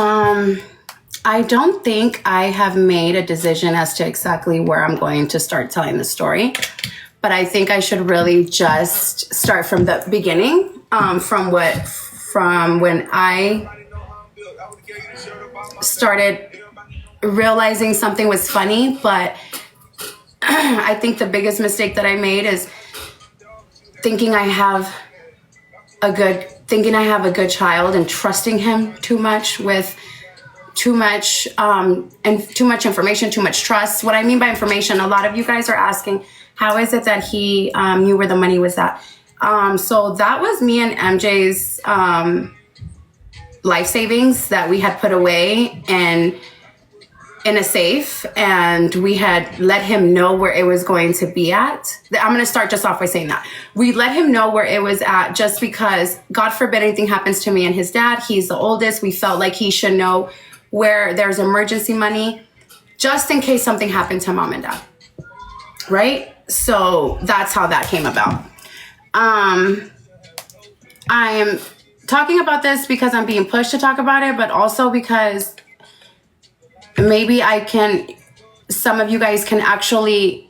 I don't think I have made a decision as to exactly where I'm going to start telling the story, but I think I should really just start from the beginning, from when I started realizing something was funny. But I think the biggest mistake that I made is thinking I have a good child and trusting him too much with too much information, too much trust. What I mean by information, a lot of you guys are asking, how is it that he knew where the money was at? So that was me and MJ's life savings that we had put away in a safe, and we had let him know where it was going to be at. I'm going to start just off by saying that. We let him know where it was at just because, God forbid anything happens to me and his dad, he's the oldest. We felt like he should know where there's emergency money just in case something happened to mom and dad. Right? So that's how that came about. I am talking about this because I'm being pushed to talk about it, but also because maybe some of you guys can actually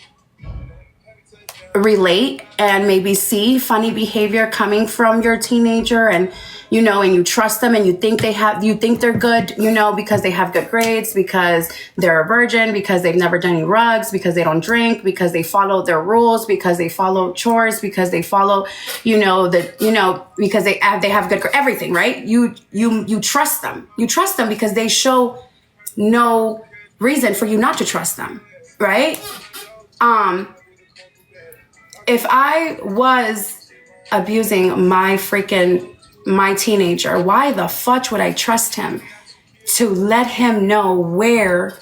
relate and maybe see funny behavior coming from your teenager, and and you trust them and you think they're good, because they have good grades, because they're a virgin, because they've never done any drugs, because they don't drink, because they follow their rules, because they follow chores, because they follow, because they have good everything, right? You trust them. You trust them because they show no reason for you not to trust them, right? If I was abusing my teenager, why the fudge would I trust him to let him know where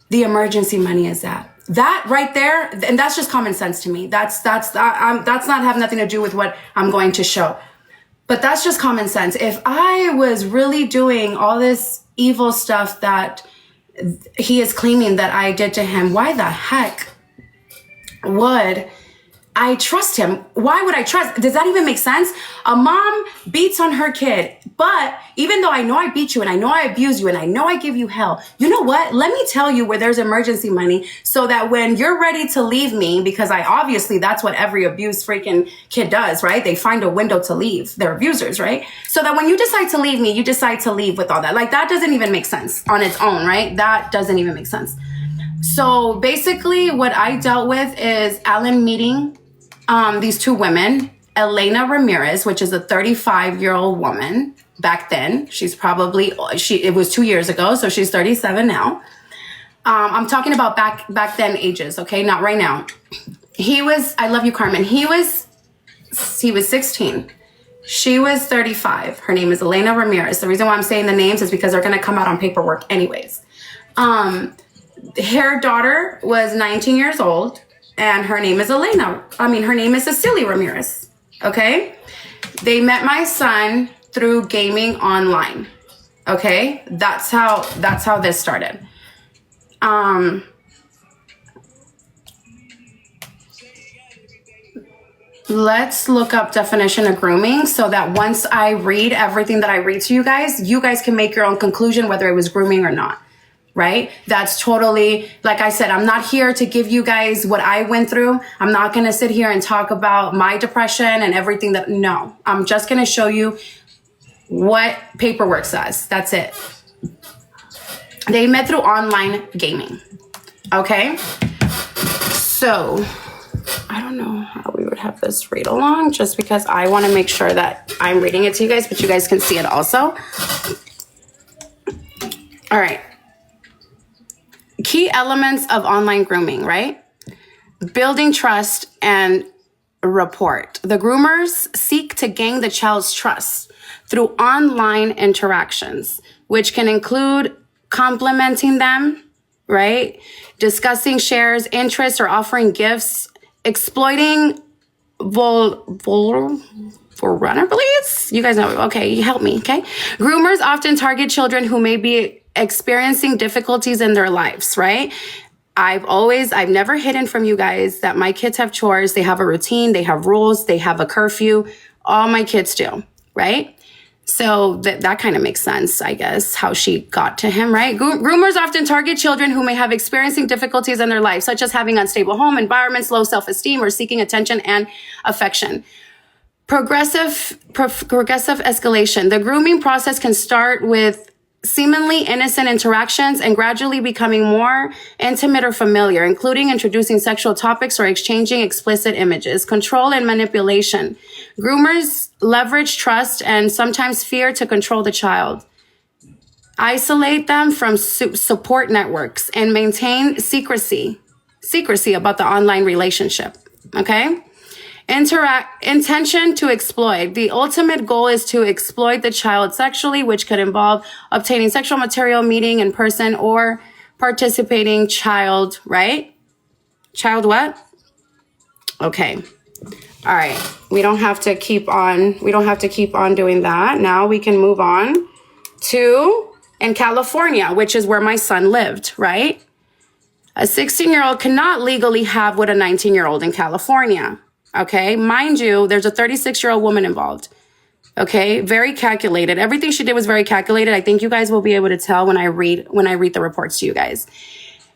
the emergency money is at? That right there, and that's just common sense to me. That's not have nothing to do with what I'm going to show, but that's just common sense. If I was really doing all this evil stuff that he is claiming that I did to him, why the heck would I trust him? Why would I trust? Does that even make sense? A mom beats on her kid, but even though I know I beat you and I know I abuse you and I know I give you hell, you know what? Let me tell you where there's emergency money so that when you're ready to leave me, because that's what every abused freaking kid does, right? They find a window to leave. They're abusers, right? So that when you decide to leave me, you decide to leave with all that. Like, that doesn't even make sense on its own, right? That doesn't even make sense. So basically what I dealt with is Alan meeting these two women, Elena Ramirez, which is a 35-year-old woman back then. It was 2 years ago, so she's 37 now. I'm talking about back then ages, okay? Not right now. I love you, Carmen. He was 16. She was 35. Her name is Elena Ramirez. The reason why I'm saying the names is because they're going to come out on paperwork anyways. Her daughter was 19 years old. And her name is her name is Cecilia Ramirez, okay? They met my son through gaming online, okay? That's how this started. Let's look up definition of grooming so that once I read everything that I read to you guys can make your own conclusion whether it was grooming or not. Right? That's totally, like I said, I'm not here to give you guys what I went through. I'm not going to sit here and talk about my depression and everything no, I'm just going to show you what paperwork says. That's it. They met through online gaming. Okay. So I don't know how we would have this read along just because I want to make sure that I'm reading it to you guys, but you guys can see it also. All right. Key elements of online grooming, right? Building trust and rapport. The groomers seek to gain the child's trust through online interactions, which can include complimenting them, right? Discussing shares, interests, or offering gifts, exploiting vulnerabilities. You guys know, okay, help me, okay? Groomers often target children who may be experiencing difficulties in their lives, right? I've never hidden from you guys that my kids have chores. They have a routine, they have rules, they have a curfew. All my kids do, right? So that kind of makes sense, I guess, how she got to him, right? Groomers often target children who may have experiencing difficulties in their life, such as having unstable home environments, low self-esteem, or seeking attention and affection. Progressive escalation. The grooming process can start with seemingly innocent interactions and gradually becoming more intimate or familiar, including introducing sexual topics or exchanging explicit images. Control and manipulation. Groomers leverage trust and sometimes fear to control the child. Isolate them from support networks and maintain secrecy about the online relationship. Okay? Intention to exploit. The ultimate goal is to exploit the child sexually, which could involve obtaining sexual material, meeting in person, or participating child, right? Child what? Okay. All right. We don't have to keep on doing that. Now we can move on to in California, which is where my son lived, right? A 16-year-old cannot legally have what a 19-year-old in California. Okay, mind you, there's a 36-year-old woman involved. Okay, very calculated. Everything she did was very calculated. I think you guys will be able to tell when I read the reports to you guys.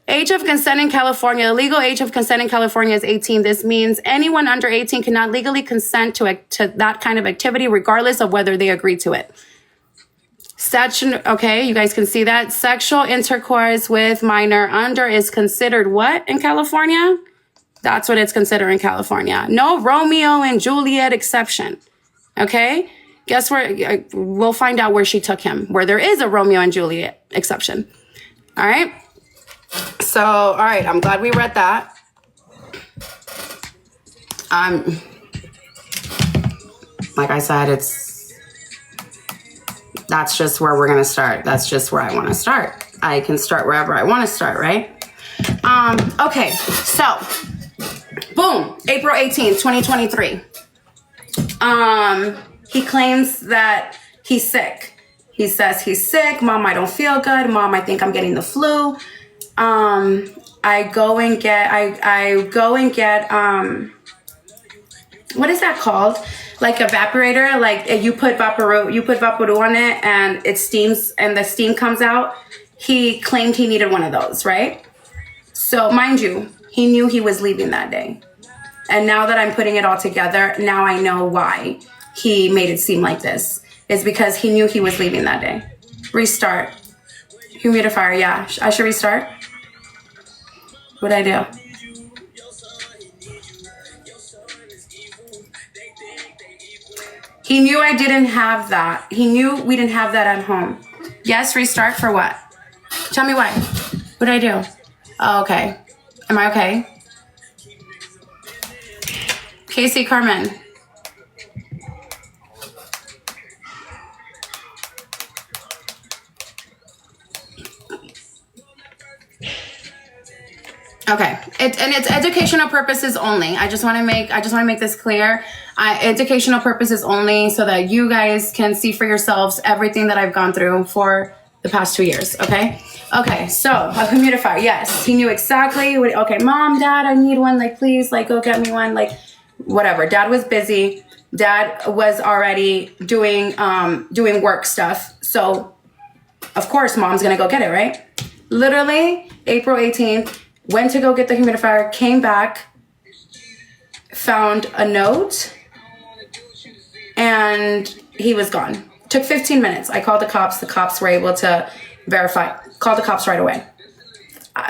Age of consent in California. The legal age of consent in California is 18. This means anyone under 18 cannot legally consent to that kind of activity, regardless of whether they agree to it. Okay, you guys can see that. Sexual intercourse with minor under is considered what in California? That's what it's considered in California. No Romeo and Juliet exception. Okay? Guess where? We'll find out where she took him, where there is a Romeo and Juliet exception. All right? So, all right. I'm glad we read that. Like I said, that's just where we're going to start. That's just where I want to start. I can start wherever I want to start, right? Okay. So, boom, April 18th, 2023. He claims that he's sick. He says he's sick. Mom, I don't feel good. Mom, I think I'm getting the flu. I go and get, what is that called? Like evaporator, like you put Vaporu on it and it steams and the steam comes out. He claimed he needed one of those, right? So mind you, he knew he was leaving that day. And now that I'm putting it all together, now I know why he made it seem like this. It's because he knew he was leaving that day. Restart. Humidifier, yeah. I should restart? What'd I do? He knew I didn't have that. He knew we didn't have that at home. Yes, restart for what? Tell me why. What did I do? Oh, okay. Am I okay? Casey Carmen. Okay, it's educational purposes only. I just want to make this clear. Educational purposes only, so that you guys can see for yourselves everything that I've gone through for the past 2 years. Okay. Okay. So a humidifier. Yes, he knew exactly what. Okay, Mom, Dad, I need one. Like, please, like, go get me one. Like, whatever. Dad was busy. Dad was already doing work stuff. So, of course, Mom's gonna go get it, right? Literally, April 18th. Went to go get the humidifier, came back, found a note, and he was gone. Took 15 minutes. I called the cops. The cops were able to verify. Called the cops right away.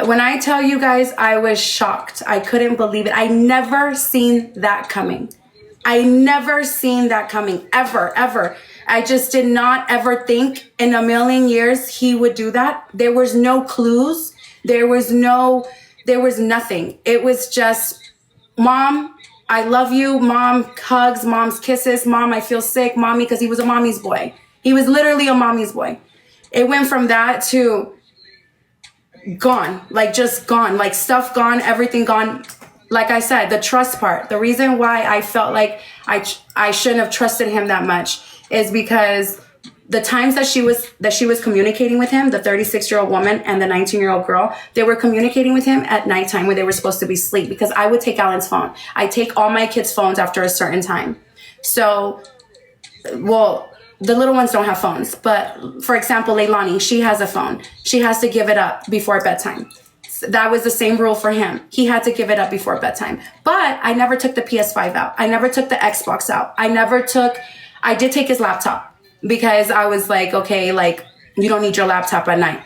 When I tell you guys, I was shocked. I couldn't believe it. I never seen that coming. I never seen that coming, ever, ever. I just did not ever think in a million years he would do that. There was no clues. There was nothing. It was just, Mom, I love you. Mom, hugs. Mom's kisses. Mom, I feel sick. Mommy, because he was a mommy's boy. He was literally a mommy's boy. It went from that to gone, like just gone, like stuff gone, everything gone. Like I said, the trust part, the reason why I felt like I shouldn't have trusted him that much is because the times that she was communicating with him, the 36-year-old woman and the 19-year-old girl, they were communicating with him at nighttime when they were supposed to be asleep, because I would take Alan's phone. I take all my kids' phones after a certain time. So, well, the little ones don't have phones, but for example, Leilani, she has a phone. She has to give it up before bedtime. That was the same rule for him. He had to give it up before bedtime. But I never took the PS5 out. I never took the Xbox out. I did take his laptop because I was like, okay, like, you don't need your laptop at night.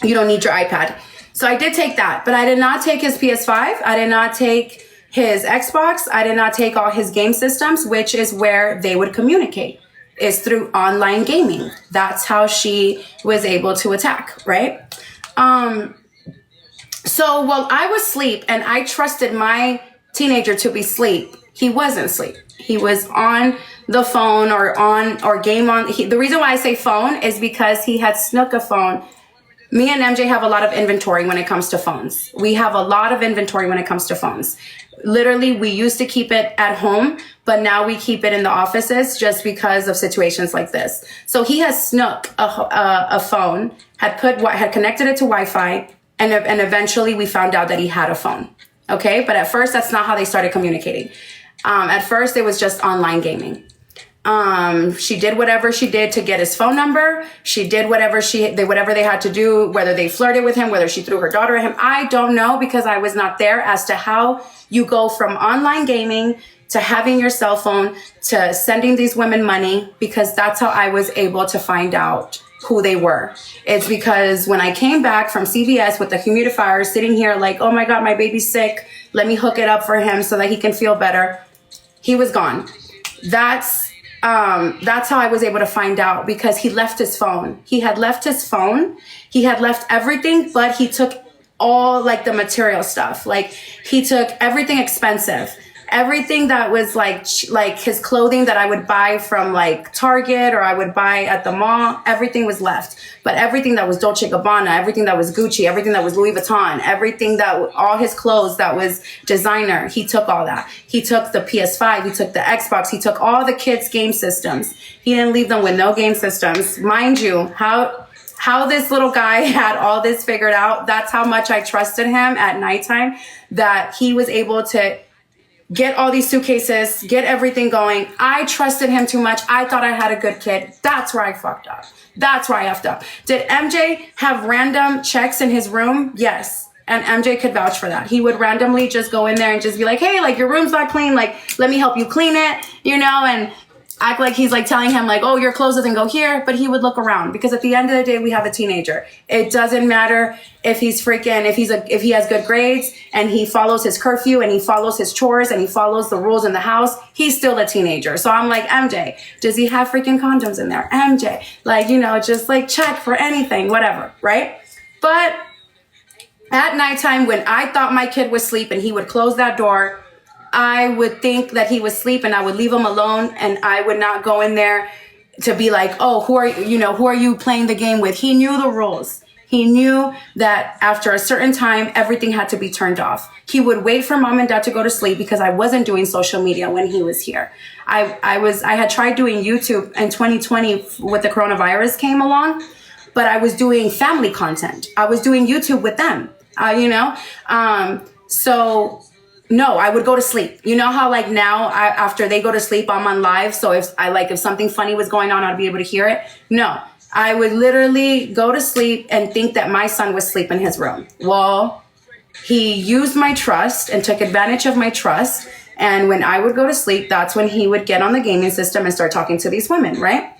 You don't need your iPad. So I did take that, but I did not take his PS5. I did not take his Xbox. I did not take all his game systems, which is where they would communicate, is through online gaming. That's how she was able to attack, right? So while I was asleep and I trusted my teenager to be asleep, he wasn't asleep. He was on the phone or game on. The reason why I say phone is because he had snook a phone. Me and MJ have a lot of inventory when it comes to phones. We have a lot of inventory when it comes to phones. Literally, we used to keep it at home, but now we keep it in the offices just because of situations like this. So he has snook a phone, had connected it to Wi-Fi, and eventually we found out that he had a phone. Okay, but at first that's not how they started communicating. At first it was just online gaming. She did whatever she did to get his phone number. She did whatever they had to do, whether they flirted with him, whether she threw her daughter at him. I don't know because I was not there as to how you go from online gaming to having your cell phone to sending these women money, because that's how I was able to find out who they were. It's because when I came back from CVS with the humidifier sitting here like, oh my God, my baby's sick. Let me hook it up for him so that he can feel better. He was gone. That's how I was able to find out, because he left his phone. He had left his phone. He had left everything, but he took all like the material stuff. Like he took everything expensive, everything that was like his clothing that I would buy from like Target or I would buy at the mall. Everything was left, but everything that was Dolce & Gabbana, everything that was Gucci, everything that was Louis Vuitton, all his clothes that was designer, he took all that. He took the PS5, he took the Xbox, he took all the kids' game systems. He didn't leave them with no game systems. Mind you, how this little guy had all this figured out, that's how much I trusted him at nighttime, that he was able to get all these suitcases, get everything going. I trusted him too much. I thought I had a good kid. That's where I fucked up. That's where I effed up. Did MJ have random checks in his room? Yes. And MJ could vouch for that. He would randomly just go in there and just be like, hey, like your room's not clean. Like, let me help you clean it, and act like he's like telling him like, oh, your clothes doesn't go here. But he would look around, because at the end of the day, we have a teenager. It doesn't matter if he's if he has good grades and he follows his curfew and he follows his chores and he follows the rules in the house, he's still a teenager. So I'm like, MJ, does he have freaking condoms in there? MJ, like, just like check for anything, whatever. Right. But at nighttime, when I thought my kid was asleep and he would close that door, I would think that he was asleep and I would leave him alone, and I would not go in there to be like, oh, who are you playing the game with? He knew the rules. He knew that after a certain time, everything had to be turned off. He would wait for mom and dad to go to sleep, because I wasn't doing social media when he was here. I had tried doing YouTube in 2020 with the coronavirus came along, but I was doing family content. I was doing YouTube with them, so no, I would go to sleep. You know how like now after they go to sleep, I'm on live. So if something funny was going on, I'd be able to hear it. No, I would literally go to sleep and think that my son was asleep in his room. Well, he used my trust and took advantage of my trust. And when I would go to sleep, that's when he would get on the gaming system and start talking to these women, right?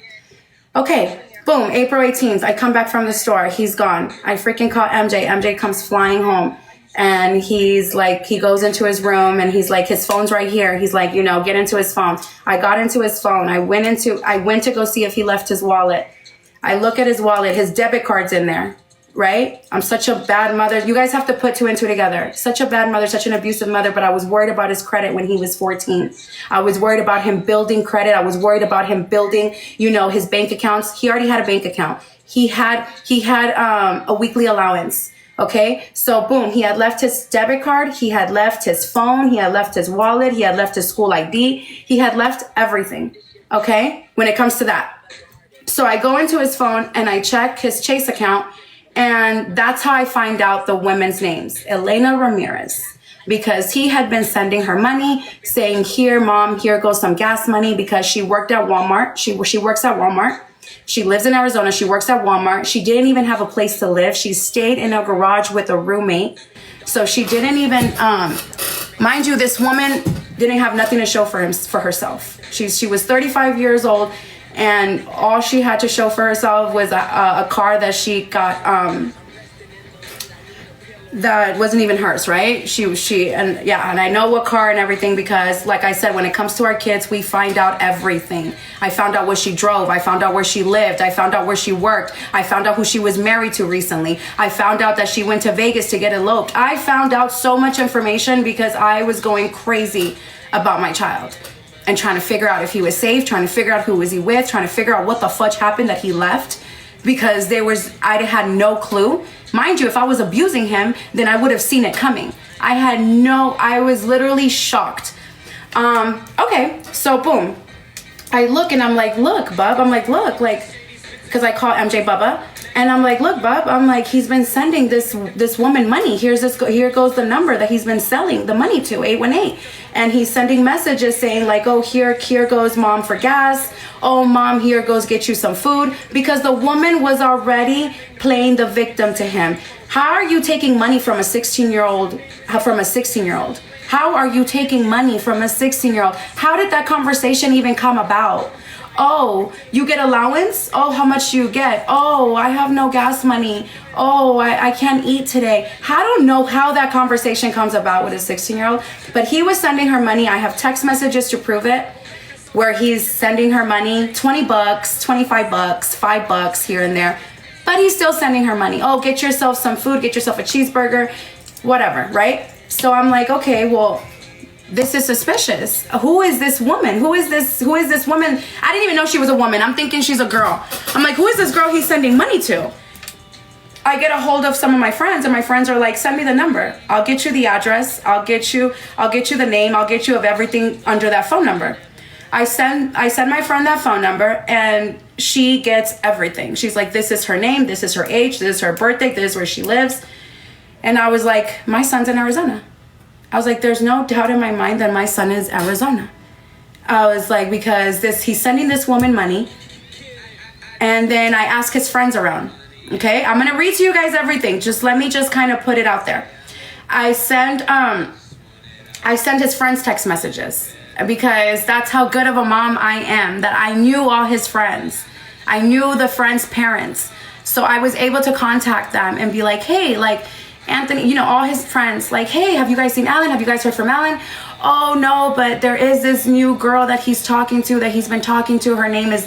Okay, boom, April 18th, I come back from the store. He's gone. I freaking call MJ. MJ comes flying home. And he's like, he goes into his room and he's like, his phone's right here. He's like, get into his phone. I got into his phone. I went to go see if he left his wallet. I look at his wallet, his debit card's in there, right? I'm such a bad mother. You guys have to put two and two together. Such a bad mother, such an abusive mother, but I was worried about his credit when he was 14. I was worried about him building credit. I was worried about him building, his bank accounts. He already had a bank account. He had a weekly allowance. Okay, so boom, he had left his debit card, he had left his phone, he had left his wallet, he had left his school ID, he had left everything, okay, when it comes to that. So I go into his phone and I check his Chase account, and that's how I find out the women's names. Elena Ramirez, because he had been sending her money saying, here, mom, here goes some gas money, because she worked at Walmart. She works at Walmart. She lives in Arizona. She works at Walmart. She didn't even have a place to live. She stayed in a garage with a roommate. So she didn't even, mind you, this woman didn't have nothing to show for herself. She was 35 years old, and all she had to show for herself was a car that she got, that wasn't even hers, right? And I know what car and everything, because like I said, when it comes to our kids, we find out everything. I found out what she drove. I found out where she lived. I found out where she worked. I found out who she was married to recently. I found out that she went to Vegas to get eloped. I found out so much information because I was going crazy about my child and trying to figure out if he was safe, trying to figure out who was he with, trying to figure out what the fudge happened that he left, because I had no clue. Mind you, if I was abusing him, then I would have seen it coming. I was literally shocked. Okay, so boom. I look and I'm like, look, bub. I'm like, look, like, because I call MJ Bubba. And I'm like, look, bub. I'm like, he's been sending this woman money. Here goes the number that he's been selling the money to, 818. And he's sending messages saying like, oh, here goes mom for gas. Oh, mom, here goes get you some food. Because the woman was already playing the victim to him. How are you taking money from a 16-year-old? How are you taking money from a 16-year-old? How did that conversation even come about? Oh, you get allowance? Oh, how much do you get? Oh, I have no gas money. Oh, I can't eat today. I don't know how that conversation comes about with a 16-year-old, but he was sending her money. I have text messages to prove it, where he's sending her money, $20, $25, $5 here and there, but he's still sending her money. Oh, get yourself some food, get yourself a cheeseburger, whatever, right? So I'm like, okay, well, this is suspicious. Who is this woman? Who is this woman? I didn't even know she was a woman. I'm thinking she's a girl. I'm like, who is this girl he's sending money to? I get a hold of some of my friends, and my friends are like, send me the number. I'll get you the address. I'll get you the name. I'll get you of everything under that phone number. I send my friend that phone number, and she gets everything. She's like, this is her name, this is her age, this is her birthday, this is where she lives. And I was like, my son's in Arizona. I was like, there's no doubt in my mind that my son is Arizona. I was like, because he's sending this woman money. And then I ask his friends around. Okay, I'm gonna read to you guys everything. Let me kind of put it out there. I send his friends text messages, because that's how good of a mom I am, that I knew all his friends. I knew the friends' parents. So I was able to contact them and be like, hey, like, Anthony, all his friends, like, hey, have you guys seen Alan? Have you guys heard from Alan? Oh, no, but there is this new girl that he's talking to, that he's been talking to. Her name is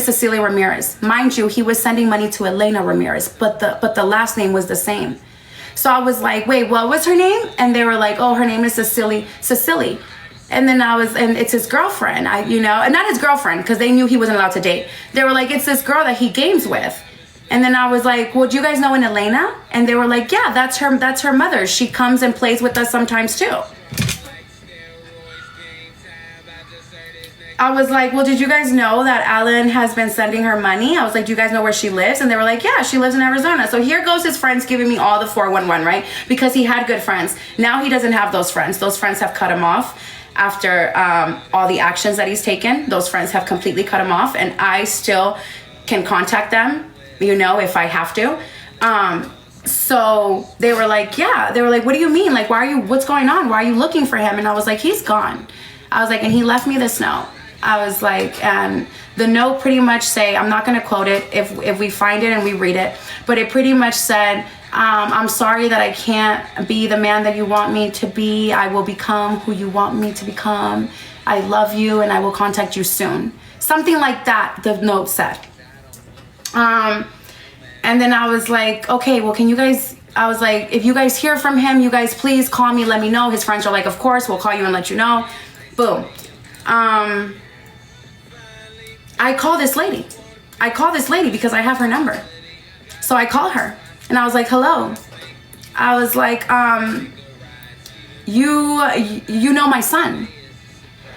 Cecilia Ramirez. Mind you, he was sending money to Elena Ramirez, but the last name was the same. So I was like, wait, what was her name? And they were like, oh, her name is Cecily. And then and it's his girlfriend, and not his girlfriend, because they knew he wasn't allowed to date. They were like, it's this girl that he games with. And then I was like, well, do you guys know an Elena? And they were like, yeah, that's her mother. She comes and plays with us sometimes too. I was like, well, did you guys know that Alan has been sending her money? I was like, do you guys know where she lives? And they were like, yeah, she lives in Arizona. So here goes his friends giving me all the 411, right? Because he had good friends. Now he doesn't have those friends. Those friends have cut him off after all the actions that he's taken. Those friends have completely cut him off, and I still can contact them, if I have to. So they were like, what do you mean? Like, what's going on? Why are you looking for him? And I was like, he's gone. I was like, and he left me this note. I was like, and the note pretty much I'm not going to quote it if we find it and we read it, but it pretty much said, I'm sorry that I can't be the man that you want me to be. I will become who you want me to become. I love you, and I will contact you soon. Something like that, the note said. And then I was like, okay, well, I was like, if you guys hear from him, you guys please call me, let me know. His friends are like, of course, we'll call you and let you know. Boom. I call this lady because I have her number. So I call her, and I was like, hello. I was like, you know my son.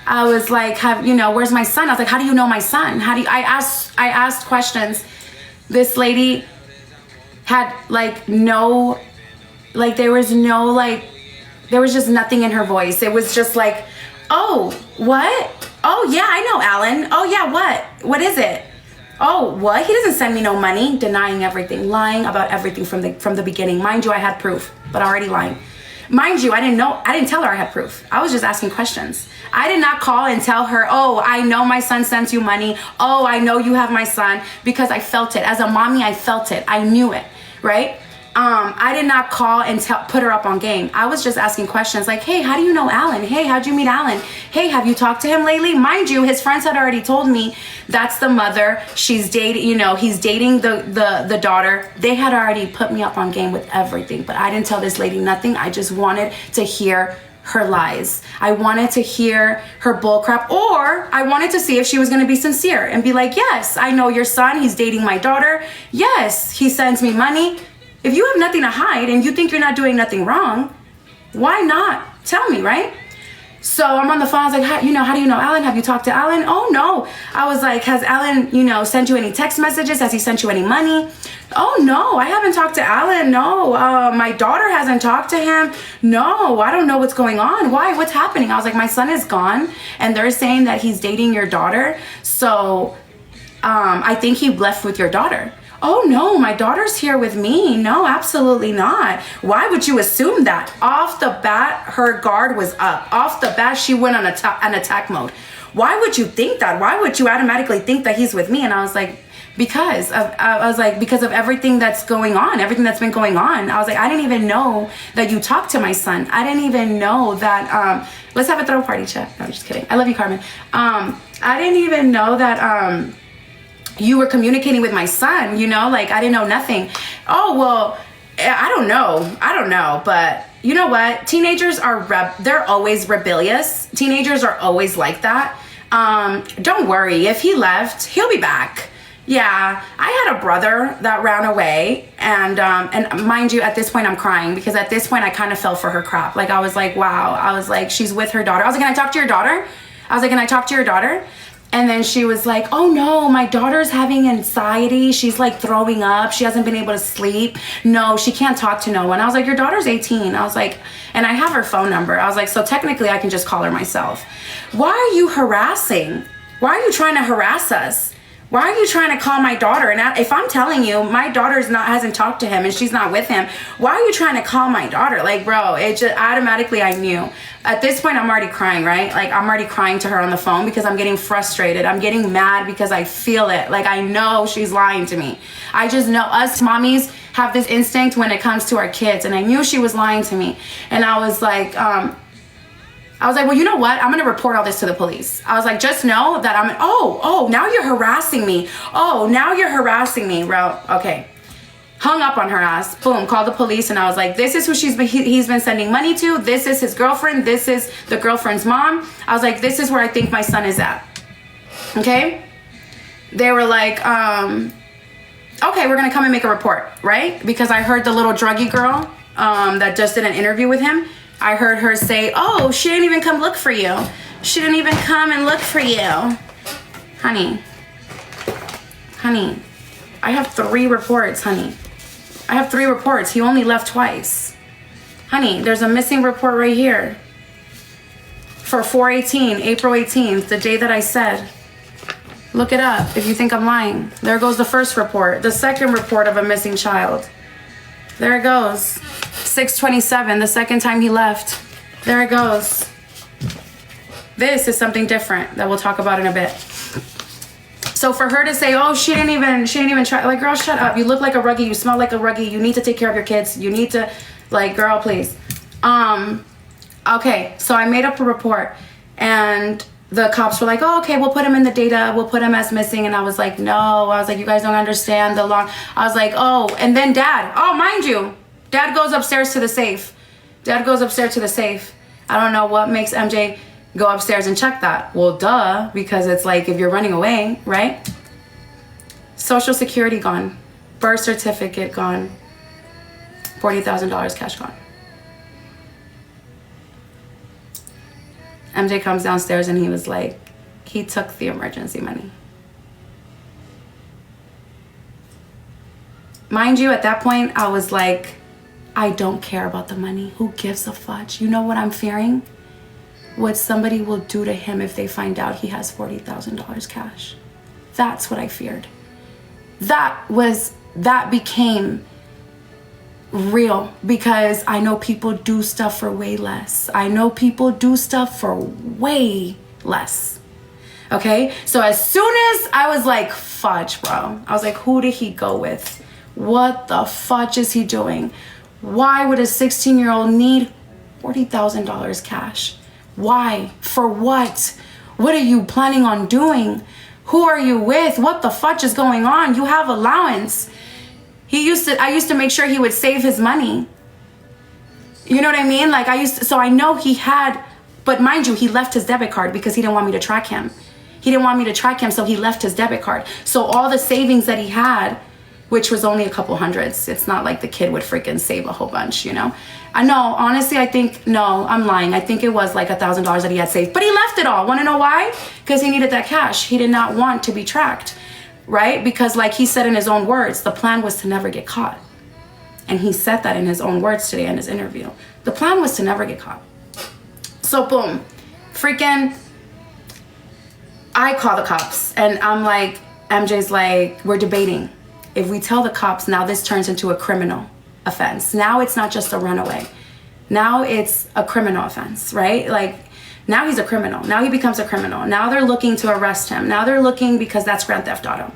I was like, where's my son? I was like, how do you know my son? I asked questions. This lady had there was no There was just nothing in her voice. It was just like, oh, what? Oh, yeah, I know Alan. Oh, yeah, what? What is it? Oh, what? He doesn't send me no money. Denying everything, lying about everything from the beginning. Mind you, I had proof, but already lying. Mind you, I didn't tell her I had proof. I was just asking questions. I did not call and tell her, oh, I know my son sends you money. Oh, I know you have my son, because I felt it. As a mommy, I felt it. I knew it, right? I did not call and put her up on game. I was just asking questions like, hey, how do you know Alan? Hey, how'd you meet Alan? Hey, have you talked to him lately? Mind you, his friends had already told me that's the mother. She's dating, he's dating the daughter. They had already put me up on game with everything, but I didn't tell this lady nothing. I just wanted to hear her lies. I wanted to hear her bullcrap, or I wanted to see if she was going to be sincere and be like, yes, I know your son. He's dating my daughter. Yes, he sends me money. If you have nothing to hide and you think you're not doing nothing wrong, why not tell me, right? So I'm on the phone. I was like, how do you know Alan? Have you talked to Alan? Oh, no. I was like, has Alan, sent you any text messages? Has he sent you any money? Oh, no, I haven't talked to Alan. No, my daughter hasn't talked to him. No, I don't know what's going on. Why? What's happening? I was like, my son is gone, and they're saying that he's dating your daughter. So I think he left with your daughter. Oh, no, my daughter's here with me. No, absolutely not. Why would you assume that? Off the bat, her guard was up. Off the bat, she went on attack mode. Why would you think that? Why would you automatically think that he's with me? And I was like, because of everything that's going on, everything that's been going on. I was like, I didn't even know that you talked to my son. I didn't even know that, let's have a throw party, chat. No, I'm just kidding. I love you, Carmen. I didn't even know that, you were communicating with my son, I didn't know nothing. Oh, well, I don't know, but you know what? Teenagers they're always rebellious. Teenagers are always like that. Don't worry, if he left, he'll be back. Yeah, I had a brother that ran away, and mind you, at this point I'm crying, because at this point I kind of fell for her crap. Like, I was like, wow. I was like, she's with her daughter. I was like, can I talk to your daughter? And then she was like, oh no, my daughter's having anxiety. She's like throwing up. She hasn't been able to sleep. No, she can't talk to no one. I was like, your daughter's 18. I was like, and I have her phone number. I was like, so technically I can just call her myself. Why are you harassing? Why are you trying to harass us? Why are you trying to call my daughter? And if I'm telling you my daughter's hasn't talked to him and she's not with him, why are you trying to call my daughter? Like, bro, it just automatically, I knew. At this point, I'm already crying, right? Like, I'm already crying to her on the phone because I'm getting frustrated. I'm getting mad because I feel it. Like, I know she's lying to me. I just know us mommies have this instinct when it comes to our kids. And I knew she was lying to me. And I was like, well, you know what? I'm going to report all this to the police. I was like, just know that now you're harassing me. Oh, now you're harassing me, bro. Okay. Hung up on her ass. Boom. Called the police. And I was like, this is who he's been sending money to. This is his girlfriend. This is the girlfriend's mom. I was like, this is where I think my son is at. Okay. They were like, okay, we're going to come and make a report, right? Because I heard the little druggy girl that just did an interview with him. I heard her say, oh, she didn't even come look for you. She didn't even come and look for you. Honey, I have 3 reports, honey. I have 3 reports. He only left twice. Honey, there's a missing report right here. For 4/18, April 18th, the day that I said. Look it up if you think I'm lying. There goes the first report. The second report of a missing child. There it goes. 6/27, the second time he left. There it goes. This is something different that we'll talk about in a bit. So for her to say, oh, she didn't even try. Like, girl, shut up. You look like a ruggie. You smell like a ruggie. You need to take care of your kids. You need to, like, girl, please. Okay, so I made up a report, and the cops were like, oh, okay, we'll put him in the data. We'll put him as missing. And I was like, no. I was like, you guys don't understand the law. I was like, oh, and then Dad. Oh, mind you, Dad goes upstairs to the safe. I don't know what makes MJ go upstairs and check that. Well, duh, because it's like if you're running away, right? Social Security gone. Birth certificate gone. $40,000 cash gone. MJ comes downstairs and he was like, he took the emergency money. Mind you, at that point, I was like, I don't care about the money. Who gives a fudge? You know what I'm fearing? What somebody will do to him if they find out he has $40,000 cash. That's what I feared. That became real, because I know people do stuff for way less. I know people do stuff for way less. Okay? So as soon as I was like, fudge, bro. I was like, who did he go with? What the fudge is he doing? Why would a 16-year-old need $40,000 cash? Why? For what? What are you planning on doing? Who are you with? What the fudge is going on? You have allowance. I used to make sure he would save his money. You know what I mean? Like so I know he had, but mind you, he left his debit card because he didn't want me to track him. He didn't want me to track him, so he left his debit card. So all the savings that he had, which was only a couple hundreds, it's not like the kid would freaking save a whole bunch, you know? I know, honestly, I'm lying. I think it was like $1,000 that he had saved, but he left it all. Want to know why? Because he needed that cash. He did not want to be tracked, right? Because like he said in his own words, the plan was to never get caught. And he said that in his own words today in his interview. The plan was to never get caught. So boom, freaking, I call the cops and I'm like, MJ's like, we're debating. If we tell the cops, now this turns into a criminal offense. Now it's not just a runaway. Now it's a criminal offense, right? Like now he's a criminal. Now he becomes a criminal. Now they're looking to arrest him. Now they're looking because that's Grand Theft Auto.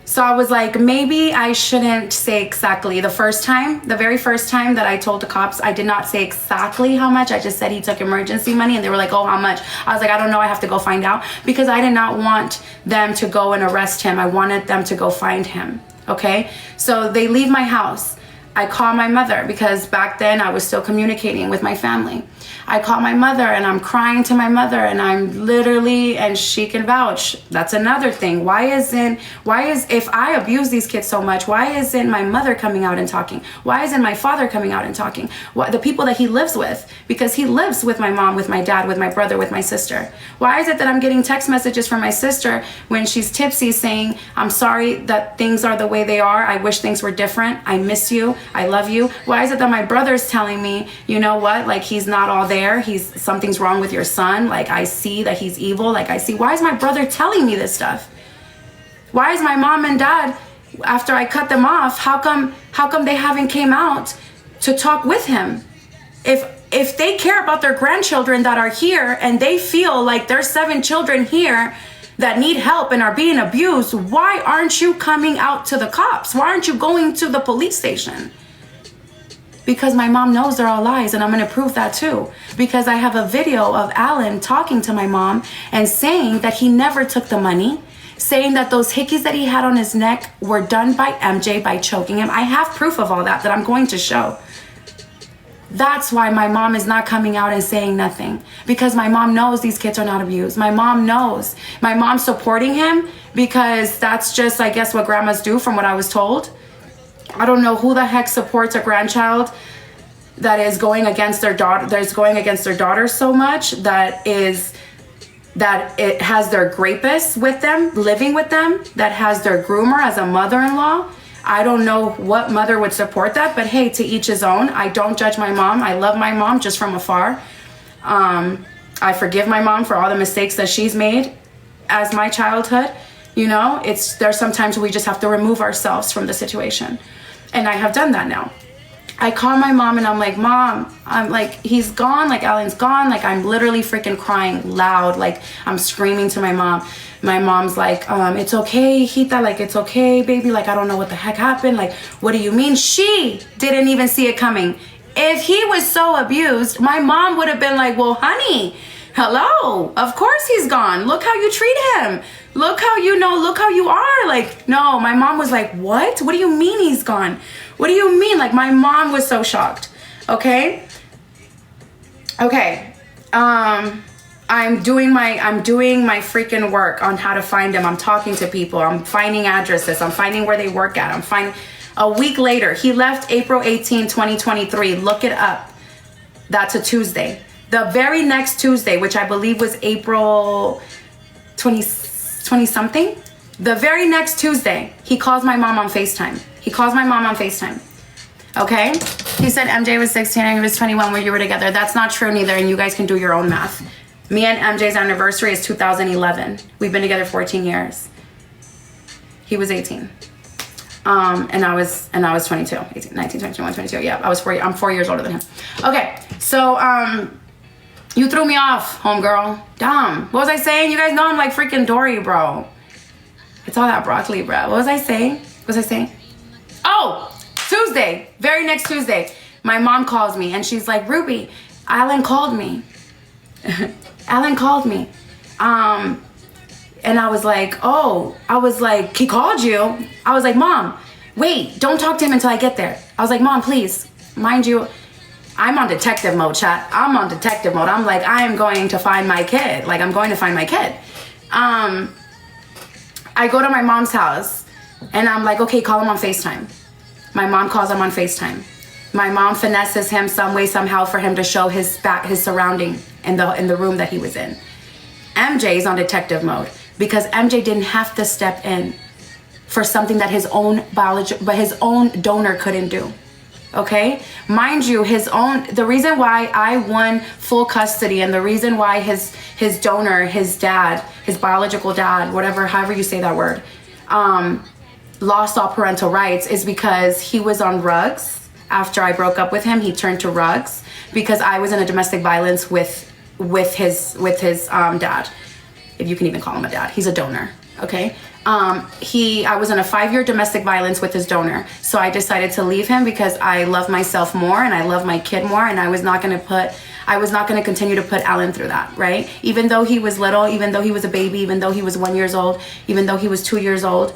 So I was like, maybe I shouldn't say exactly. The very first time that I told the cops, I did not say exactly how much. I just said he took emergency money, and they were like, oh, how much? I was like, I don't know. I have to go find out, because I did not want them to go and arrest him. I wanted them to go find him. Okay. So they leave my house. I call my mother, because back then I was still communicating with my family. I call my mother and I'm crying to my mother, and I'm literally, and she can vouch. That's another thing. If I abuse these kids so much, why isn't my mother coming out and talking? Why isn't my father coming out and talking? The people that he lives with, because he lives with my mom, with my dad, with my brother, with my sister. Why is it that I'm getting text messages from my sister when she's tipsy saying, I'm sorry that things are the way they are. I wish things were different. I miss you. I love you. Why is it that my brother's telling me, you know what, like he's not all there. Something's wrong with your son. Like I see that he's evil. Why is my brother telling me this stuff? Why is my mom and dad, after I cut them off, how come they haven't came out to talk with him? If they care about their grandchildren that are here, and they feel like there's 7 children here that need help and are being abused, why aren't you coming out to the cops? Why aren't you going to the police station? Because my mom knows they're all lies, and I'm going to prove that too. Because I have a video of Alan talking to my mom and saying that he never took the money, saying that those hickeys that he had on his neck were done by MJ by choking him. I have proof of all that I'm going to show. That's why my mom is not coming out and saying nothing. Because my mom knows these kids are not abused. My mom knows. My mom's supporting him because that's just, I guess, what grandmas do, from what I was told. I don't know who the heck supports a grandchild that is going against their daughter, so much that it has their rapist with them, living with them, that has their groomer as a mother-in-law. I don't know what mother would support that, but hey, to each his own. I don't judge my mom. I love my mom just from afar. I forgive my mom for all the mistakes that she's made as my childhood. You know, there's sometimes we just have to remove ourselves from the situation. And I have done that now. I call my mom and I'm like, Mom, I'm like, he's gone, like Alan's gone. Like I'm literally freaking crying loud. Like I'm screaming to my mom. My mom's like, it's okay, Hita, like it's okay, baby. Like I don't know what the heck happened. Like, what do you mean? She didn't even see it coming. If he was so abused, my mom would have been like, well, honey, hello, of course he's gone. Look how you treat him. Look how you are. Like, no, my mom was like, what? What do you mean he's gone? What do you mean? Like, my mom was so shocked. Okay. I'm doing my freaking work on how to find him. I'm talking to people. I'm finding addresses. I'm finding where they work at. I'm finding. A week later, he left April 18, 2023. Look it up. That's a Tuesday. The very next Tuesday, which I believe was April 20 something. The very next Tuesday, he calls my mom on FaceTime. Okay? He said MJ was 16 and he was 21 when you were together. That's not true neither, and you guys can do your own math. Me and MJ's anniversary is 2011. We've been together 14 years. He was 18. And I was 22. 18, 19, 20, 21, 22. Yeah, I'm 4 years older than him. Okay, so you threw me off, homegirl. Dumb. What was I saying? You guys know I'm like freaking Dory, bro. It's all that broccoli, bro. What was I saying? Oh, Tuesday, very next Tuesday, my mom calls me and she's like, Ruby, Alan called me. Alan called me. And I was like, oh, he called you? I was like, Mom, wait, don't talk to him until I get there. I was like, Mom, please, mind you, I'm on detective mode, chat. I'm on detective mode. I'm like, I am going to find my kid. Like, I'm going to find my kid. I go to my mom's house and I'm like, okay, call him on FaceTime. My mom calls him on FaceTime. My mom finesses him some way, somehow for him to show his surrounding in the room that he was in. MJ is on detective mode because MJ didn't have to step in for something that his own donor couldn't do. Okay? Mind you, the reason why I won full custody and the reason why his donor, his dad, his biological dad, however you say that word, lost all parental rights is because he was on rugs. After I broke up with him, he turned to rugs because I was in a domestic violence with his dad, if you can even call him a dad. He's a donor, okay? I was in a 5-year domestic violence with his donor, so I decided to leave him because I love myself more and I love my kid more, and I was not going to continue to put Alan through that, right? Even though he was little, even though he was a baby, even though he was 1 year old, even though he was 2 years old,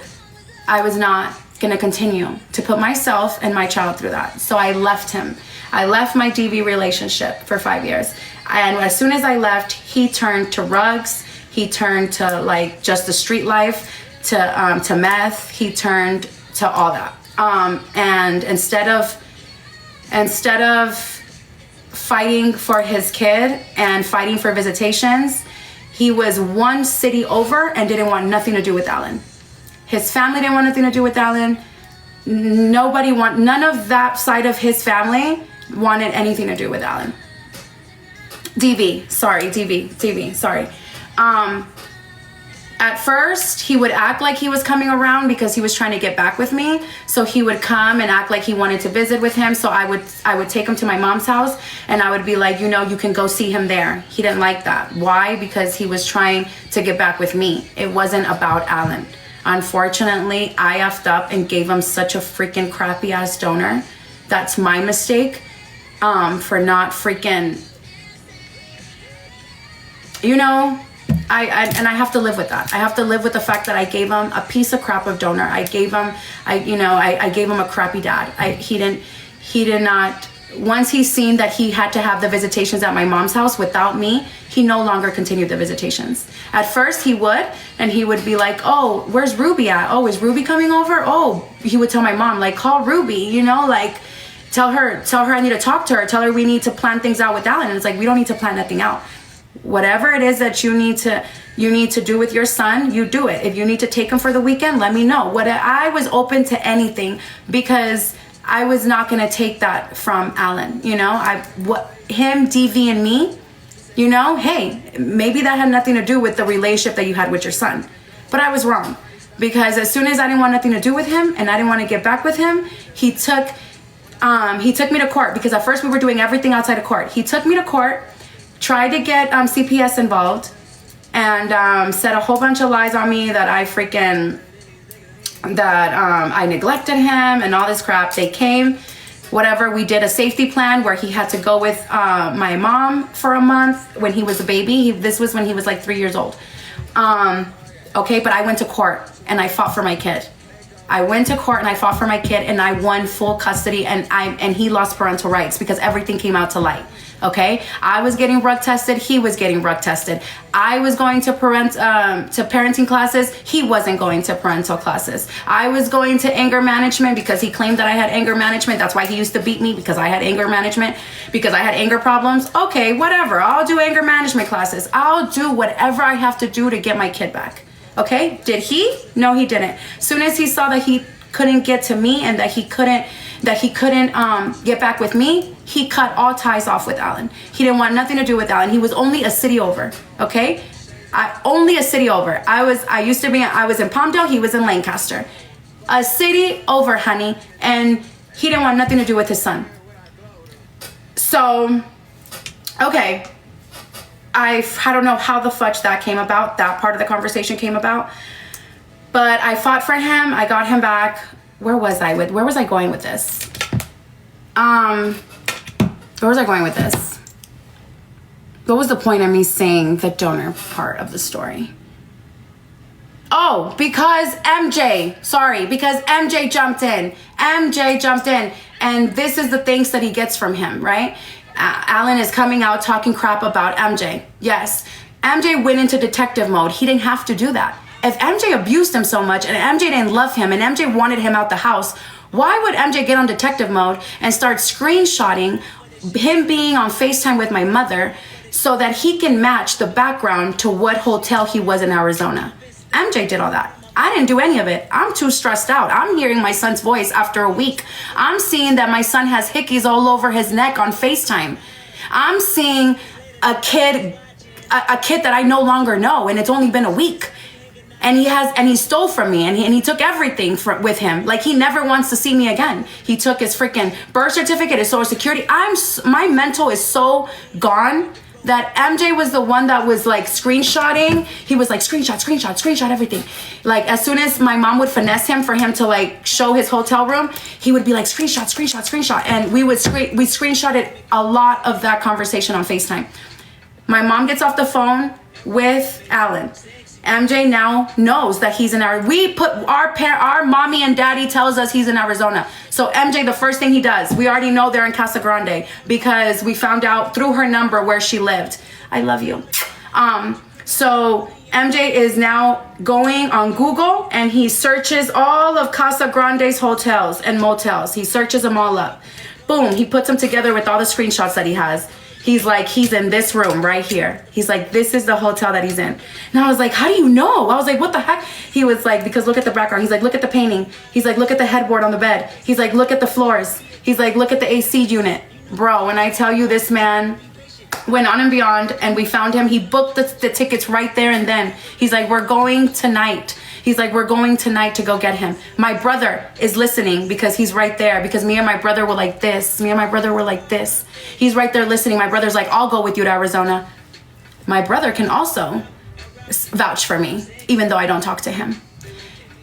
I was not going to continue to put myself and my child through that. So I left him. I left my DV relationship for 5 years. And as soon as I left, he turned to rugs. He turned to like just the street life, to meth. He turned to all that. And instead of fighting for his kid and fighting for visitations, he was one city over and didn't want nothing to do with Alan. His family didn't want nothing to do with Alan. None of that side of his family wanted anything to do with Alan. DV, sorry. At first, he would act like he was coming around because he was trying to get back with me. So he would come and act like he wanted to visit with him. So I would take him to my mom's house and I would be like, you can go see him there. He didn't like that. Why? Because he was trying to get back with me. It wasn't about Alan. Unfortunately, I effed up and gave him such a freaking crappy ass donor. That's my mistake for not freaking, I have to live with that. I have to live with the fact that I gave him a piece of crap of donor. I gave him a crappy dad. He did not, once he seen that he had to have the visitations at my mom's house without me, he no longer continued the visitations. At first he would, and he would be like, oh, where's Ruby at? Oh, is Ruby coming over? Oh, he would tell my mom, like, call Ruby, tell her I need to talk to her. Tell her we need to plan things out with Alan. And it's like, we don't need to plan nothing out. Whatever it is that you need to do with your son, you do it. If you need to take him for the weekend, let me know. I was open to anything because I was not going to take that from Alan. Him DVing me, hey, maybe that had nothing to do with the relationship that you had with your son. But I was wrong because as soon as I didn't want nothing to do with him and I didn't want to get back with him, he took me to court because at first we were doing everything outside of court. He took me to court, tried to get CPS involved, and said a whole bunch of lies on me that I neglected him and all this crap. They came, whatever. We did a safety plan where he had to go with my mom for a month when he was a baby. This was when he was like 3 years old. Okay, but I went to court and I fought for my kid. I went to court and I fought for my kid and I won full custody and he lost parental rights because everything came out to light. Okay, I was getting rug tested. He was getting rug tested. I was going to parenting classes. He wasn't going to parental classes. I was going to anger management because he claimed that I had anger management. That's why he used to beat me, because I had anger management, because I had anger problems. Okay, whatever. I'll do anger management classes. I'll do whatever I have to do to get my kid back. Okay, did he? No, he didn't. As soon as he saw that he couldn't get to me and that that he couldn't get back with me, he cut all ties off with Alan. He didn't want nothing to do with Alan. He was only a city over, okay? Only a city over. I was in Palmdale, he was in Lancaster. A city over, honey, and he didn't want nothing to do with his son. So, okay, I don't know how the fudge that came about, that part of the conversation came about, but I fought for him. I got him back. Where was I going with this? Where was I going with this? What was the point of me saying the donor part of the story? Oh, because MJ jumped in. MJ jumped in. And this is the things that he gets from him, right? Alan is coming out talking crap about MJ. Yes, MJ went into detective mode. He didn't have to do that. If MJ abused him so much and MJ didn't love him and MJ wanted him out the house, why would MJ get on detective mode and start screenshotting him being on FaceTime with my mother so that he can match the background to what hotel he was in Arizona? MJ did all that. I didn't do any of it. I'm too stressed out. I'm hearing my son's voice after a week. I'm seeing that my son has hickeys all over his neck on FaceTime. I'm seeing a kid that I no longer know, and it's only been a week. And he stole from me, and he took everything with him. Like, he never wants to see me again. He took his freaking birth certificate, his social security. My mental is so gone that MJ was the one that was like screenshotting. He was like, screenshot everything. Like, as soon as my mom would finesse him for him to like show his hotel room, he would be like, screenshot. And we screenshotted a lot of that conversation on FaceTime. My mom gets off the phone with Alan. MJ now knows that he's in Arizona. We put our mommy and daddy tells us he's in Arizona. So MJ, the first thing he does, we already know they're in Casa Grande because we found out through her number where she lived. I love you. So MJ is now going on Google and he searches all of Casa Grande's hotels and motels. He searches them all up. Boom, he puts them together with all the screenshots that he has. He's like, he's in this room right here. He's like, this is the hotel that he's in. And I was like, how do you know? I was like, what the heck? He was like, because look at the background. He's like, look at the painting. He's like, look at the headboard on the bed. He's like, look at the floors. He's like, look at the AC unit. Bro, when I tell you, this man went on and beyond, and we found him. He booked the tickets right there and then. He's like, we're going tonight. He's like, we're going tonight to go get him. My brother is listening because he's right there, because me and my brother were like this. He's right there listening. My brother's like, I'll go with you to Arizona. My brother can also vouch for me, even though I don't talk to him.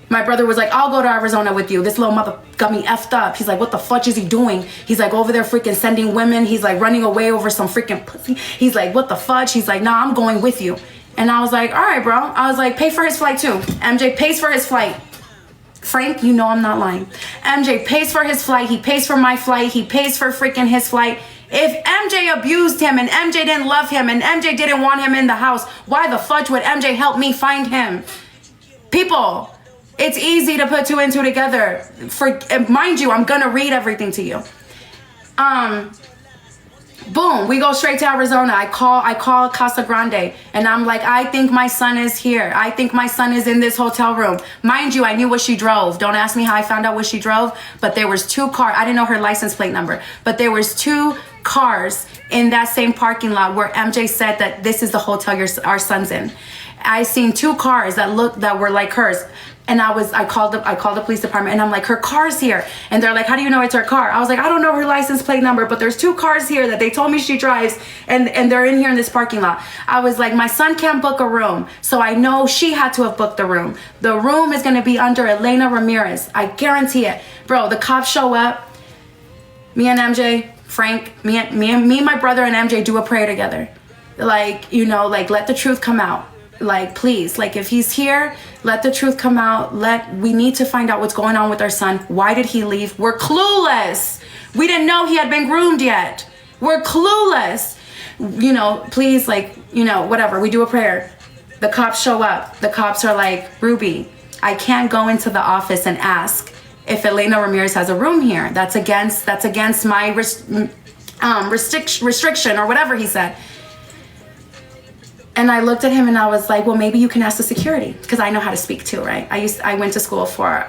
My brother was like, I'll go to Arizona with you. This little mother got me effed up. He's like, what the fudge is he doing? He's like, over there freaking sending women. He's like running away over some freaking pussy. He's like, what the fudge? He's like, nah, I'm going with you. And I was like, all right, bro. I was like, pay for his flight too. MJ pays for his flight. Frank, you know I'm not lying. MJ pays for his flight. He pays for my flight. He pays for freaking his flight. If MJ abused him and MJ didn't love him and MJ didn't want him in the house, why the fudge would MJ help me find him? People, it's easy to put two and two together. Mind you, I'm gonna read everything to you. Boom, we go straight to Arizona. I call Casa Grande, and I'm like, I think my son is here. I think my son is in this hotel room. Mind you, I knew what she drove. Don't ask me how I found out what she drove, but there was 2 cars. I didn't know her license plate number, but there was 2 cars in that same parking lot where MJ said that this is the hotel our son's in. I seen 2 cars that were like hers. And I called the police department, and I'm like, her car's here. And they're like, how do you know it's her car? I was like, I don't know her license plate number, but there's 2 cars here that they told me she drives, and they're in here in this parking lot. I was like, my son can't book a room, so I know she had to have booked the room. The room is gonna be under Elena Ramirez. I guarantee it. Bro, the cops show up. Me and MJ, Frank, me and my brother and MJ do a prayer together. Like, you know, like, let the truth come out. Like, please, like, if he's here, let the truth come out. We need to find out what's going on with our son. Why did he leave? We're clueless. We didn't know he had been groomed yet. We're clueless. You know, please, like, you know, whatever. We do a prayer. The cops show up. The cops are like, Ruby, I can't go into the office and ask if Elena Ramirez has a room here. That's against my restriction or whatever he said. And I looked at him and I was like, well, maybe you can ask the security, because I know how to speak too, right? I went to school for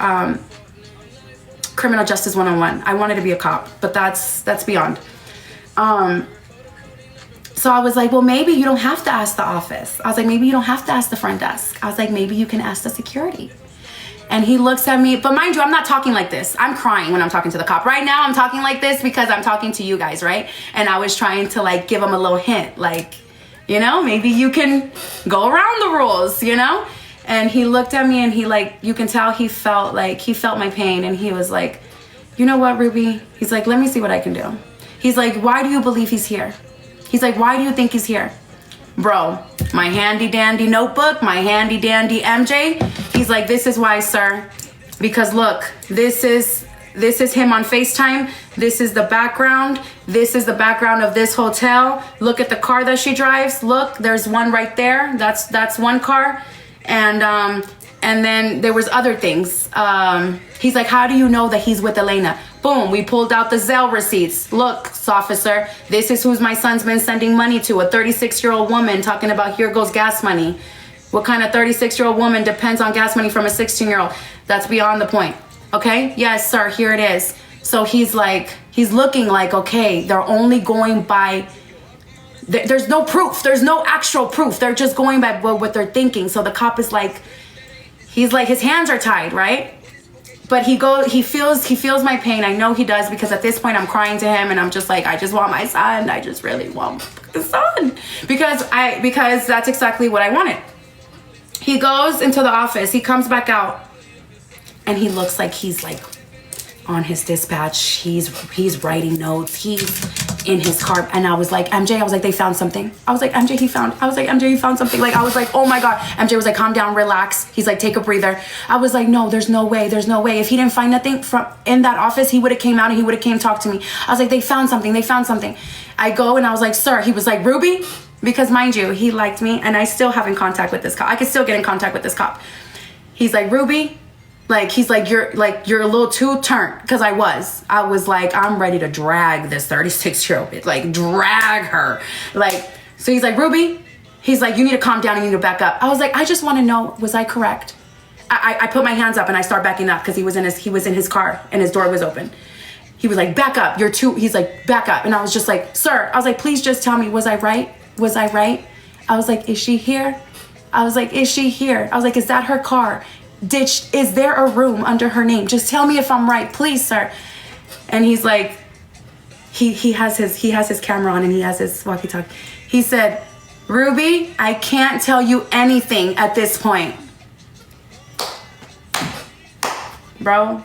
criminal justice 101. I wanted to be a cop, but that's beyond. So I was like, well, maybe you don't have to ask the office. I was like, maybe you don't have to ask the front desk. I was like, maybe you can ask the security. And he looks at me, but mind you, I'm not talking like this. I'm crying when I'm talking to the cop. Right now, I'm talking like this because I'm talking to you guys, right? And I was trying to like give him a little hint, like, you know, maybe you can go around the rules, you know? And he looked at me and he like, you can tell he felt my pain. And he was like, you know what, Ruby? He's like, let me see what I can do. He's like, why do you believe he's here? He's like, why do you think he's here? Bro, my handy dandy notebook, my handy dandy MJ. He's like, this is why, sir. Because look, this is him on FaceTime. This is the background. This is the background of this hotel. Look at the car that she drives. Look, there's one right there. That's one car. And then there was other things. He's like, how do you know that he's with Elena? Boom, we pulled out the Zelle receipts. Look, officer, this is who my son's been sending money to, a 36-year-old woman talking about here goes gas money. What kind of 36-year-old woman depends on gas money from a 16-year-old? That's beyond the point, okay? Yes, sir, here it is. So he's looking like, okay, they're only going by, there's no proof. There's no actual proof. They're just going by what they're thinking. So the cop is like, he's like, his hands are tied, right? But he feels my pain. I know he does, because at this point I'm crying to him and I'm just like, I just want my son. I just really want the son. Because that's exactly what I wanted. He goes into the office, he comes back out, and he looks like he's like on his dispatch. He's writing notes. He's in his car. And I was like, MJ, I was like, they found something. I was like, MJ, he found something. Like, I was like, oh my God. MJ was like, calm down, relax. He's like, take a breather. I was like, no, there's no way. If he didn't find nothing from in that office, he would have came out and he would have came talk to me. I was like, they found something. I go and I was like, sir. He was like, Ruby? Because mind you, he liked me and I still have in contact with this cop. I could still get in contact with this cop. He's like, Ruby? Like, he's like, you're a little too turned. Because I was like, I'm ready to drag this 36-year-old bitch. Like, drag her. Like, so he's like, Ruby? He's like, you need to calm down and you need to back up. I was like, I just want to know, was I correct? I put my hands up and I start backing up because he was in his car and his door was open. He was like, back up. He's like, back up. And I was just like, sir, I was like, please just tell me, was I right? I was like, is she here? I was like, is that her car? Is there a room under her name? Just tell me if I'm right, please, sir. And he's like, he has his camera on and he has his walkie-talkie. He said, Ruby, I can't tell you anything at this point. Bro,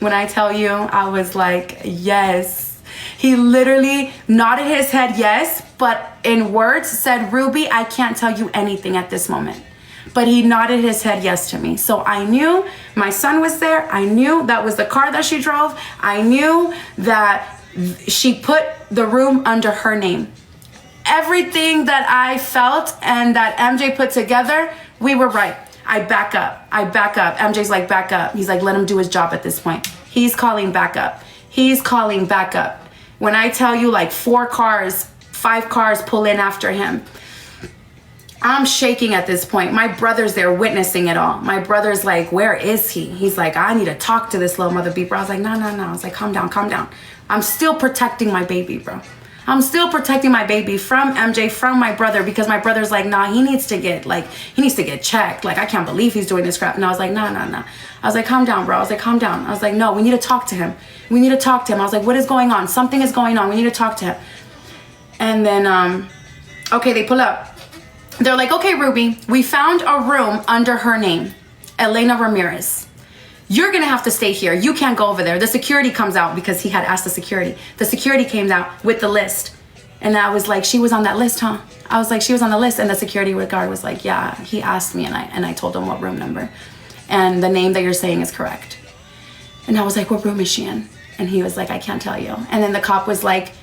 when I tell you, I was like, yes. He literally nodded his head yes, but in words said, Ruby, I can't tell you anything at this moment. But he nodded his head yes to me. So I knew my son was there. I knew that was the car that she drove. I knew that she put the room under her name. Everything that I felt and that MJ put together, we were right. I back up. MJ's like, back up. He's like, let him do his job at this point. He's calling back up. When I tell you, like 5 cars pull in after him. I'm shaking at this point. My brother's there witnessing it all. My brother's like, where is he? He's like, I need to talk to this little mother beeper. I was like, no. I was like, calm down. I'm still protecting my baby, bro. I'm still protecting my baby from MJ, from my brother, because my brother's like, nah, he needs to get checked. Like, I can't believe he's doing this crap. And I was like, no. I was like, calm down, bro. I was like, calm down. I was like, no, we need to talk to him. I was like, what is going on? Something is going on. We need to talk to him. And then, okay, they pull up. They're like, okay, Ruby, we found a room under her name, Elena Ramirez. You're going to have to stay here. You can't go over there. The security comes out because he had asked the security. The security came out with the list. And I was like, she was on that list, huh? I was like, she was on the list. And the security guard was like, yeah, he asked me. And I told him what room number. And the name that you're saying is correct. And I was like, what room is she in? And he was like, I can't tell you. And then the cop was like,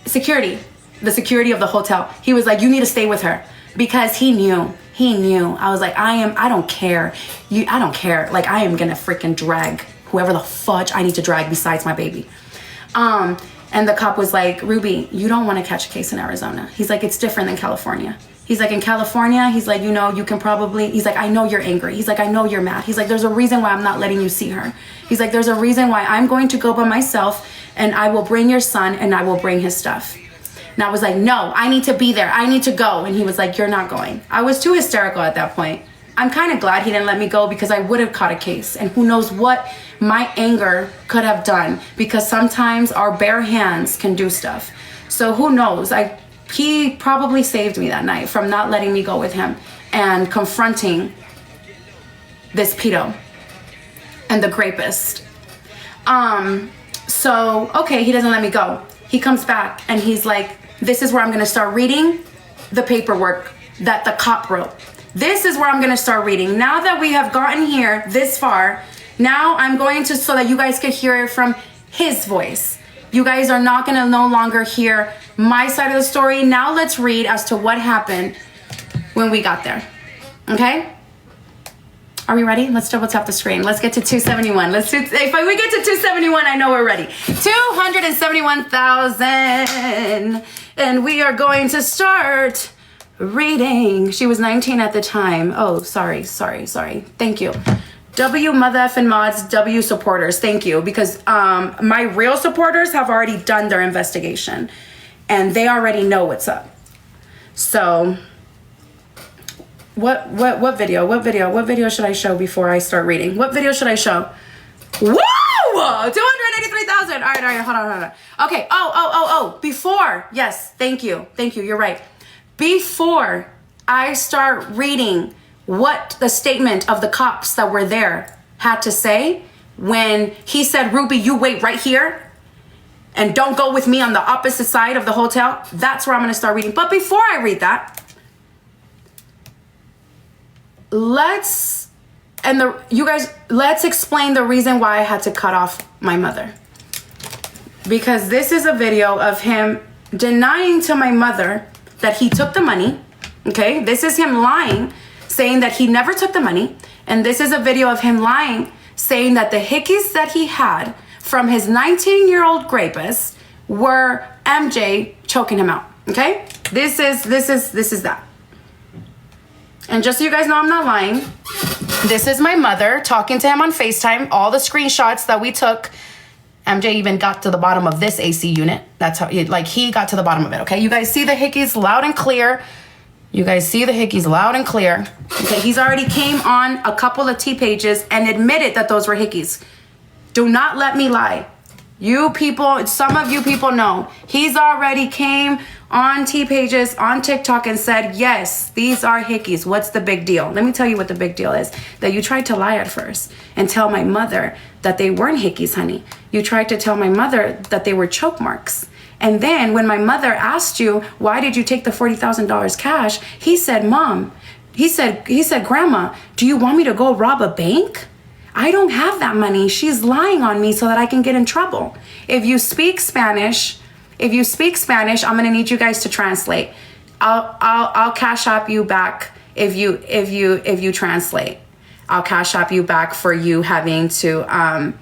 security, the security of the hotel. He was like, you need to stay with her. Because he knew. I was like, I don't care. I don't care. Like, I am gonna freaking drag whoever the fudge I need to drag besides my baby. And the cop was like, Ruby, you don't want to catch a case in Arizona. He's like, it's different than California. He's like, in California, he's like, you know, you can probably, he's like, I know you're angry. He's like, I know you're mad. He's like, there's a reason why I'm not letting you see her. He's like, there's a reason why I'm going to go by myself, and I will bring your son and I will bring his stuff. And I was like, no, I need to be there. I need to go. And he was like, you're not going. I was too hysterical at that point. I'm kind of glad he didn't let me go, because I would have caught a case. And who knows what my anger could have done, because sometimes our bare hands can do stuff. So who knows? He probably saved me that night from not letting me go with him and confronting this pedo and the rapist. So, okay, he doesn't let me go. He comes back and he's like, this is where I'm going to start reading the paperwork that the cop wrote. This is where I'm going to start reading. Now that we have gotten here this far, now I'm going to, so that you guys could hear it from his voice. You guys are not going to no longer hear my side of the story. Now let's read as to what happened when we got there. Okay? Are we ready? Let's double tap the screen. Let's get to 271. If we get to 271, I know we're ready. 271,000. And we are going to start reading. She was 19 at the time. Oh, sorry. Thank you. W mother effing mods, W supporters, thank you. Because my real supporters have already done their investigation. And they already know what's up. So, what video should I show before I start reading? What video should I show? Whoa! 283,000. All right, hold on. Okay, before, yes, thank you, you're right. Before I start reading what the statement of the cops that were there had to say, when he said, Ruby, you wait right here and don't go with me on the opposite side of the hotel, that's where I'm going to start reading. But before I read that, let's explain the reason why I had to cut off my mother. Because this is a video of him denying to my mother that he took the money. Okay, this is him lying, saying that he never took the money. And this is a video of him lying, saying that the hickeys that he had from his 19-year-old rapist were MJ choking him out. Okay, this is that. And just so you guys know, I'm not lying. This is my mother talking to him on FaceTime. All the screenshots that we took. MJ even got to the bottom of this AC unit. That's how, he got to the bottom of it, okay? You guys see the hickeys loud and clear. Okay, he's already came on a couple of T pages and admitted that those were hickeys. Do not let me lie. You people, some of you people know. He's already came on T pages on TikTok and said, yes, these are hickeys. What's the big deal? Let me tell you what the big deal is. That you tried to lie at first and tell my mother that they weren't hickeys, honey. You tried to tell my mother that they were choke marks. And then when my mother asked you, why did you take the $40,000 cash? He said, Mom, he said, Grandma, do you want me to go rob a bank? I don't have that money. She's lying on me so that I can get in trouble. If you speak Spanish, I'm gonna need you guys to translate. I'll cash app you back if you translate. I'll cash app you back for you having to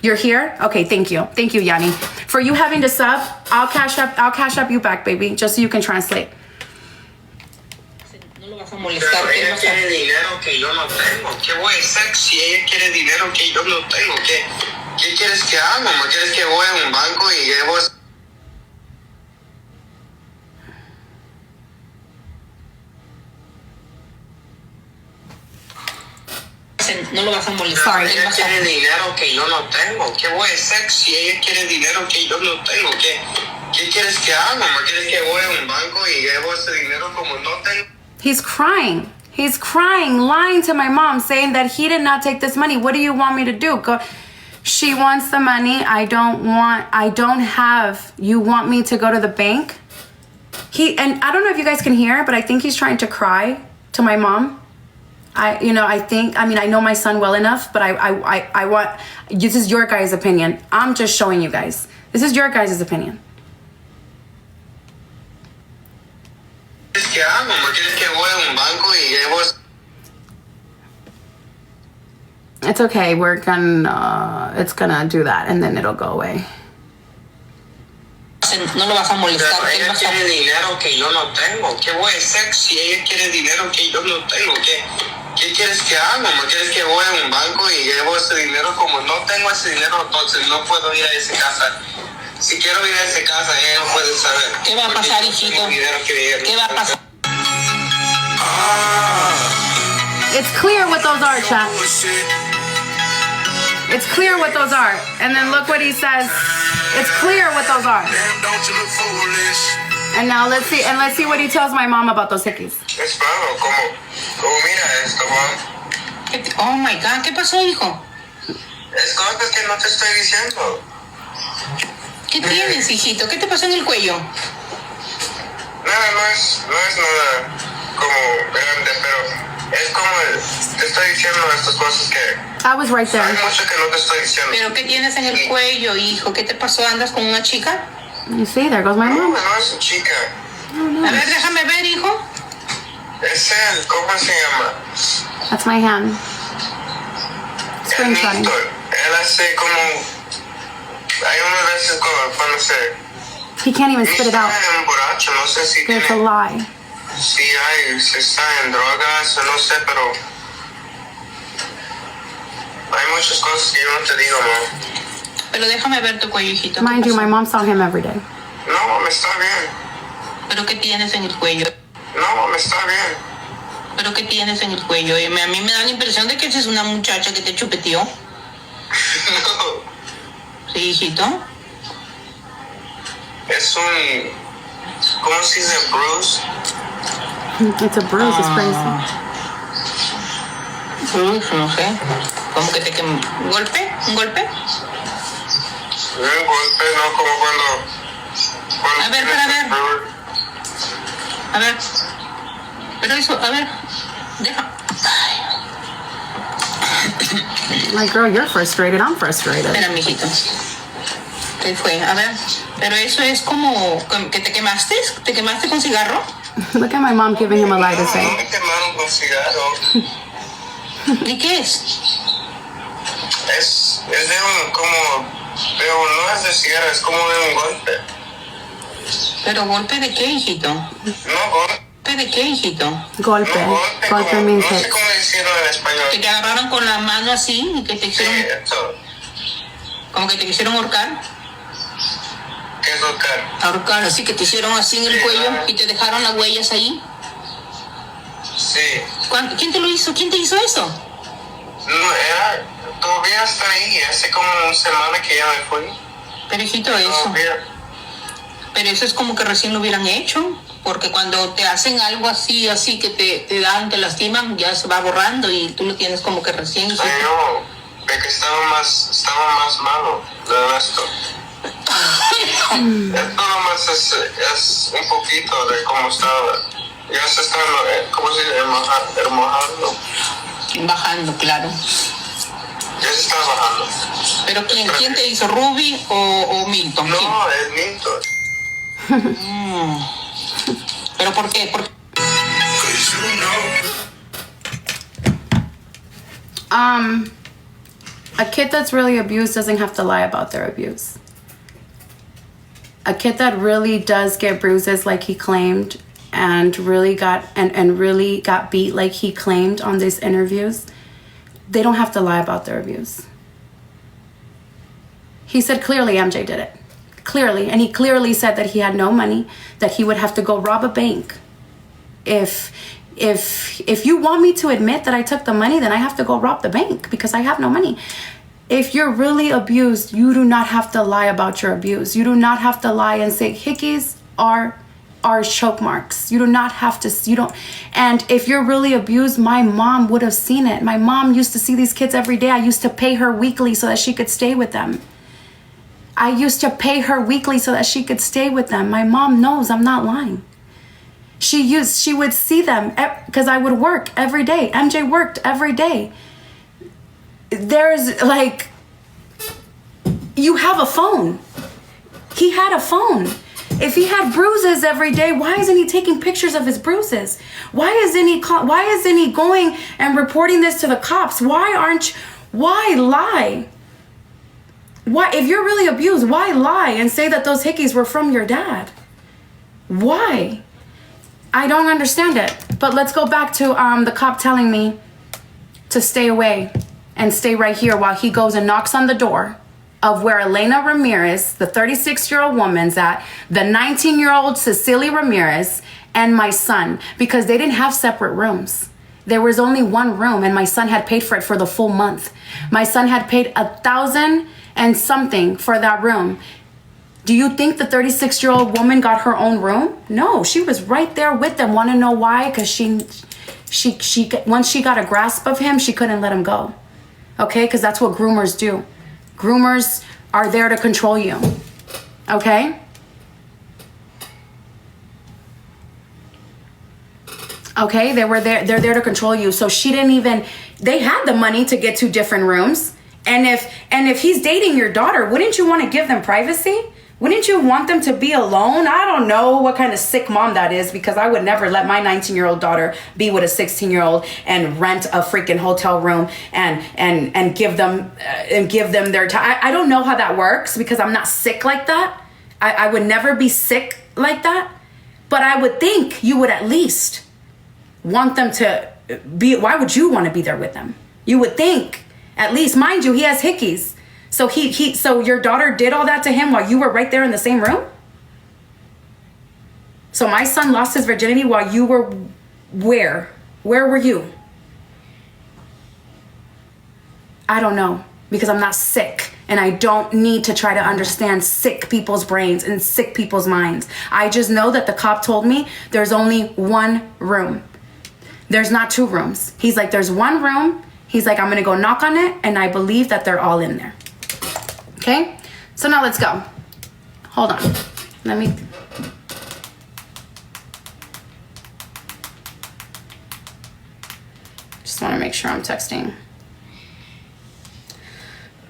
you're here? Okay, thank you, Yanni. For you having to sub, I'll cash app you back, baby, just so you can translate. Pero ella quiere dinero que yo no tengo. ¿Qué voy a hacer si ella quiere dinero que yo no tengo? ¿Qué quieres que haga, mamá? ¿Quieres que voy a un banco y llevo? No lo vas a molestar. Pero ella quiere dinero que yo no tengo. ¿Qué voy a hacer si ella quiere dinero que yo no tengo? ¿Qué quieres que haga, mamá? ¿Quieres que voy a un banco y llevo ese dinero como no tengo? He's crying, lying to my mom, saying that he did not take this money. What do you want me to do? She wants the money. I don't have. You want me to go to the bank? And I don't know if you guys can hear, but I think he's trying to cry to my mom. I know my son well enough, but I want, this is your guys' opinion. I'm just showing you guys. This is your guys' opinion. It's okay. It's gonna do that and then it'll go away. No lo vas a molestar. Pero ¿Qué ella pasa? quiere dinero que yo no tengo. ¿Qué voy a hacer si ella quiere dinero que yo no tengo? ¿Qué quieres que haga? ¿Me quieres que voy a un banco y llevo ese dinero? Como no tengo ese dinero, entonces no puedo ir a esa casa. Si quiero ir a esa casa, ella no puede saber. ¿Qué va a Porque pasar, yo tengo hijito? dinero que ella ¿Qué va a pasar? It's clear what those are, chat. It's clear what those are. And then look what he says. It's clear what those are. And now let's see what he tells my mom about those hickeys. Es claro, como mira esto, Juan. Oh my God, ¿qué pasó, hijo? Es cosas que no te estoy diciendo. ¿Qué tienes, hijito? ¿Qué te pasó en el cuello? Nada, no es nada como grande, pero es como te estoy diciendo estas cosas que I was right hay there. mucho que no te estoy diciendo. ¿Pero qué tienes en el cuello, hijo? ¿Qué te pasó? ¿Andas con una chica? You see, there goes my No, mom. no es chica. A ver, déjame ver, hijo. Es él, ¿cómo se llama? That's my hand. El Screenshotting. Víctor. Él hace como hay unas veces cuando se He can't even spit it out. está en borracho, no sé si It's a tiene lie. si está en drogas o no sé, pero hay muchas cosas que yo no te digo, no. Pero déjame ver tu cuello, hijito. ¿Qué Mind you, pasó? my mom saw him every day. No, me está bien. ¿Pero qué tienes en el cuello? No, me está bien. ¿Pero qué tienes en el cuello? Y a mí me da la impresión de que esa es una muchacha que te chupeteó. No, Sí, hijito. es un, ¿cómo se dice? Bruce. It's a bruise. It's crazy. No sé. ¿Cómo que te quemó? ¿Un golpe? ¿Un golpe? Un golpe, no como cuando A ver, tienes para ver. el dolor. A ver. Pero eso, a ver. Deja. Like, girl, you're frustrated. I'm frustrated. Espera, mijito. ¿Qué fue? A ver. Pero eso es como que te quemaste. ¿Te quemaste con cigarro? Look at my mom giving him a lie to No, say. no me quemaron con cigarro. ¿Y qué es? Es de un, pero no es de cigarro, es como de un golpe. ¿Pero golpe de qué, hijito? No golpe, ¿Golpe de qué, hijito? Golpe. no golpe, Golpe como, means no sé hit. cómo decirlo en Que español. te agarraron con la mano así y que te Sí, hicieron, eso. como que te quisieron ahorcar. ¿Qué es tocar? Ahorcar, así que te hicieron así en el Sí, cuello claro. y te dejaron las huellas ahí. Sí. ¿Quién te lo hizo? ¿Quién te hizo eso? No, todavía está ahí, hace como una semana que ya me fui. Pero hijito, eso. Todavía. Pero eso es como que recién lo hubieran hecho. Porque cuando te hacen algo así que te dan, te lastiman, ya se va borrando y tú lo tienes como que recién. hijito. Ay, no, de que estaba más malo de resto. Esto nomás es un poquito de cómo estaba. Ya se está, ¿cómo se dice? Remojando. Bajando, claro. Ya se está bajando. Pero ¿quién te hizo? ¿Ruby o Milton? ¿Quién? No, es Milton. ¿Pero por qué? A kid that's really abused doesn't have to lie about their abuse. A kid that really does get bruises like he claimed and really got and really got beat like he claimed on these interviews, they don't have to lie about their abuse. He said clearly MJ did it. Clearly, and he clearly said that he had no money, that he would have to go rob a bank. If you want me to admit that I took the money, then I have to go rob the bank because I have no money. If you're really abused, you do not have to lie about your abuse. You do not have to lie and say hickeys are choke marks. You do not have to, and if you're really abused, my mom would have seen it. My mom used to see these kids every day. I used to pay her weekly so that she could stay with them. I used to pay her weekly so that she could stay with them. My mom knows I'm not lying. She would see them because I would work every day. MJ worked every day. There's like, you have a phone. He had a phone. If he had bruises every day, why isn't he taking pictures of his bruises? Why isn't he going and reporting this to the cops? Why lie? Why, if you're really abused, why lie and say that those hickeys were from your dad? Why? I don't understand it. But let's go back to the cop telling me to stay away and stay right here while he goes and knocks on the door of where Elena Ramirez, the 36-year-old woman's at, the 19-year-old Cecilia Ramirez, and my son, because they didn't have separate rooms. There was only one room, and my son had paid for it for the full month. My son had paid $1,000 and something for that room. Do you think the 36-year-old woman got her own room? No, she was right there with them. Want to know why? Because she once she got a grasp of him, she couldn't let him go. Okay, because that's what groomers do. Groomers are there to control you. Okay? Okay, they're there to control you. So she didn't even, they had the money to get 2 different rooms. And if he's dating your daughter, wouldn't you want to give them privacy? Wouldn't you want them to be alone? I don't know what kind of sick mom that is, because I would never let my 19-year-old daughter be with a 16-year-old and rent a freaking hotel room and give them their time. I don't know how that works, because I'm not sick like that. I would never be sick like that. But I would think you would at least want them to be. Why would you want to be there with them? You would think, at least, mind you, he has hickeys. So so your daughter did all that to him while you were right there in the same room? So my son lost his virginity while you were where? Where were you? I don't know, because I'm not sick, and I don't need to try to understand sick people's brains and sick people's minds. I just know that the cop told me there's only one room. There's not 2 rooms. He's like, there's one room. He's like, I'm gonna go knock on it, and I believe that they're all in there. Okay, so now let's go. Hold on. Let me. Just want to make sure I'm texting.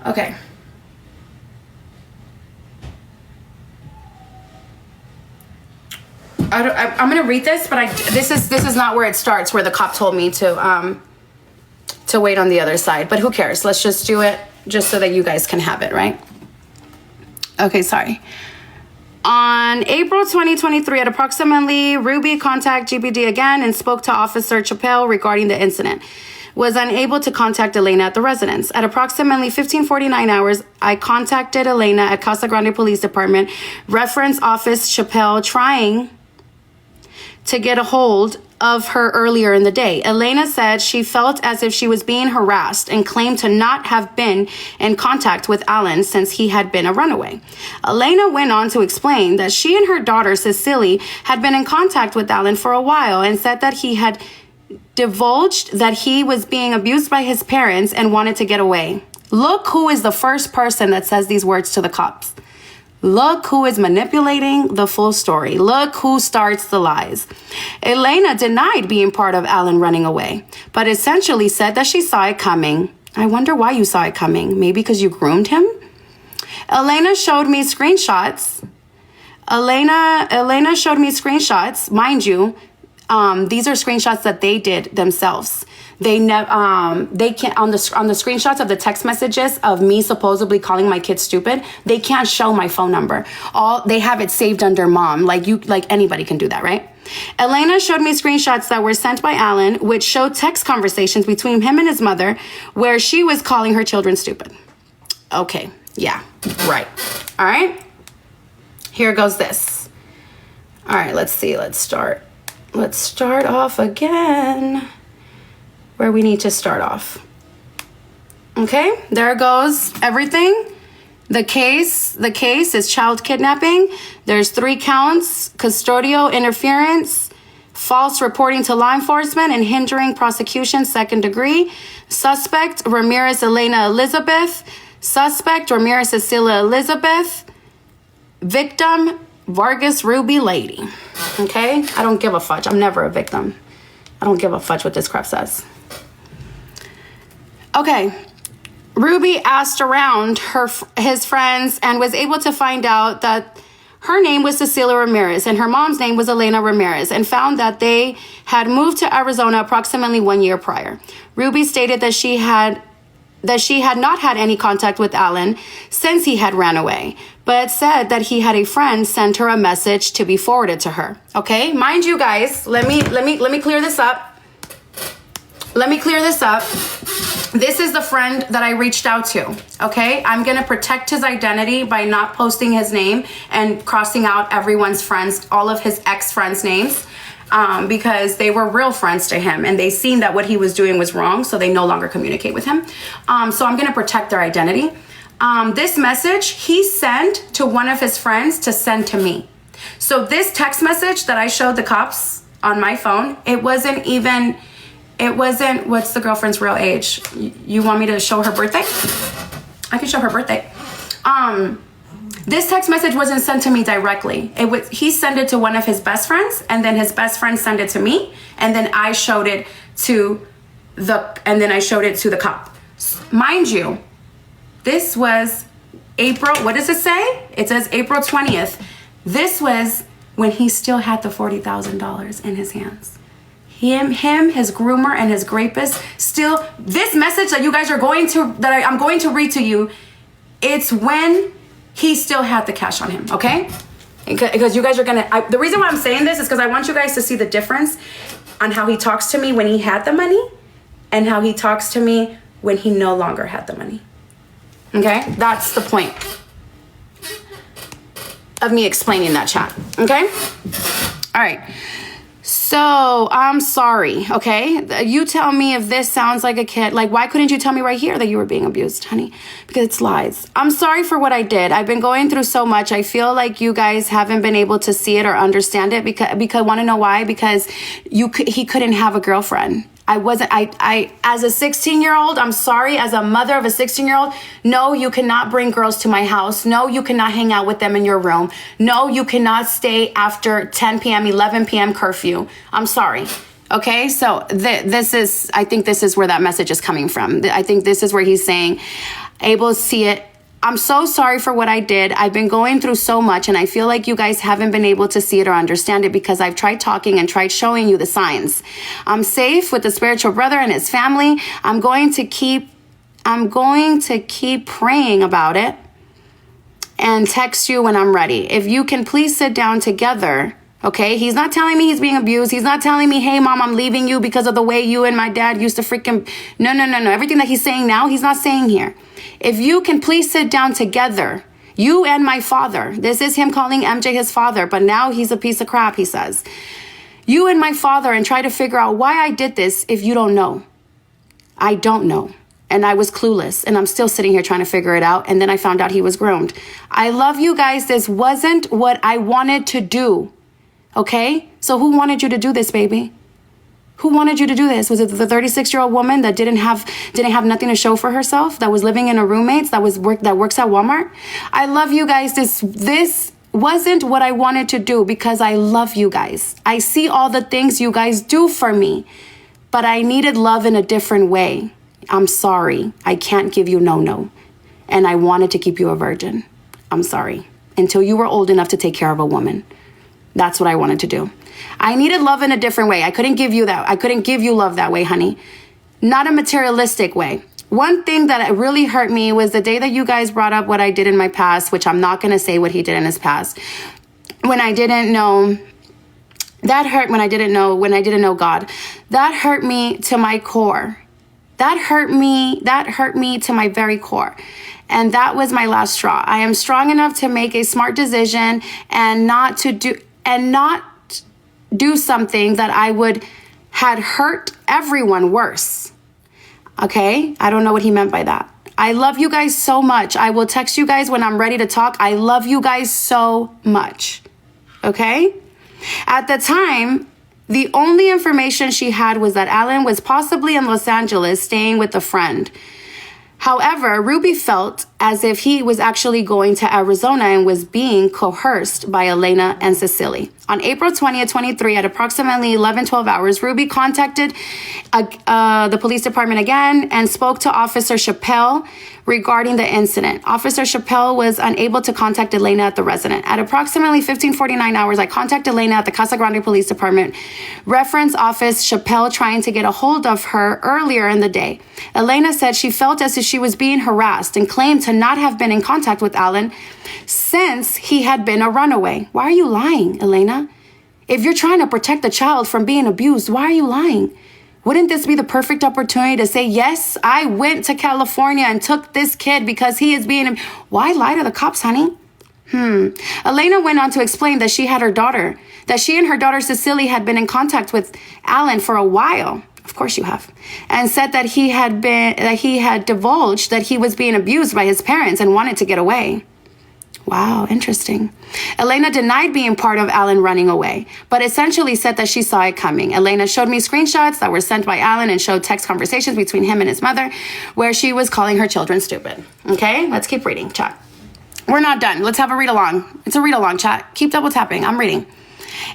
Okay. I'm gonna read this, but this is not where it starts, where the cop told me to wait on the other side. But who cares? Let's just do it, just so that you guys can have it, right? Okay, sorry. On April 2023, at approximately, Ruby contacted GBD again and spoke to Officer Chappelle regarding the incident. Was unable to contact Elena at the residence. At approximately 15:49 hours, I contacted Elena at Casa Grande Police Department, reference office Chappelle, trying to get a hold of her earlier in the day. Elena said she felt as if she was being harassed and claimed to not have been in contact with Alan since he had been a runaway. Elena went on to explain that she and her daughter Cecily had been in contact with Alan for a while and said that he had divulged that he was being abused by his parents and wanted to get away. Look who is the first person that says these words to the cops. Look who is manipulating the full story. Look who starts the lies. Elena denied being part of Alan running away, but essentially said that she saw it coming. I wonder why you saw it coming. Maybe because you groomed him? Elena showed me screenshots. Elena showed me screenshots. Mind you, these are screenshots that they did themselves. They can't, on the screenshots of the text messages of me supposedly calling my kid stupid, they can't show my phone number. They have it saved under mom. Like anybody can do that, right? Elena showed me screenshots that were sent by Alan, which showed text conversations between him and his mother, where she was calling her children stupid. Okay, yeah, right. All right, here goes this. All right, let's see, let's start off again where we need to start off. Okay, there goes everything. The case is child kidnapping. There's 3 counts: custodial interference, false reporting to law enforcement, and hindering prosecution, 2nd degree. Suspect Ramirez Elena Elizabeth. Suspect Ramirez Cecilia Elizabeth. Victim Vargas Ruby Lady. Okay, I don't give a fudge. I'm never a victim. I don't give a fudge what this crap says. Okay, Ruby asked around his friends and was able to find out that her name was Cecilia Ramirez and her mom's name was Elena Ramirez, and found that they had moved to Arizona approximately 1 year prior. Ruby stated that she had that she had not had any contact with Alan since he had ran away, but said that he had a friend send her a message to be forwarded to her. Okay, mind you guys, let me clear this up. Let me clear this up. This is the friend that I reached out to, okay? I'm gonna protect his identity by not posting his name and crossing out everyone's friends, all of his ex-friends' names, because they were real friends to him and they seen that what he was doing was wrong, so they no longer communicate with him. So I'm gonna protect their identity. This message he sent to one of his friends to send to me. So this text message that I showed the cops on my phone, it wasn't, what's the girlfriend's real age? You want me to show her birthday? I can show her birthday. This text message wasn't sent to me directly. He sent it to one of his best friends, and then his best friend sent it to me, and then I showed it to the cop. Mind you, this was April, what does it say? It says April 20th. This was when he still had the $40,000 in his hands. Him, his groomer, and his rapist. Still, this message that you guys are I'm going to read to you, it's when he still had the cash on him, okay? Because you guys are the reason why I'm saying this is because I want you guys to see the difference on how he talks to me when he had the money and how he talks to me when he no longer had the money. Okay? That's the point of me explaining that, chat. Okay? All right. So I'm sorry, okay? You tell me if this sounds like a kid. Like, why couldn't you tell me right here that you were being abused, honey? Because it's lies. I'm sorry for what I did. I've been going through so much. I feel like you guys haven't been able to see it or understand it because want to know why? Because he couldn't have a girlfriend. I as a 16-year-old, I'm sorry, as a mother of a 16-year-old, no, you cannot bring girls to my house. No, you cannot hang out with them in your room. No, you cannot stay after 10 p.m., 11 p.m. curfew. I'm sorry. Okay, so I think this is where that message is coming from. I think this is where he's saying, able to see it. I'm so sorry for what I did. I've been going through so much, and I feel like you guys haven't been able to see it or understand it because I've tried talking and tried showing you the signs. I'm safe with the spiritual brother and his family. I'm going to keep praying about it and text you when I'm ready. If you can please sit down together. Okay, he's not telling me he's being abused. He's not telling me, hey, mom, I'm leaving you because of the way you and my dad used to freaking... No. Everything that he's saying now, he's not saying here. If you can please sit down together, you and my father. This is him calling MJ his father, but now he's a piece of crap, he says. You and my father, and try to figure out why I did this if you don't know. I don't know. And I was clueless, and I'm still sitting here trying to figure it out, and then I found out he was groomed. I love you guys. This wasn't what I wanted to do. Okay? So who wanted you to do this, baby? Who wanted you to do this? Was it the 36-year-old woman that didn't have nothing to show for herself, that was living in her roommates, that works at Walmart? I love you guys. This wasn't what I wanted to do because I love you guys. I see all the things you guys do for me, but I needed love in a different way. I'm sorry. I can't give you no. And I wanted to keep you a virgin. I'm sorry. Until you were old enough to take care of a woman. That's what I wanted to do. I needed love in a different way. I couldn't give you that. I couldn't give you love that way, honey. Not a materialistic way. One thing that really hurt me was the day that you guys brought up what I did in my past, which I'm not going to say what he did in his past. When I didn't know, that hurt when I didn't know God. That hurt me to my core. That hurt me to my very core. And that was my last straw. I am strong enough to make a smart decision and not do something that had hurt everyone worse. Okay? I don't know what he meant by that. I love you guys so much. I will text you guys when I'm ready to talk. I love you guys so much. Okay? At the time, the only information she had was that Alan was possibly in Los Angeles staying with a friend. However, Ruby felt as if he was actually going to Arizona and was being coerced by Elena and Cecily. On April 20th, 23, at approximately 12 hours, Ruby contacted the police department again and spoke to Officer Chappelle regarding the incident. Officer Chappelle was unable to contact Elena at the residence. At approximately 15:49 hours, I contacted Elena at the Casa Grande Police Department reference office, Chappelle trying to get a hold of her earlier in the day. Elena said she felt as if she was being harassed and claimed to not have been in contact with Alan since he had been a runaway. Why are you lying, Elena? If you're trying to protect the child from being abused, why are you lying? Wouldn't this be the perfect opportunity to say, yes, I went to California and took this kid because he is being... Why lie to the cops, honey? Elena went on to explain that she had her daughter, that she and her daughter Cecily had been in contact with Alan for a while. Of course you have. And said that he had divulged that he was being abused by his parents and wanted to get away. Wow, interesting. Elena denied being part of Alan running away, but essentially said that she saw it coming. Elena showed me screenshots that were sent by Alan and showed text conversations between him and his mother where she was calling her children stupid. Okay, let's keep reading, chat. We're not done. Let's have a read along. It's a read along, chat. Keep double tapping. I'm reading.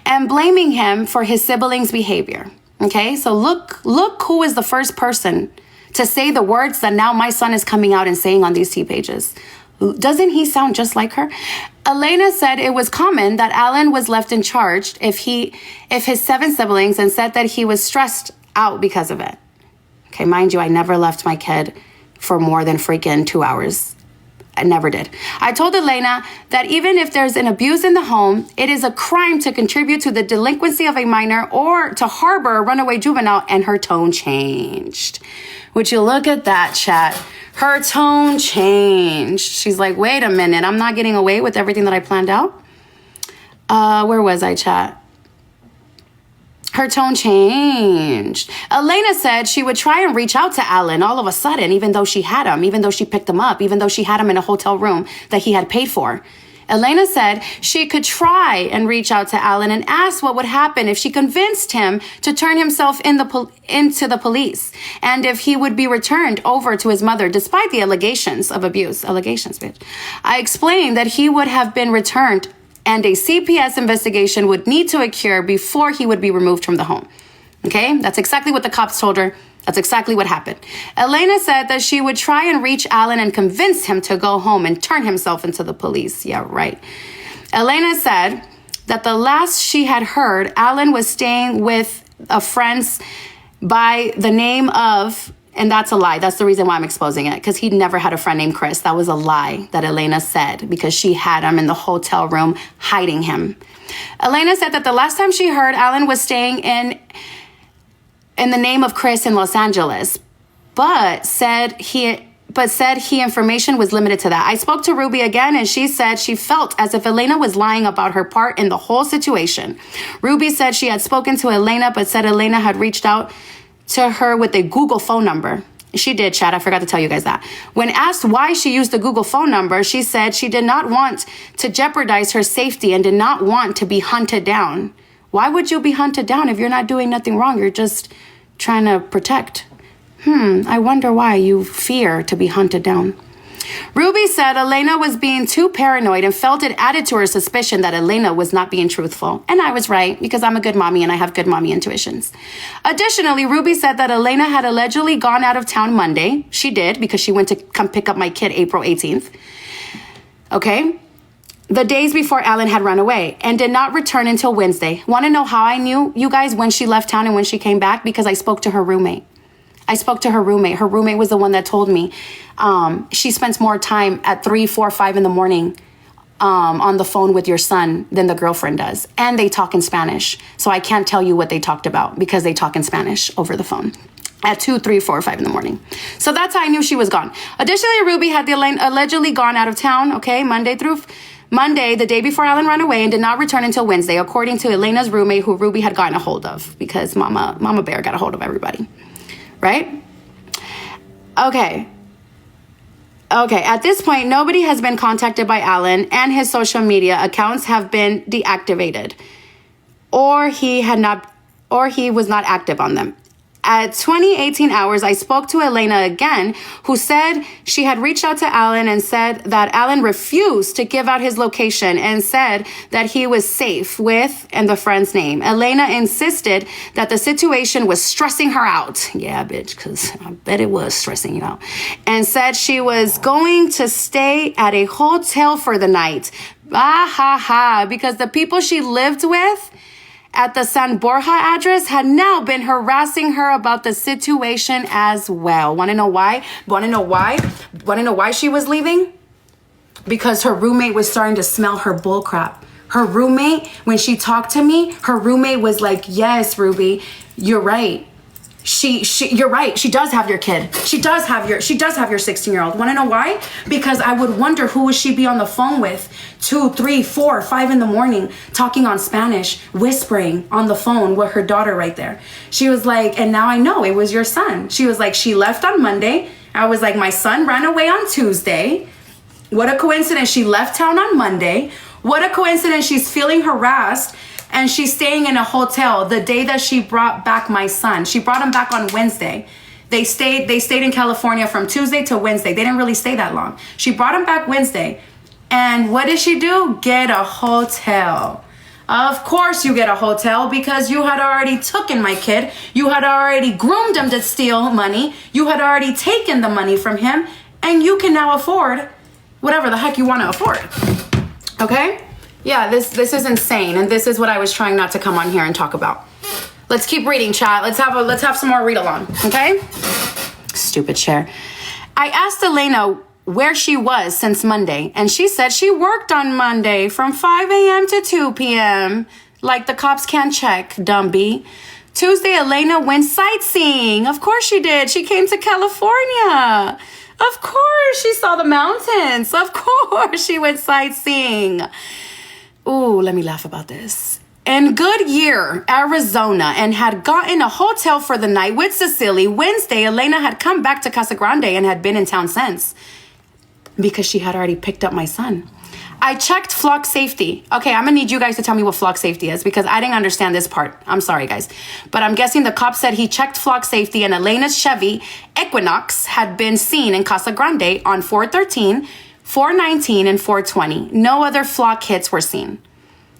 And blaming him for his siblings' behavior. Okay, so look who is the first person to say the words that now my son is coming out and saying on these T pages. Doesn't he sound just like her? Elena said it was common that Alan was left in charge if his 7 siblings, and said that he was stressed out because of it. Okay, mind you, I never left my kid for more than freaking 2 hours. I never did. I told Elena that even if there's an abuse in the home, it is a crime to contribute to the delinquency of a minor or to harbor a runaway juvenile, and her tone changed. Would you look at that, chat? Her tone changed. She's like, wait a minute, I'm not getting away with everything that I planned out. Where was I, chat? Her tone changed. Elena said she would try and reach out to Alan all of a sudden, even though she had him, even though she picked him up, even though she had him in a hotel room that he had paid for. Elena said she could try and reach out to Alan and ask what would happen if she convinced him to turn himself into the police, and if he would be returned over to his mother despite the allegations of abuse. Allegations, bitch. I explained that he would have been returned and a CPS investigation would need to occur before he would be removed from the home. Okay, that's exactly what the cops told her. That's exactly what happened. Elena said that she would try and reach Alan and convince him to go home and turn himself into the police. Yeah, right. Elena said that the last she had heard, Alan was staying with a friend by the name of, and that's a lie. That's the reason why I'm exposing it, because he'd never had a friend named Chris. That was a lie that Elena said because she had him in the hotel room hiding him. Elena said that the last time she heard, Alan was staying in the name of Chris in Los Angeles, but said information was limited to that. I spoke to Ruby again, and she said she felt as if Elena was lying about her part in the whole situation. Ruby said she had spoken to Elena, but said Elena had reached out to her with a Google phone number. She did, chat. I forgot to tell you guys that. When asked why she used the Google phone number, she said she did not want to jeopardize her safety and did not want to be hunted down. Why would you be hunted down if you're not doing nothing wrong? You're just trying to protect. I wonder why you fear to be hunted down. Ruby said Elena was being too paranoid and felt it added to her suspicion that Elena was not being truthful. And I was right, because I'm a good mommy and I have good mommy intuitions. Additionally, Ruby said that Elena had allegedly gone out of town Monday. She did, because she went to come pick up my kid April 18th. Okay? The days before Alan had run away, and did not return until Wednesday. Want to know how I knew, you guys, when she left town and when she came back? Because I spoke to her roommate. Her roommate was the one that told me she spends more time at 3, 4, 5 in the morning on the phone with your son than the girlfriend does. And they talk in Spanish. So I can't tell you what they talked about because they talk in Spanish over the phone at 2, 3, 4, 5 in the morning. So that's how I knew she was gone. Additionally, Ruby had allegedly gone out of town, okay, Monday, the day before Alan ran away, and did not return until Wednesday, according to Elena's roommate, who Ruby had gotten a hold of, because Mama Bear got a hold of everybody. Right? Okay. At this point, nobody has been contacted by Alan, and his social media accounts have been deactivated, or he was not active on them. At 2018 hours, I spoke to Elena again, who said she had reached out to Alan and said that Alan refused to give out his location and said that he was safe with, and the friend's name. Elena insisted that the situation was stressing her out. Yeah, bitch, because I bet it was stressing you out. And said she was going to stay at a hotel for the night. Ah, ha, ha, because the people she lived with at the San Borja address had now been harassing her about the situation as well. Want to know why? Want to know why she was leaving? Because her roommate was starting to smell her bullcrap. Her roommate, when she talked to me, her roommate was like, yes, Ruby, you're right. You're right. She does have your kid. She does have your 16-year-old. Want to know why? Because I would wonder who would she be on the phone with 2, 3, 4, 5 in the morning, talking on Spanish, whispering on the phone with her daughter right there. She was like, and now I know it was your son. She was like, she left on Monday. I was like, my son ran away on Tuesday. What a coincidence. She left town on Monday. What a coincidence. She's feeling harassed. And she's staying in a hotel the day that she brought back my son. She brought him back on Wednesday. They stayed in California from Tuesday to Wednesday. They didn't really stay that long. She brought him back Wednesday. And what did she do? Get a hotel. Of course you get a hotel because you had already taken my kid. You had already groomed him to steal money. You had already taken the money from him. And you can now afford whatever the heck you want to afford. Okay? Yeah, this is insane, and this is what I was trying not to come on here and talk about. Let's keep reading, chat. Let's have some more read along, okay? Stupid chair. I asked Elena where she was since Monday, and she said she worked on Monday from 5 a.m. to 2 p.m. Like the cops can't check, Dumby. Tuesday, Elena went sightseeing. Of course she did. She came to California. Of course she saw the mountains. Of course she went sightseeing. Ooh, let me laugh about this. In Goodyear, Arizona, and had gotten a hotel for the night with Cecily. Wednesday, Elena had come back to Casa Grande and had been in town since because she had already picked up my son. I checked flock safety. Okay, I'm gonna need you guys to tell me what flock safety is because I didn't understand this part. I'm sorry, guys. But I'm guessing the cop said he checked flock safety and Elena's Chevy Equinox had been seen in Casa Grande on 4/13, 4/19, and 4/20. No other flock hits were seen.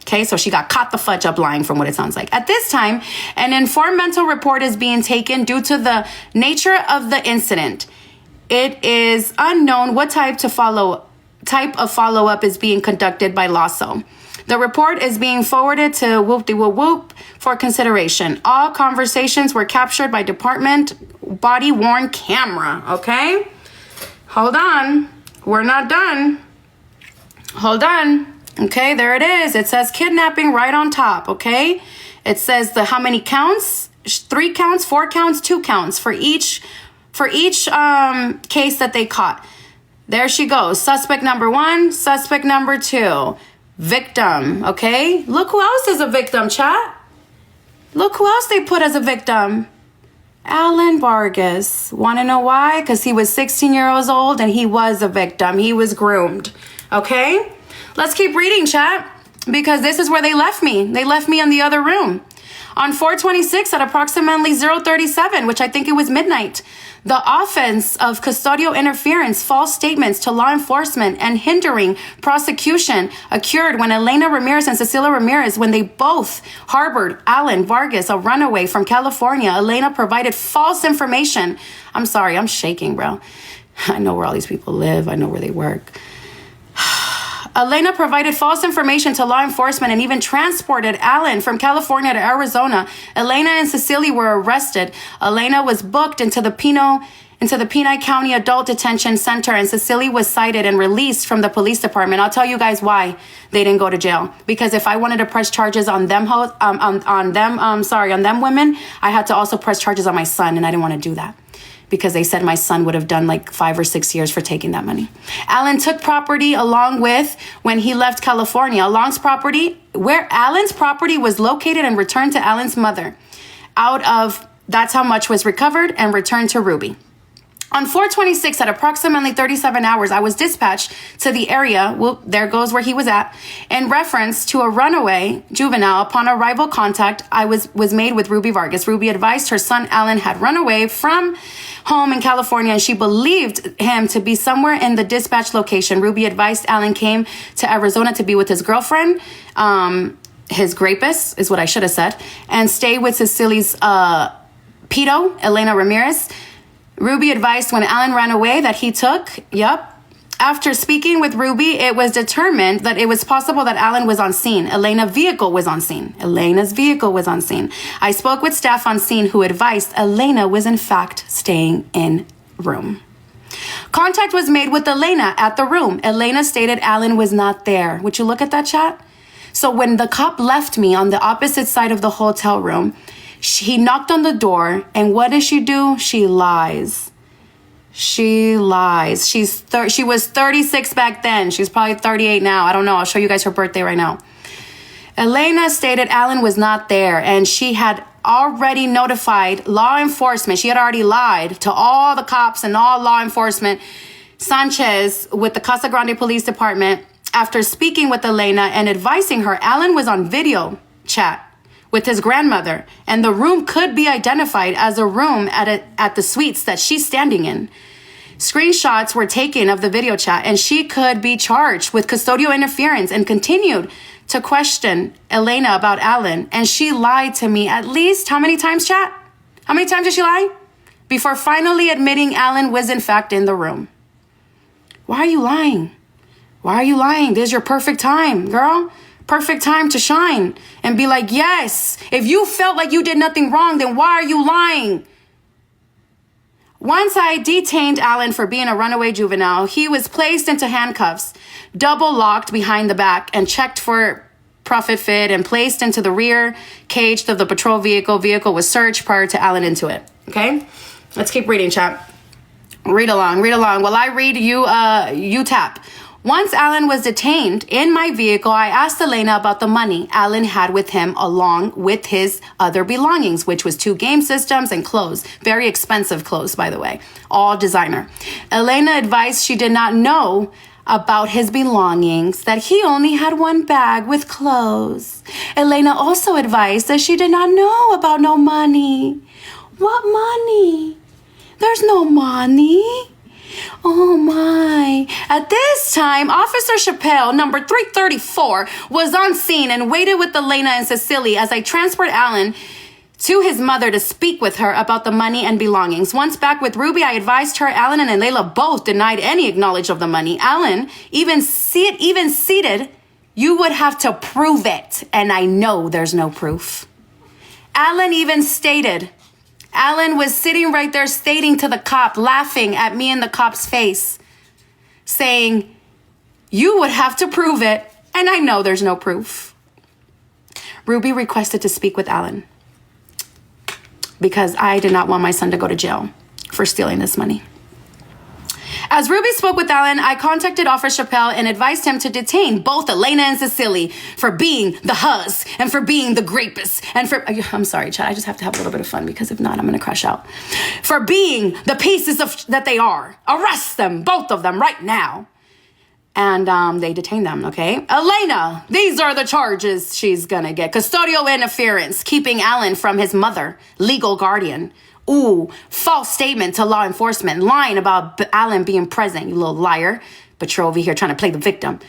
Okay, so she got caught the fudge up lying from what it sounds like. At this time, an informational report is being taken due to the nature of the incident. It is unknown what type of follow-up is being conducted by LASO. The report is being forwarded to Whoop-de-Whoop-Whoop for consideration. All conversations were captured by department body-worn camera, okay? Hold on. We're not done. Hold on. Okay, there it is. It says kidnapping right on top, okay? It says how many counts? 3 counts, 4 counts, 2 counts for each case that they caught. There she goes. Suspect number 1, suspect number 2. Victim, okay? Look who else is a victim, chat. Look who else they put as a victim. Alan Vargas. Want to know why? Because he was 16 years old and he was a victim. He was groomed. Okay? Let's keep reading, chat. Because this is where they left me. They left me in the other room. On 4/26 at approximately 0:37, which I think it was midnight, the offense of custodial interference, false statements to law enforcement, and hindering prosecution occurred when Elena Ramirez and Cecilia Ramirez, when they both harbored Alan Vargas, a runaway from California. Elena provided false information. I'm sorry, I'm shaking, bro. I know where all these people live. I know where they work. Elena provided false information to law enforcement and even transported Alan from California to Arizona. Elena and Cecily were arrested. Elena was booked into the Pinay County Adult Detention Center, and Cecily was cited and released from the police department. I'll tell you guys why they didn't go to jail. Because if I wanted to press charges on them, on them women, I had to also press charges on my son, and I didn't want to do that. Because they said my son would have done like 5 or 6 years for taking that money. Alan took property along with when he left California. Alan's property was located and returned to Alan's mother. That's how much was recovered and returned to Ruby. On 4/26 at approximately 37 hours, I was dispatched to the area, well, there goes where he was at, in reference to a runaway juvenile. Upon arrival contact, I was made with Ruby Vargas. Ruby advised her son Alan had run away from home in California and she believed him to be somewhere in the dispatch location. Ruby advised Alan came to Arizona to be with his girlfriend, his rapist is what I should have said, and stay with Cecily's pedo, Elena Ramirez. Ruby advised when Alan ran away that he took, After speaking with Ruby, it was determined that it was possible that Alan was on scene. Elena's vehicle was on scene. I spoke with staff on scene who advised Elena was in fact staying in room. Contact was made with Elena at the room. Elena stated Alan was not there. Would you look at that, chat? So when the cop left me on the opposite side of the hotel room, he knocked on the door, and what does she do? She lies. She was 36 back then. She's probably 38 now. I don't know. I'll show you guys her birthday right now. Elena stated Alan was not there, and she had already notified law enforcement. She had already lied to all the cops and all law enforcement. Sanchez with the Casa Grande Police Department, after speaking with Elena and advising her, Alan was on video chat with his grandmother, and the room could be identified as a room at the suites that she's standing in. Screenshots were taken of the video chat, and she could be charged with custodial interference, and continued to question Elena about Alan. And she lied to me at least, how many times, chat? How many times did she lie? Before finally admitting Alan was in fact in the room. Why are you lying? Why are you lying? This is your perfect time, girl. Perfect time to shine and be like, yes, if you felt like you did nothing wrong, then why are you lying? Once I detained Alan for being a runaway juvenile, he was placed into handcuffs, double locked behind the back, and checked for profit fit and placed into the rear cage of the patrol vehicle. Vehicle was searched prior to Alan into it. Okay, let's keep reading, chat. Read along. While I read, you tap. Once Alan was detained in my vehicle, I asked Elena about the money Alan had with him along with his other belongings, which was 2 game systems and clothes. Very expensive clothes, by the way. All designer. Elena advised she did not know about his belongings, that he only had 1 bag with clothes. Elena also advised that she did not know about no money. What money? There's no money. Oh my. At this time, Officer Chappelle, number 334, was on scene and waited with Elena and Cecily as I transport Alan to his mother to speak with her about the money and belongings. Once back with Ruby, I advised her Alan and Layla both denied any knowledge of the money. Alan, even seated, you would have to prove it. And I know there's no proof. Alan even stated, Alan was sitting right there stating to the cop, laughing at me in the cop's face, saying, you would have to prove it, and I know there's no proof. Ruby requested to speak with Alan because I did not want my son to go to jail for stealing this money. As Ruby spoke with Alan, I contacted Officer Chappelle and advised him to detain both Elena and Cecily for being the hus and for being the rapist and for, I'm sorry, Chad, I just have to have a little bit of fun because if not, I'm going to crash out. For being the pieces of that they are. Arrest them, both of them, right now. And they detained them, okay? Elena, these are the charges she's going to get. Custodial interference, keeping Alan from his mother, legal guardian. Ooh, false statement to law enforcement, lying about Alan being present, you little liar. But you're over here trying to play the victim.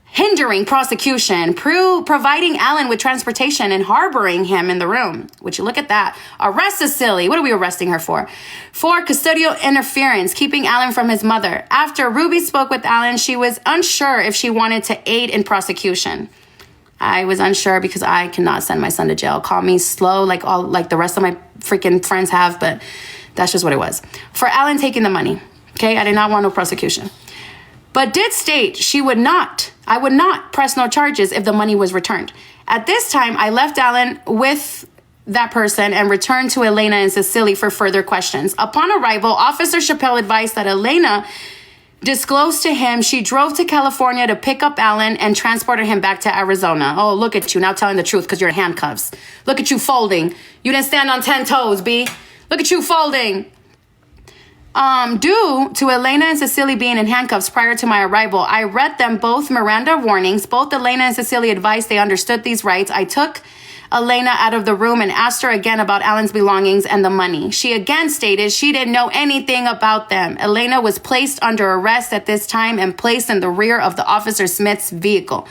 Hindering prosecution, providing Alan with transportation and harboring him in the room. Would you look at that? Arrest Cecily. What are we arresting her for? For custodial interference, keeping Alan from his mother. After Ruby spoke with Alan, she was unsure if she wanted to aid in prosecution. I was unsure because I cannot send my son to jail. Call me slow like the rest of my freaking friends have, but that's just what it was. For Alan taking the money, okay? I did not want no prosecution. But did state I would not press no charges if the money was returned. At this time, I left Alan with that person and returned to Elena and Cecily for further questions. Upon arrival, Officer Chappelle advised that Elena disclosed to him she drove to California to pick up Alan and transported him back to Arizona. Oh, look at you now telling the truth because you're in handcuffs. Look at you folding. You didn't stand on 10 toes, B. Look at you folding. Due to Elena and Cecily being in handcuffs prior to my arrival, I read them both Miranda warnings. Both Elena and Cecily advised they understood these rights. I took Elena out of the room and asked her again about Alan's belongings and the money. She again stated she didn't know anything about them. Elena was placed under arrest at this time and placed in the rear of the Officer Smith's vehicle.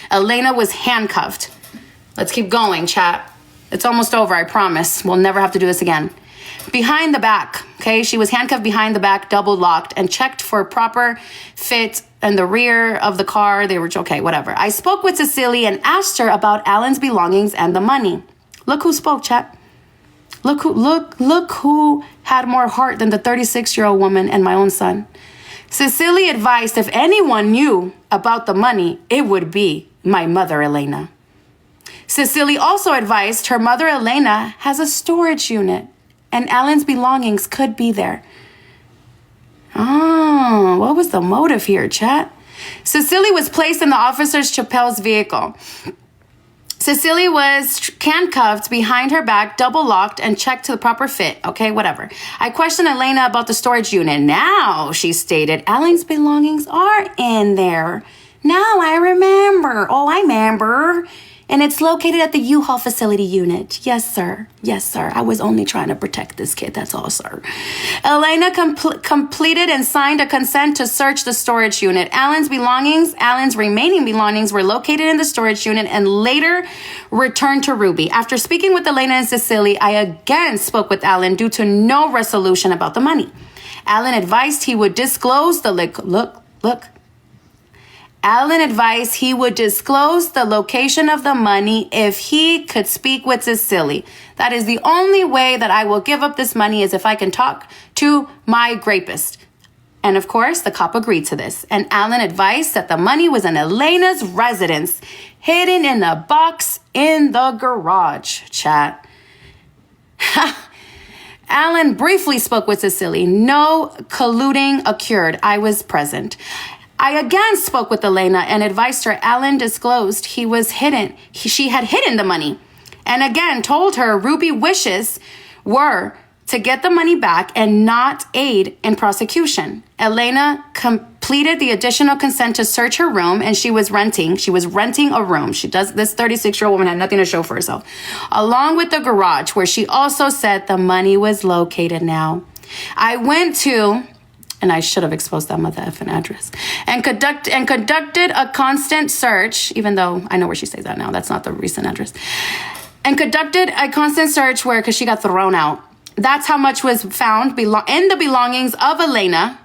Elena was handcuffed. Let's keep going, chat. It's almost over, I promise. We'll never have to do this again. Behind the back, okay? She was handcuffed behind the back, double locked, and checked for proper fit in the rear of the car. They were, okay, whatever. I spoke with Cecily and asked her about Alan's belongings and the money. Look who spoke, chat. Look who had more heart than the 36-year-old woman and my own son. Cecily advised if anyone knew about the money, it would be my mother, Elena. Cecily also advised her mother, Elena, has a storage unit and Alan's belongings could be there. Oh, what was the motive here, chat? Cecily was placed in the Officer Chappelle's vehicle. Cecily was handcuffed behind her back, double locked, and checked to the proper fit. Okay, whatever. I questioned Elena about the storage unit. Now, she stated, Alan's belongings are in there. Now I remember. Oh, I remember. And it's located at the U-Haul facility unit. Yes, sir. Yes, sir. I was only trying to protect this kid. That's all, sir. Elena completed and signed a consent to search the storage unit. Alan's remaining belongings were located in the storage unit and later returned to Ruby. After speaking with Elena and Cecily, I again spoke with Alan due to no resolution about the money. Alan advised he would disclose the Alan advised he would disclose the location of the money if he could speak with Cecily. That is the only way that I will give up this money is if I can talk to my rapist. And of course, the cop agreed to this. And Alan advised that the money was in Elena's residence, hidden in a box in the garage, chat. Alan briefly spoke with Cecily. No colluding occurred. I was present. I again spoke with Elena and advised her Alan disclosed she had hidden the money. And again told her Ruby's wishes were to get the money back and not aid in prosecution. Elena completed the additional consent to search her room and she was renting a room. This 36-year-old woman had nothing to show for herself. Along with the garage where she also said the money was located now. I went to... and I should have exposed that mother effing address, and conducted a constant search, even though I know where she stays at now. That's not the recent address. And conducted a constant search because she got thrown out. That's how much was found in the belongings of Elena.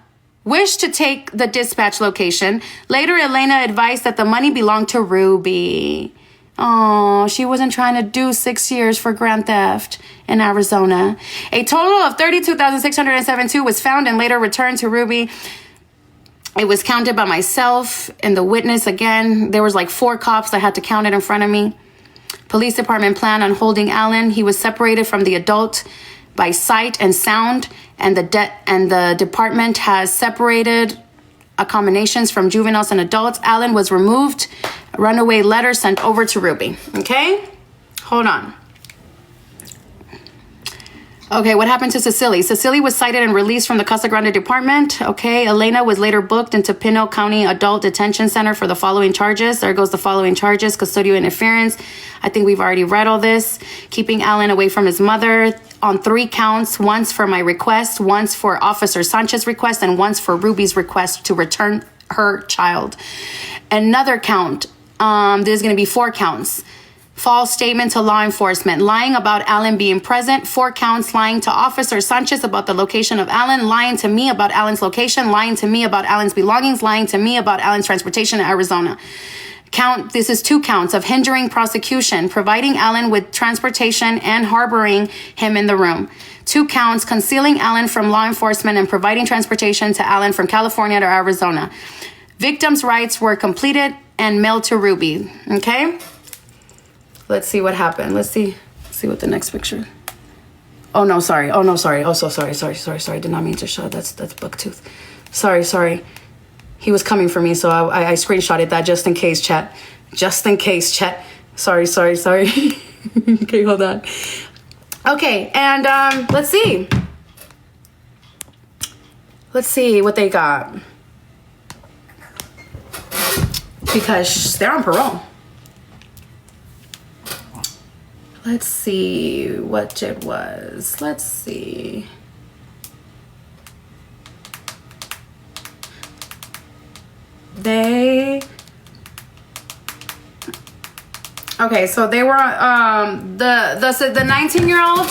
Wished to take the dispatch location. Later, Elena advised that the money belonged to Ruby. Oh, she wasn't trying to do 6 years for grand theft in Arizona. A total of $32,672 was found and later returned to Ruby. It was counted by myself and the witness again. There was like 4 cops that had to count it in front of me. Police department planned on holding Alan. He was separated from the adult by sight and sound, and the department has separated accommodations from juveniles and adults. Alan was removed. A runaway letter sent over to Ruby. Okay? Hold on. Okay, what happened to Cecily? Cecily was cited and released from the Casa Grande department. Okay, Elena was later booked into Pinal County Adult Detention Center for the following charges. There goes the following charges. Custodial interference. I think we've already read all this. Keeping Alan away from his mother on 3 counts. Once for my request, once for Officer Sanchez's request, and once for Ruby's request to return her child. Another count. There's going to be 4 counts. False statement to law enforcement, lying about Alan being present, 4 counts, lying to Officer Sanchez about the location of Alan, lying to me about Alan's location, lying to me about Alan's belongings, lying to me about Alan's transportation in Arizona. This is 2 counts of hindering prosecution, providing Alan with transportation and harboring him in the room. 2 counts, concealing Alan from law enforcement and providing transportation to Alan from California to Arizona. Victims' rights were completed and mailed to Ruby. Okay? Let's see what happened. Let's see what the next picture. Oh no, sorry. Oh, so sorry. Did not mean to show. That's Booktooth. Sorry. He was coming for me, so I screenshotted that just in case, chat. Just in case, chat. Sorry. Okay, hold on. Okay, and let's see. Let's see what they got. Because they're on parole. Let's see what it was. Let's see. Okay, so they were the 19-year-old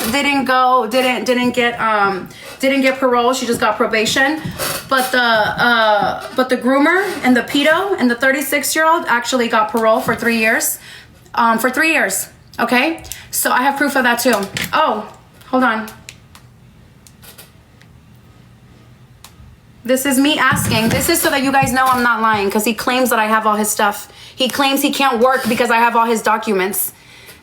didn't get parole. She just got probation. But the groomer and the pedo and the 36-year-old actually got parole for 3 years. For 3 years. Okay? So I have proof of that too. Oh, hold on. This is me asking. This is so that you guys know I'm not lying, because he claims that I have all his stuff. He claims he can't work because I have all his documents.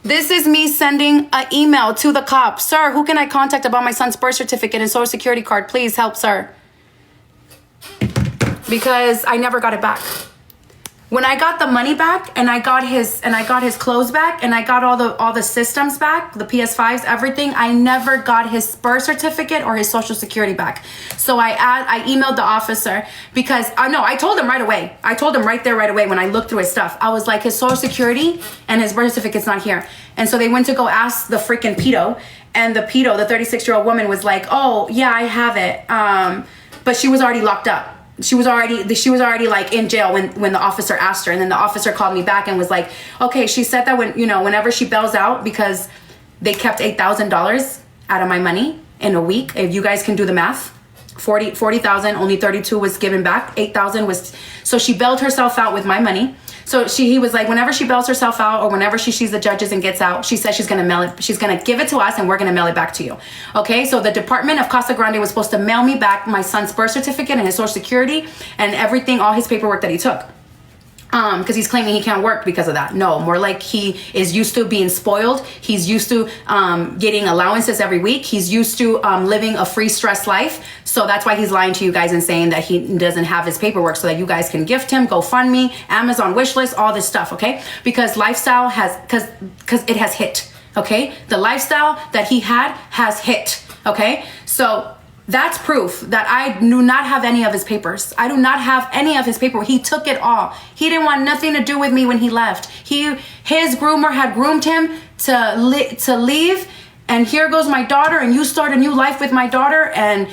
This is me sending an email to the cop. Sir, who can I contact about my son's birth certificate and social security card? Please help, sir. Because I never got it back. When I got the money back and I got his clothes back and I got all the systems back, the PS5s, everything, I never got his birth certificate or his social security back. So I emailed the officer because I told him right away. I told him right there right away when I looked through his stuff. I was like, his social security and his birth certificate's not here. And so they went to go ask the freaking pedo, and the pedo, the 36-year-old woman, was like, oh yeah, I have it. But she was already locked up. She was already like in jail when the officer asked her. And then the officer called me back and was like, okay, she said that whenever she bails out, because they kept $8,000 out of my money in a week. If you guys can do the math, 40,000, only 32 was given back. 8,000 was, so she bailed herself out with my money. So he was like, whenever she bails herself out or whenever she sees the judges and gets out, she said she's going to mail it. She's going to give it to us and we're going to mail it back to you. Okay. So the Department of Casa Grande was supposed to mail me back my son's birth certificate and his social security and everything, all his paperwork that he took. Because he's claiming he can't work because of that. No, more like he is used to being spoiled. He's used to getting allowances every week. He's used to living a free stress life. So that's why he's lying to you guys and saying that he doesn't have his paperwork so that you guys can gift him, GoFundMe, Amazon wishlist, all this stuff, okay? Because lifestyle has, because it has hit, okay? The lifestyle that he had has hit, okay? So that's proof that I do not have any of his papers. I do not have any of his paperwork. He took it all. He didn't want nothing to do with me when he left. His groomer had groomed him to leave. And here goes my daughter, and you start a new life with my daughter. And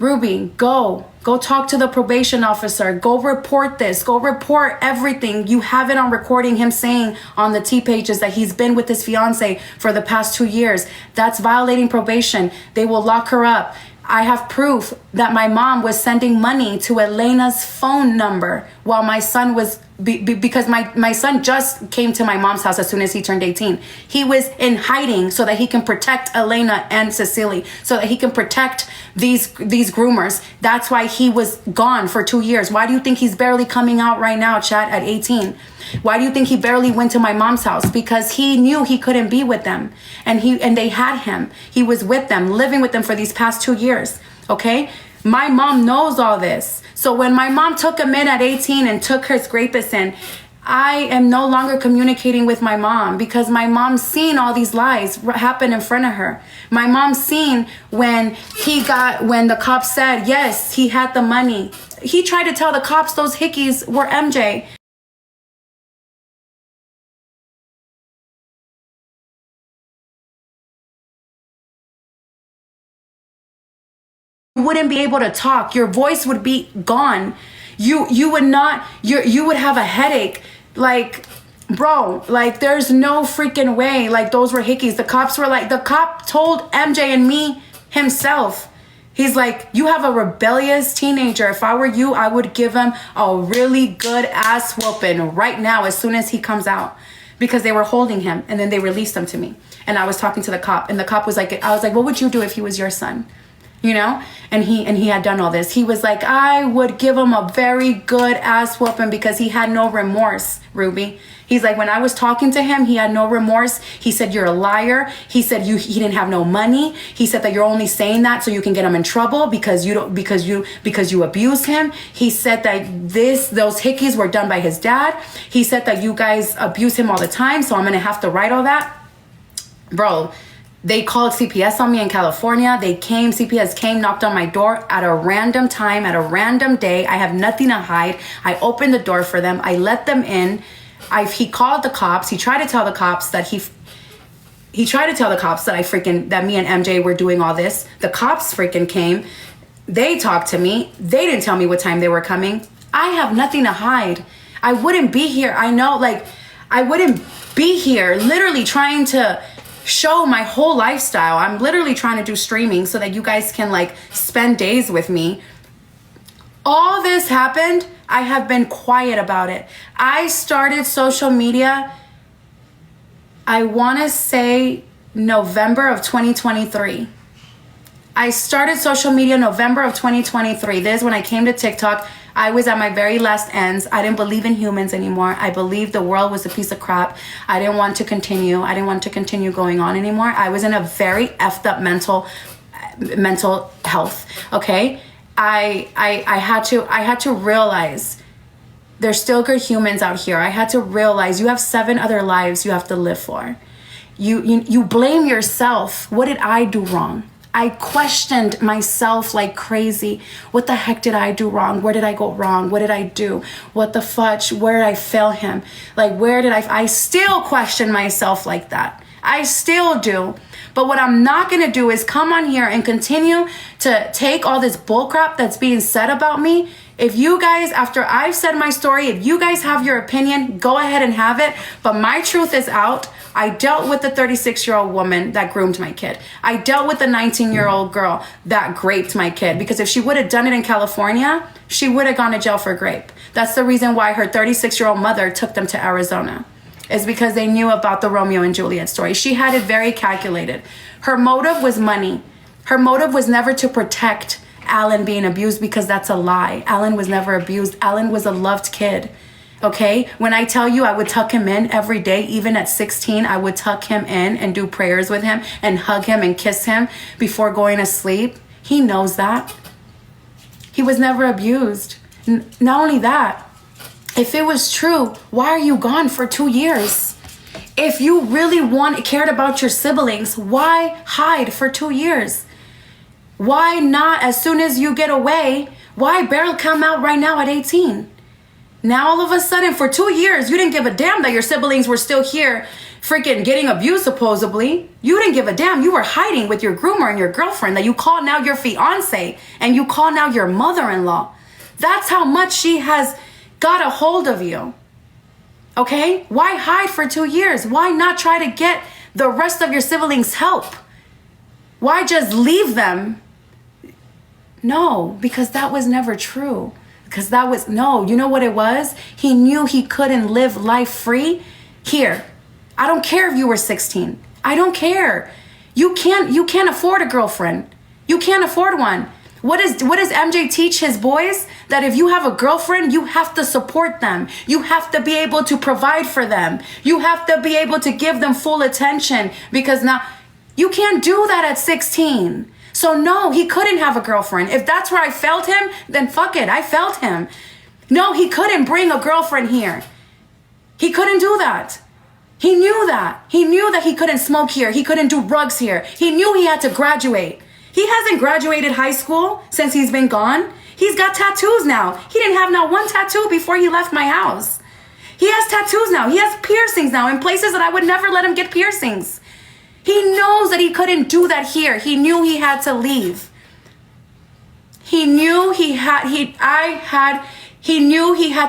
Ruby, go talk to the probation officer. Go report this. Go report everything. You have it on recording, him saying on the T pages that he's been with his fiance for the past 2 years. That's violating probation. They will lock her up. I have proof that my mom was sending money to Elena's phone number while my son was, because my son just came to my mom's house as soon as he turned 18. He was in hiding so that he can protect Elena and Cecily, so that he can protect these groomers. That's why he was gone for 2 years. Why do you think he's barely coming out right now, chat, at 18? Why do you think he barely went to my mom's house? Because he knew he couldn't be with them. And they had him. He was with them, living with them for these past 2 years. Okay? My mom knows all this. So when my mom took him in at 18 and took his rapist in, I am no longer communicating with my mom because my mom's seen all these lies happen in front of her. My mom's seen when the cops said, yes, he had the money. He tried to tell the cops those hickeys were MJ. Wouldn't be able to talk. Your voice would be gone. You would have a headache. Like, bro, like there's no freaking way. Like those were hickeys. The cop told MJ and me himself. He's like, you have a rebellious teenager. If I were you, I would give him a really good ass whooping right now as soon as he comes out. Because they were holding him and then they released him to me. And I was talking to the cop and the cop was like, I was like, what would you do if he was your son? You know, and he had done all this. He was like, I would give him a very good ass whooping because he had no remorse, Ruby. He's like, when I was talking to him, he had no remorse. He said, you're a liar. He said, he didn't have no money. He said that you're only saying that so you can get him in trouble because you abuse him. He said that those hickeys were done by his dad. He said that you guys abuse him all the time. So I'm going to have to write all that. Bro, They called CPS on me in California. CPS came, knocked on my door at a random time, at a random day. I have nothing to hide. I opened the door for them. I let them in. He called the cops. He tried to tell the cops that that me and MJ were doing all this. The cops freaking came. They talked to me. They didn't tell me what time they were coming. I have nothing to hide. I wouldn't be here. I know, like, I wouldn't be here literally trying to show my whole lifestyle. I'm literally trying to do streaming so that you guys can like spend days with me. All this happened. I have been quiet about it. I started social media, I want to say November of 2023. I started social media November of 2023. This is when I came to TikTok. I was at my very last ends. I didn't believe in humans anymore. I believed the world was a piece of crap. I didn't want to continue. I didn't want to continue going on anymore. I was in a very effed up mental health. Okay. I had to realize there's still good humans out here. I had to realize you have 7 other lives you have to live for. You blame yourself. What did I do wrong? I questioned myself like crazy. What the heck did I do wrong? Where did I go wrong? What did I do? What the fudge? Where did I fail him? Like, where did I still question myself like that. I still do. But what I'm not going to do is come on here and continue to take all this bullcrap that's being said about me. If you guys, after I've said my story, if you guys have your opinion, go ahead and have it. But my truth is out. I dealt with the 36-year-old woman that groomed my kid. I dealt with the 19-year-old girl that raped my kid. Because if she would have done it in California, she would have gone to jail for rape. That's the reason why her 36-year-old mother took them to Arizona. Is because they knew about the Romeo and Juliet story. She had it very calculated. Her motive was money. Her motive was never to protect Alan being abused, because that's a lie. Alan was never abused. Alan was a loved kid. Okay? When I tell you I would tuck him in every day, even at 16, I would tuck him in and do prayers with him and hug him and kiss him before going to sleep. He knows that. He was never abused. Not only that, if it was true, why are you gone for 2 years? If you really cared about your siblings, why hide for 2 years? Why not, as soon as you get away, why barely come out right now at 18? Now all of a sudden, for 2 years, you didn't give a damn that your siblings were still here freaking getting abused, supposedly. You didn't give a damn. You were hiding with your groomer and your girlfriend that you call now your fiance and you call now your mother-in-law. That's how much she has got a hold of you. Okay? Why hide for 2 years? Why not try to get the rest of your siblings help? Why just leave them? No, because that was never true. Because you know what it was? He knew he couldn't live life free. Here, I don't care if you were 16. I don't care. You can't afford a girlfriend. You can't afford one. What does MJ teach his boys? That if you have a girlfriend, you have to support them. You have to be able to provide for them. You have to be able to give them full attention, because now you can't do that at 16. So no, he couldn't have a girlfriend. If that's where I felt him, then fuck it, I felt him. No, he couldn't bring a girlfriend here. He couldn't do that. He knew that. He knew that he couldn't smoke here. He couldn't do drugs here. He knew he had to graduate. He hasn't graduated high school since he's been gone. He's got tattoos now. He didn't have not one tattoo before he left my house. He has tattoos now. He has piercings now in places that I would never let him get piercings. He knows that he couldn't do that here. He knew he had to leave. He knew he had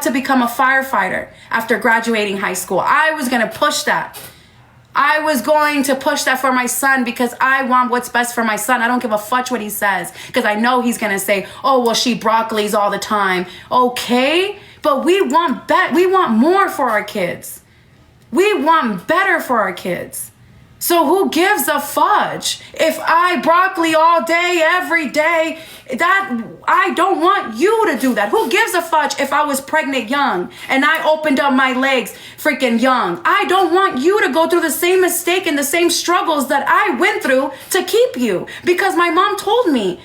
to become a firefighter after graduating high school. I was going to push that. I was going to push that for my son, because I want what's best for my son. I don't give a fudge what he says, because I know he's going to say, oh, well, she broccolis all the time. Okay, but we want more for our kids. We want better for our kids. So who gives a fudge if I broccoli all day, every day? That I don't want you to do that. Who gives a fudge if I was pregnant young and I opened up my legs freaking young? I don't want you to go through the same mistake and the same struggles that I went through to keep you, because my mom told me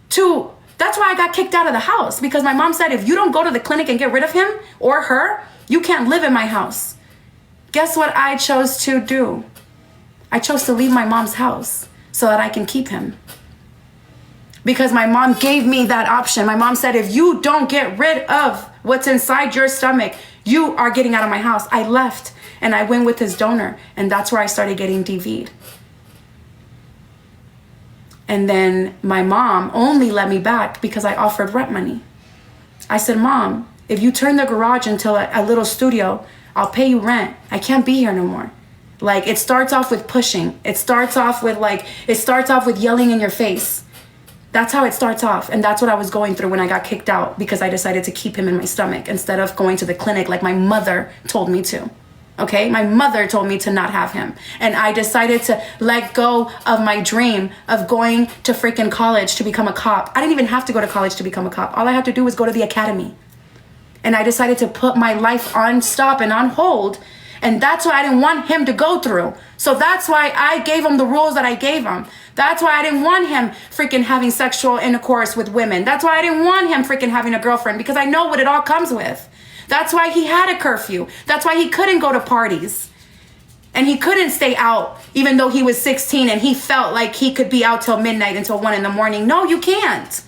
to. That's why I got kicked out of the house, because my mom said, if you don't go to the clinic and get rid of him or her, you can't live in my house. Guess what I chose to do? I chose to leave my mom's house so that I can keep him. Because my mom gave me that option. My mom said, if you don't get rid of what's inside your stomach, you are getting out of my house. I left and I went with his donor, and that's where I started getting DV'd. And then my mom only let me back because I offered rent money. I said, Mom, if you turn the garage into a little studio, I'll pay you rent. I can't be here no more. Like, it starts off with pushing. It starts off with yelling in your face. That's how it starts off. And that's what I was going through when I got kicked out, because I decided to keep him in my stomach instead of going to the clinic like my mother told me to. Okay? My mother told me to not have him. And I decided to let go of my dream of going to freaking college to become a cop. I didn't even have to go to college to become a cop. All I had to do was go to the academy. And I decided to put my life on stop and on hold. And that's why I didn't want him to go through. So that's why I gave him the rules that I gave him. That's why I didn't want him freaking having sexual intercourse with women. That's why I didn't want him freaking having a girlfriend, because I know what it all comes with. That's why he had a curfew. That's why he couldn't go to parties. And he couldn't stay out, even though he was 16 and he felt like he could be out till midnight, until 1 a.m. No, you can't.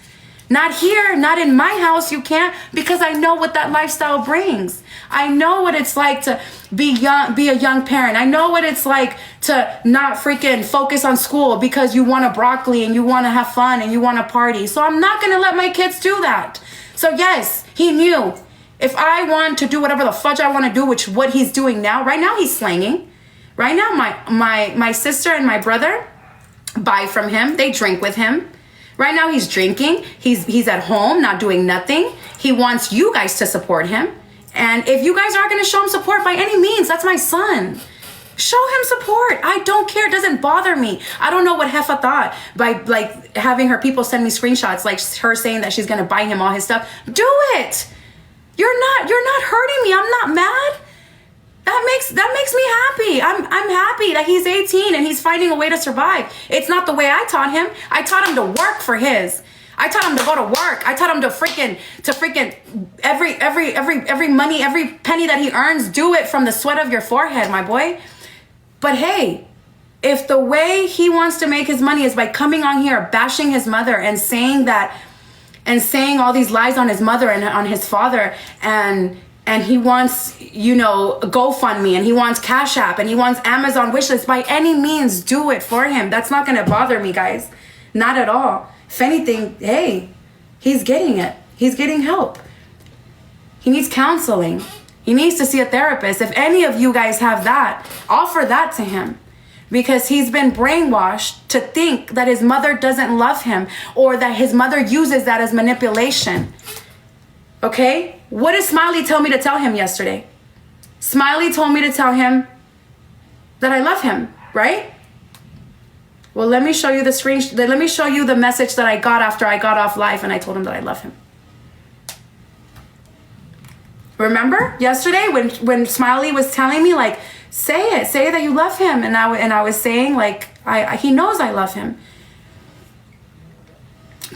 Not here, not in my house, you can't, because I know what that lifestyle brings. I know what it's like to be a young parent. I know what it's like to not freaking focus on school because you want a broccoli and you want to have fun and you want to party. So I'm not going to let my kids do that. So yes, he knew if I want to do whatever the fudge I want to do, which what he's doing now, right now he's slanging. Right now my sister and my brother buy from him. They drink with him. Right now he's drinking. He's at home, not doing nothing. He wants you guys to support him. And if you guys aren't going to show him support by any means, that's my son. Show him support. I don't care. It doesn't bother me. I don't know what Hefa thought by like having her people send me screenshots, like her saying that she's going to buy him all his stuff. Do it. You're not hurting me. I'm not mad. That makes me happy. I'm happy that he's 18 and he's finding a way to survive. It's not the way I taught him. I taught him to work for his. I taught him to go to work. I taught him to freaking every money, every penny that he earns, do it from the sweat of your forehead, my boy. But hey, if the way he wants to make his money is by coming on here, bashing his mother and saying all these lies on his mother and on his father, and he wants, GoFundMe, and he wants Cash App, and he wants Amazon wishlist, by any means, do it for him. That's not going to bother me, guys. Not at all. If anything, hey, he's getting it. He's getting help. He needs counseling. He needs to see a therapist. If any of you guys have that, offer that to him. Because he's been brainwashed to think that his mother doesn't love him, or that his mother uses that as manipulation. Okay? What did Smiley tell me to tell him yesterday? Smiley told me to tell him that I love him, right? Well, let me show you the screenshot. Let me show you the message that I got after I got off live and I told him that I love him. Remember yesterday when Smiley was telling me, like, say that you love him, and I was saying, like, he knows I love him.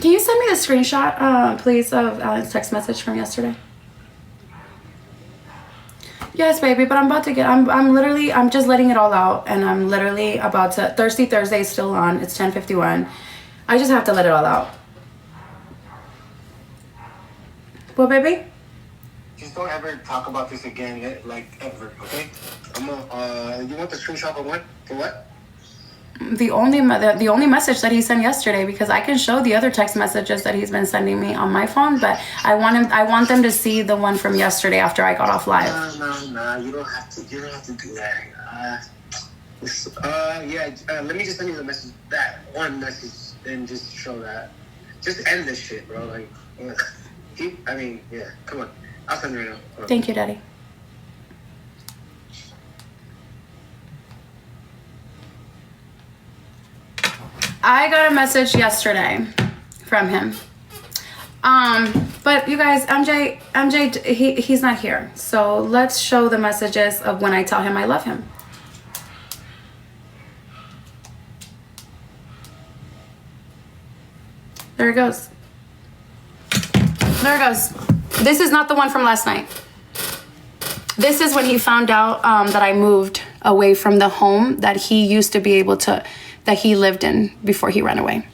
Can you send me the screenshot, please, of Alan's text message from yesterday? Yes, baby, but I'm just letting it all out, and I'm literally about to, Thirsty Thursday is still on, it's 10:51. I just have to let it all out. What, baby? Just don't ever talk about this again, like, ever, okay? You want the screenshot for what? For what? The only message that he sent yesterday, because I can show the other text messages that he's been sending me on my phone, but I want them to see the one from yesterday after I got off live. No, you don't have to do that. Let me just send you the message, that one message, and just show that. Just end this shit, bro. Like, come on. I'll send it right now. Thank you, Daddy. I got a message yesterday from him. But you guys, MJ, he's not here. So let's show the messages of when I tell him I love him. There it goes. There it goes. This is not the one from last night. This is when he found out that I moved away from the home that he used to be able to, that he lived in before he ran away.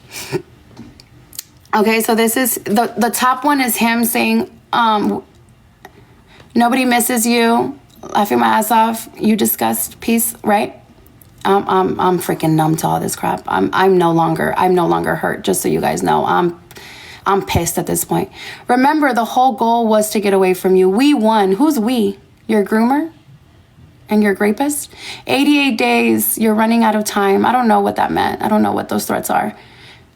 Okay, so this is, the top one is him saying, nobody misses you, laughing my ass off, you disgust, peace, right? I'm freaking numb to all this crap. I'm no longer hurt, just so you guys know. I'm pissed at this point. Remember, the whole goal was to get away from you. We won. Who's we? Your groomer? And your rapist? 88 days, you're running out of time. I don't know what that meant. I don't know what those threats are.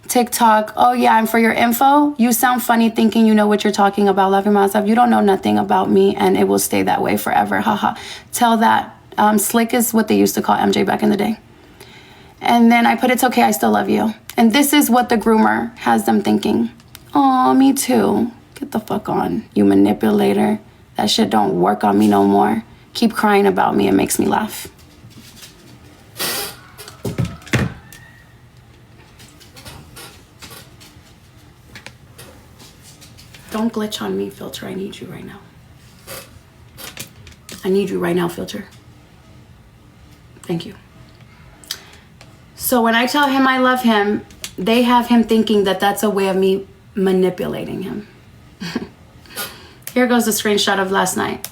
TikTok, oh yeah, and for your info, you sound funny thinking you know what you're talking about, laughing myself. You don't know nothing about me, and it will stay that way forever. Haha. Tell that. Slick is what they used to call MJ back in the day. And then I put, it's okay, I still love you. And this is what the groomer has them thinking. Oh, me too. Get the fuck on, you manipulator. That shit don't work on me no more. Keep crying about me, it makes me laugh. Don't glitch on me, Filter. I need you right now. I need you right now, Filter. Thank you. So when I tell him I love him, they have him thinking that that's a way of me manipulating him. Here goes the screenshot of last night.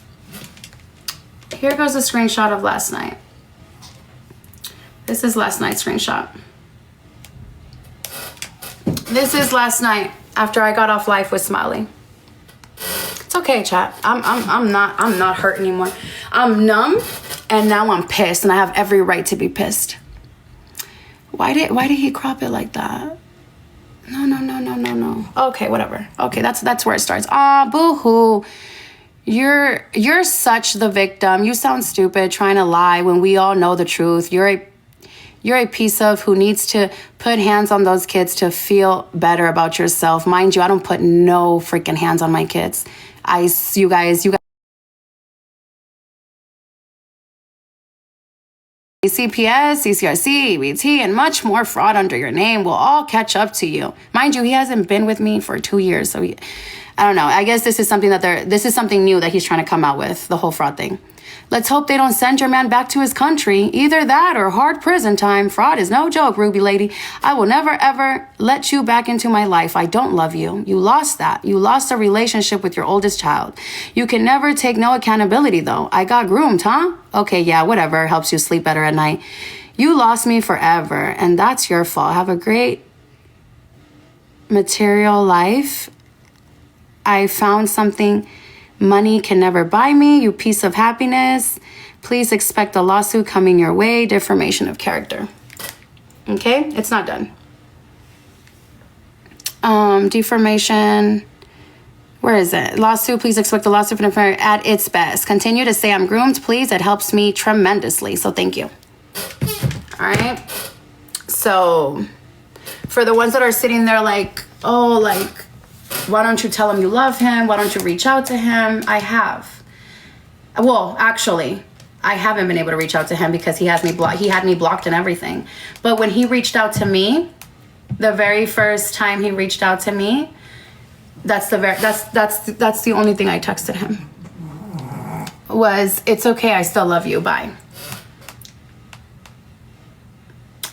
Here goes the screenshot of last night. This is last night's screenshot. This is last night after I got off life with Smiley. It's okay, chat. I'm not hurt anymore. I'm numb, and now I'm pissed, and I have every right to be pissed. Why did he crop it like that? No. Okay, whatever. Okay, that's where it starts. Ah, boo-hoo. You're such the victim. You sound stupid trying to lie when we all know the truth. You're a piece of who needs to put hands on those kids to feel better about yourself. Mind you, I don't put no freaking hands on my kids. You guys. CPS, CCRC, EBT, and much more fraud under your name will all catch up to you. Mind you, he hasn't been with me for 2 years, so I don't know. I guess this is something this is something new that he's trying to come out with, the whole fraud thing. Let's hope they don't send your man back to his country. Either that or hard prison time. Fraud is no joke, Ruby lady. I will never, ever let you back into my life. I don't love you. You lost that. You lost a relationship with your oldest child. You can never take no accountability, though. I got groomed, huh? Okay, yeah, whatever. Helps you sleep better at night. You lost me forever, and that's your fault. Have a great material life. I found something money can never buy me, you piece of happiness. Please expect a lawsuit coming your way. Defamation of character. Okay, it's not done. Defamation. Where is it? Lawsuit. Please expect a lawsuit from the at its best. Continue to say I'm groomed, please. It helps me tremendously. So thank you. All right. So for the ones that are sitting there like, oh, like, why don't you tell him you love him? Why don't you reach out to him? I have. Well, actually, I haven't been able to reach out to him because he has me blocked. He had me blocked and everything. But when he reached out to me, the very first time he reached out to me, that's the only thing I texted him. Was, it's okay, I still love you, bye.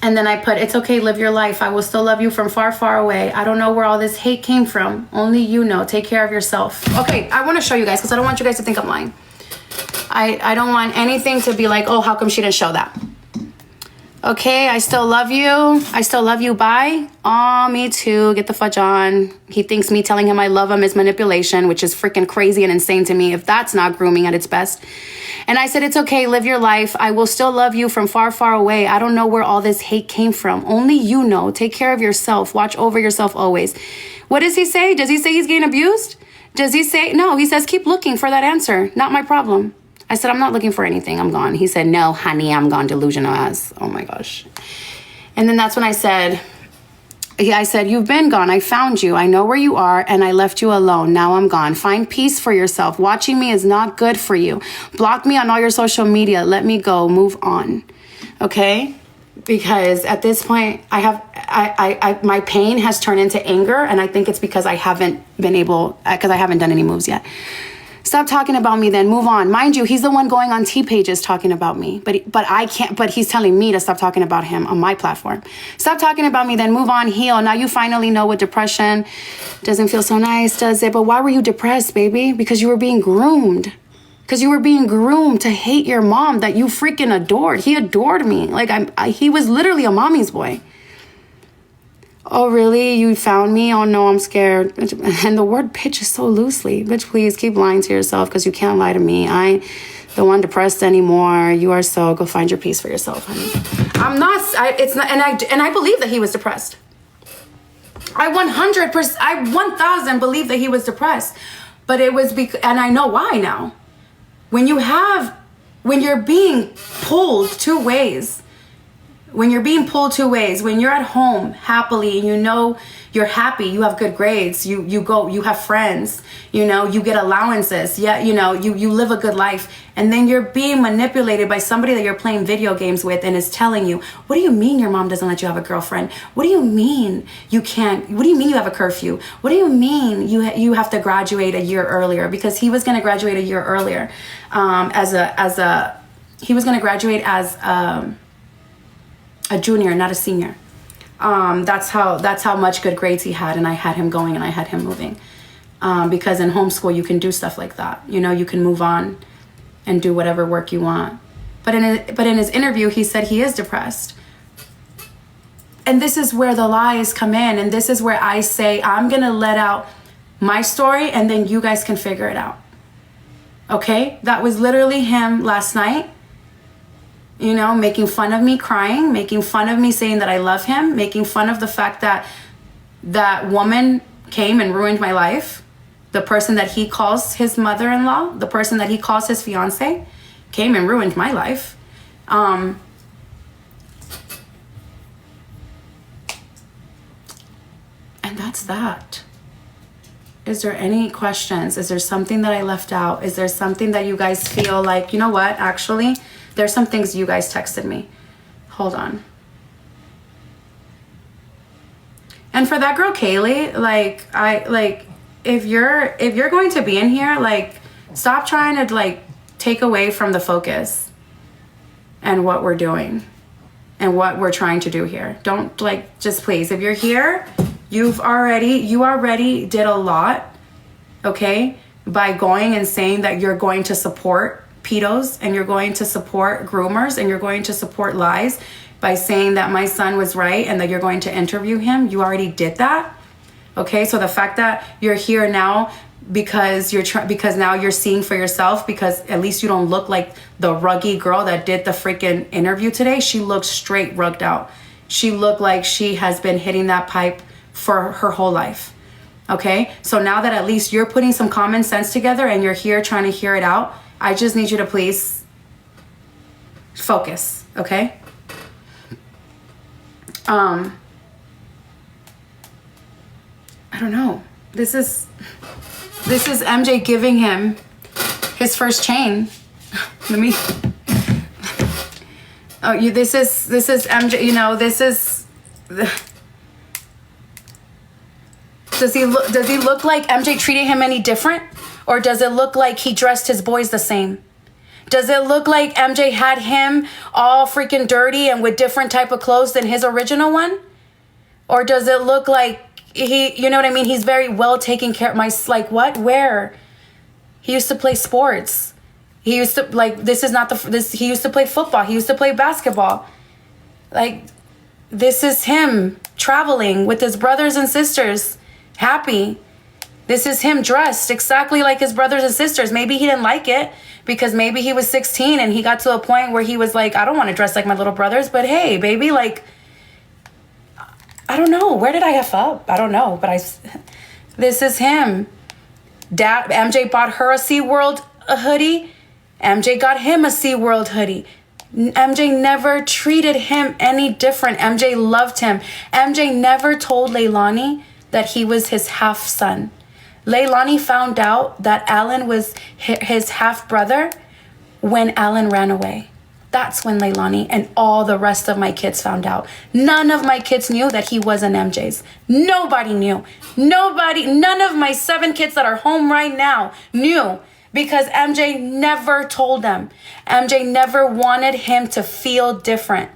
And then I put, it's okay, live your life. I will still love you from far, far away. I don't know where all this hate came from. Only you know. Take care of yourself. Okay, I want to show you guys because I don't want you guys to think I'm lying. I don't want anything to be like, oh, how come she didn't show that? Okay, I still love you. I still love you, bye. Aw, me too. Get the fudge on. He thinks me telling him I love him is manipulation, which is freaking crazy and insane to me if that's not grooming at its best. And I said, it's okay, live your life. I will still love you from far, far away. I don't know where all this hate came from. Only you know. Take care of yourself. Watch over yourself always. What does he say? Does he say he's getting abused? Does he say, no, he says, keep looking for that answer. Not my problem. I said, I'm not looking for anything. I'm gone. He said, no, honey, I'm gone. Delusional ass. Oh my gosh. And then that's when I said, you've been gone. I found you. I know where you are, and I left you alone. Now I'm gone. Find peace for yourself. Watching me is not good for you. Block me on all your social media. Let me go. Move on. Okay? Because at this point, my pain has turned into anger, and I think it's because I haven't done any moves yet. Stop talking about me then. Move on. Mind you, he's the one going on T pages talking about me. But I can't, but he's telling me to stop talking about him on my platform. Stop talking about me then. Move on. Heal. Now you finally know what depression doesn't feel so nice, does it? But why were you depressed, baby? Because you were being groomed. Because you were being groomed to hate your mom that you freaking adored. He adored me. Like, he was literally a mommy's boy. Oh, really? You found me? Oh, no, I'm scared. And the word bitch is so loosely. Bitch, please keep lying to yourself because you can't lie to me. I ain't the one depressed anymore. You are so. Go find your peace for yourself, honey. I'm not. It's not. And I believe that he was depressed. I 100%, I 1000 believe that he was depressed. But it was because, and I know why now. When you're being pulled two ways, when you're at home happily and you know you're happy, you have good grades, you have friends, you get allowances, you live a good life, and then you're being manipulated by somebody that you're playing video games with and is telling you, what do you mean your mom doesn't let you have a girlfriend? What do you mean you can't? What do you mean you have a curfew? What do you mean you have to graduate a year earlier? Because he was going to graduate a year earlier, he was going to graduate as a junior, not a senior. That's how much good grades he had, and I had him going and I had him moving. Because in homeschool you can do stuff like that. You can move on and do whatever work you want. But in his interview he said he is depressed. And this is where the lies come in, and this is where I say I'm gonna let out my story and then you guys can figure it out. Okay? That was literally him last night. Making fun of me crying, making fun of me saying that I love him, making fun of the fact that that woman came and ruined my life. The person that he calls his mother-in-law, the person that he calls his fiance, came and ruined my life. And that's that. Is there any questions? Is there something that I left out? Is there something that you guys feel like, you know what, actually, there's some things you guys texted me. Hold on. And for that girl, Kaylee, if you're going to be in here, stop trying to take away from the focus and what we're doing and what we're trying to do here. Don't just please, if you're here, you already did a lot, okay? By going and saying that you're going to support pedos and you're going to support groomers and you're going to support lies by saying that my son was right and that you're going to interview him. You already did that. Okay, so the fact that you're here now because because now you're seeing for yourself, because at least you don't look like the ruggy girl that did the freaking interview today. She looked straight rugged out. She looked like she has been hitting that pipe for her whole life. Okay, so now that at least you're putting some common sense together and you're here trying to hear it out, I just need you to please focus, okay? I don't know. This is MJ giving him his first chain. Let me. This is MJ. This is. Does he look like MJ treated him any different? Or does it look like he dressed his boys the same? Does it look like MJ had him all freaking dirty and with different type of clothes than his original one? Or does it look like he's very well taken care of? What? Where? He used to play sports. He used to, he used to play football. He used to play basketball. This is him traveling with his brothers and sisters, happy. This is him dressed exactly like his brothers and sisters. Maybe he didn't like it because maybe he was 16 and he got to a point where he was like, I don't want to dress like my little brothers, but hey, baby, I don't know. Where did I F up? I don't know, but this is him. MJ bought her a SeaWorld hoodie. MJ got him a SeaWorld hoodie. MJ never treated him any different. MJ loved him. MJ never told Leilani that he was his half son. Leilani found out that Alan was his half brother when Alan ran away. That's when Leilani and all the rest of my kids found out. None of my kids knew that he wasn't MJ's. Nobody knew. None of my 7 kids that are home right now knew because MJ never told him. MJ never wanted him to feel different.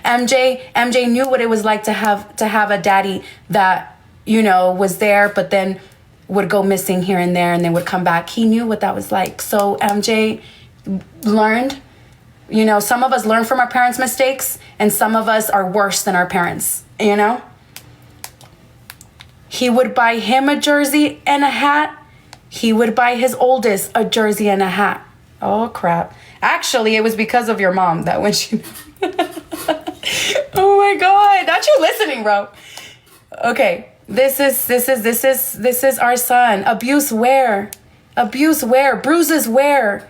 MJ knew what it was like to have a daddy that, you know, was there, but then would go missing here and there and then would come back. He knew what that was like. So MJ learned, you know, some of us learn from our parents' mistakes and some of us are worse than our parents, you know? He would buy him a jersey and a hat. He would buy his oldest a jersey and a hat. Oh, crap. Actually, it was because of your mom that when she... Oh my God. Not you listening, bro. Okay. This is our son. Abuse where? Abuse where? Bruises where?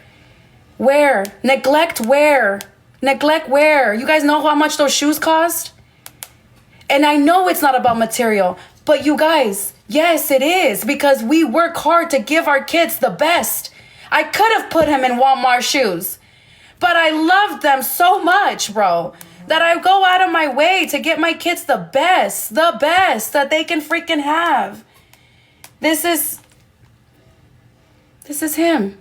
Where? Neglect where? Neglect where? You guys know how much those shoes cost? And I know it's not about material, but you guys, yes, it is, because we work hard to give our kids the best. I could have put him in Walmart shoes, but I loved them so much, bro, that I go out of my way to get my kids the best that they can freaking have. This is him.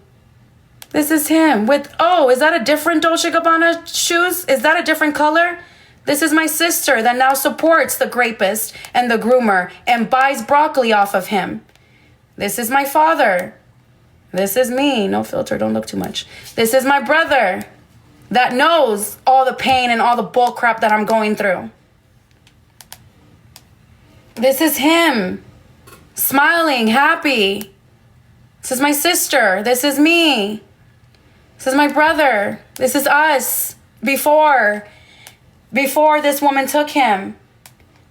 This is him with, oh, is that a different Dolce & Gabbana shoes? Is that a different color? This is my sister that now supports the grapist and the groomer and buys broccoli off of him. This is my father. This is me. No filter, don't look too much. This is my brother that knows all the pain and all the bull crap that I'm going through. This is him, smiling, happy. This is my sister. This is me. This is my brother. This is us before this woman took him.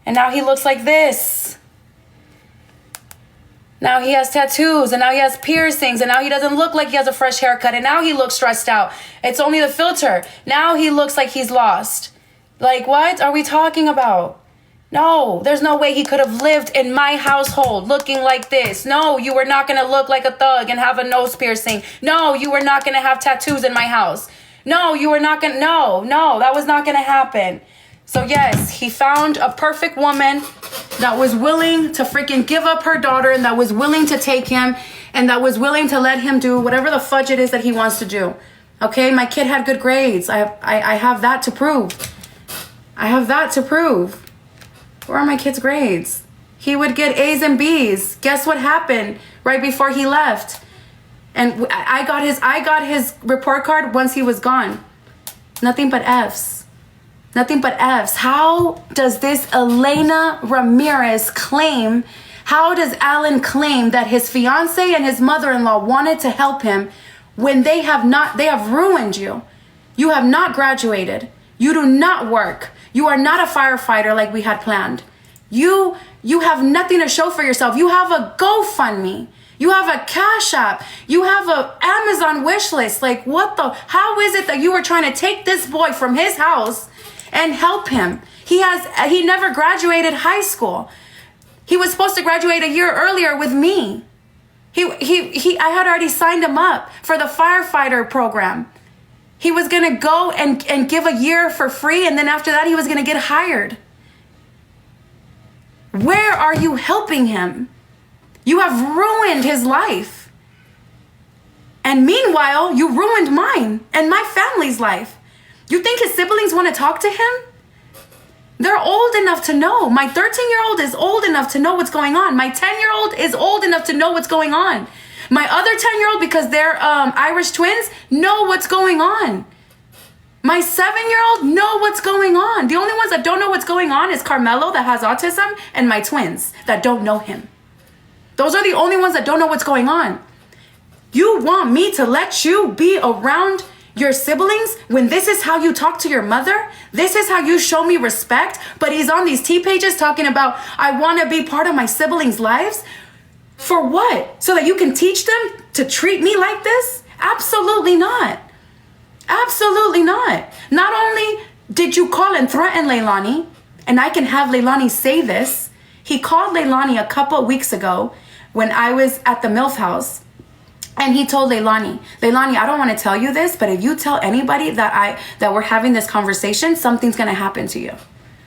And now he looks like this. Now he has tattoos, and now he has piercings, and now he doesn't look like he has a fresh haircut, and now he looks stressed out. It's only the filter. Now he looks like he's lost. Like, what are we talking about? No, there's no way he could have lived in my household looking like this. No, you were not going to look like a thug and have a nose piercing. No, you were not going to have tattoos in my house. No, you were not going to, no, that was not going to happen. So yes, he found a perfect woman that was willing to freaking give up her daughter and that was willing to take him and that was willing to let him do whatever the fudge it is that he wants to do. Okay, my kid had good grades. I have that to prove. I have that to prove. Where are my kid's grades? He would get A's and B's. Guess what happened right before he left? And I got his report card once he was gone. Nothing but F's. Nothing but F's. How does this Elena Ramirez claim, how does Alan claim that his fiance and his mother-in-law wanted to help him when they have ruined you? You have not graduated. You do not work. You are not a firefighter like we had planned. You have nothing to show for yourself. You have a GoFundMe. You have a Cash App. You have a Amazon wish list. Like, how is it that you were trying to take this boy from his house and help him? He never graduated high school. He was supposed to graduate a year earlier with me. I had already signed him up for the firefighter program. He was going to go and give a year for free, and then after that, he was going to get hired. Where are you helping him? You have ruined his life. And meanwhile, you ruined mine and my family's life. You think his siblings want to talk to him? They're old enough to know. My 13-year-old is old enough to know what's going on. My 10-year-old is old enough to know what's going on. My other 10-year-old, because they're Irish twins, know what's going on. My 7-year-old know what's going on. The only ones that don't know what's going on is Carmelo, that has autism, and my twins that don't know him. Those are the only ones that don't know what's going on. You want me to let you be around your siblings when this is how you talk to your mother? This is how you show me respect? But he's on these T pages talking about, I want to be part of my siblings' lives. For what? So that you can teach them to treat me like this? Absolutely not. Absolutely not. Not only did you call and threaten Leilani, and I can have Leilani say this, he called Leilani a couple of weeks ago when I was at the MILF house, and he told Leilani, I don't want to tell you this, but if you tell anybody that we're having this conversation, something's going to happen to you.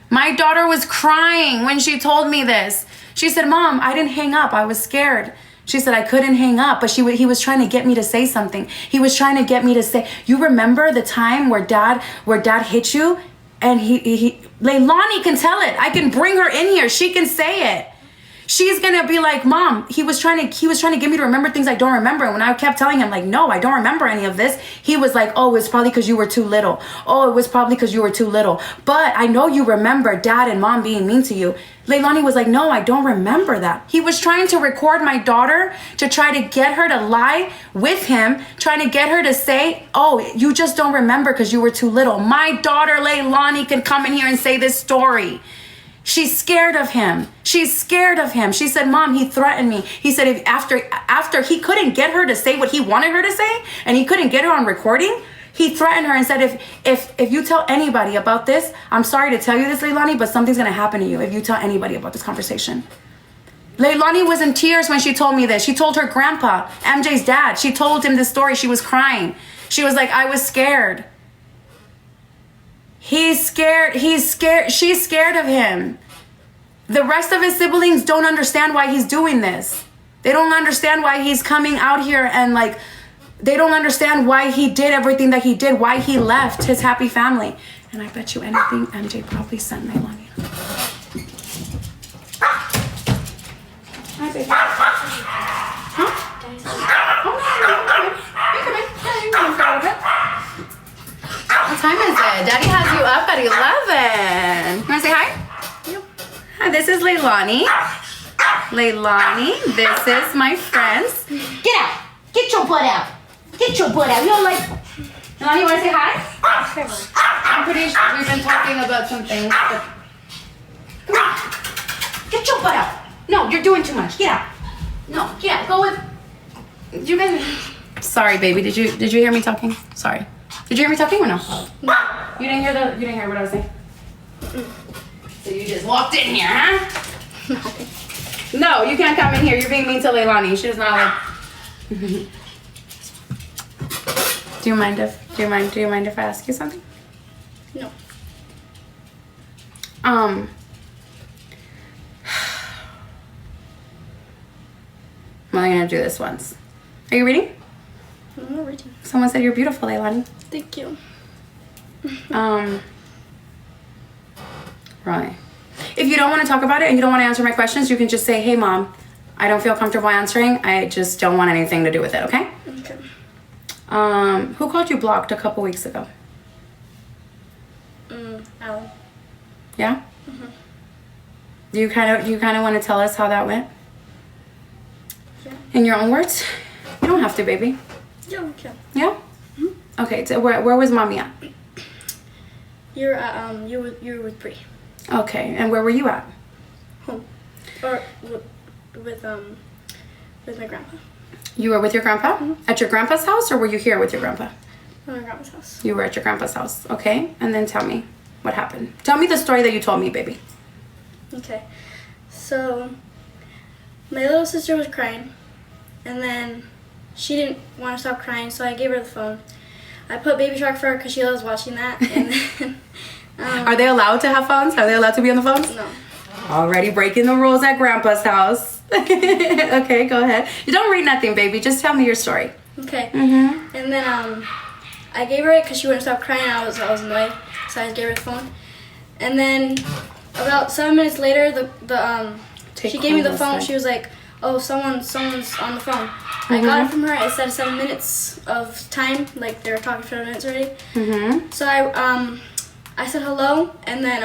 My daughter was crying when she told me this. She said, Mom, I didn't hang up. I was scared. She said, I couldn't hang up, but he was trying to get me to say something. He was trying to get me to say, you remember the time where dad hit you? And Leilani can tell it. I can bring her in here. She can say it. She's gonna be like, Mom, he was trying to get me to remember things I don't remember. And when I kept telling him, like, no, I don't remember any of this, he was like, oh, it's probably because you were too little. Oh, it was probably because you were too little. But I know you remember Dad and Mom being mean to you. Leilani was like, no, I don't remember that. He was trying to record my daughter to try to get her to lie with him, trying to get her to say, oh, you just don't remember because you were too little. My daughter, Leilani, can come in here and say this story. She's scared of him. She's scared of him. She said, Mom, he threatened me. He said if after he couldn't get her to say what he wanted her to say, and he couldn't get her on recording, he threatened her and said, if you tell anybody about this, I'm sorry to tell you this, Leilani, but something's going to happen to you if you tell anybody about this conversation. Leilani was in tears when she told me this. She told her grandpa, MJ's dad. She told him this story. She was crying. She was like, I was scared. He's scared. She's scared of him. The rest of his siblings don't understand why he's doing this. They don't understand why he's coming out here and like, they don't understand why he did everything that he did, why he left his happy family. And I bet you anything, MJ probably sent Leilani. Hi, baby. Huh? What time is it? Daddy has you up at 11. You want to say hi? Yep. Hi, this is Leilani. Leilani, this is my friends. Get out. Get your butt out. Get your butt out. You don't like... Leilani, you want to say hi? I'm pretty sure we've been talking about some things. But... Come on. Get your butt out. No, you're doing too much. Get out. No, get out. Go with... You guys... Sorry, baby. Did you hear me talking? Sorry. Did you hear me talking or no? No. You didn't hear what I was saying? So you just walked in here, huh? No, you can't come in here. You're being mean to Leilani. She does not like... Do you mind if I ask you something? No. I'm only gonna do this once. Are you reading? I'm not reading. Someone said you're beautiful, Leilani. Thank you. Right. If you don't want to talk about it and you don't want to answer my questions, you can just say, hey, Mom, I don't feel comfortable answering. I just don't want anything to do with it, okay? Okay. Who called you blocked a couple weeks ago? Alan. Yeah? Mm-hmm. Do you kind of want to tell us how that went? Yeah. In your own words? You don't have to, baby. Yeah, okay. Yeah? Mm-hmm. Okay, so where was Mommy at? You were with Bree. Okay, and where were you at? Home. Or with my grandpa. You were with your grandpa? Mm-hmm. At your grandpa's house, or were you here with your grandpa? At my grandma's house. You were at your grandpa's house, okay? And then tell me what happened. Tell me the story that you told me, baby. Okay. So, my little sister was crying, and then she didn't want to stop crying, so I gave her the phone. I put Baby Shark for her because she loves watching that. And then, Are they allowed to have phones? Are they allowed to be on the phones? No. Already breaking the rules at grandpa's house. Okay, go ahead. You don't read nothing, baby. Just tell me your story. Okay. Mm-hmm. And then I gave her it because she wouldn't stop crying. I was annoyed, so I just gave her the phone. And then about 7 minutes later, she gave me the phone. She was like, "Oh, someone's on the phone." Mm-hmm. I got it from her. It said 7 minutes of time, like they were talking for 7 minutes already. Mm-hmm. So I said hello, and then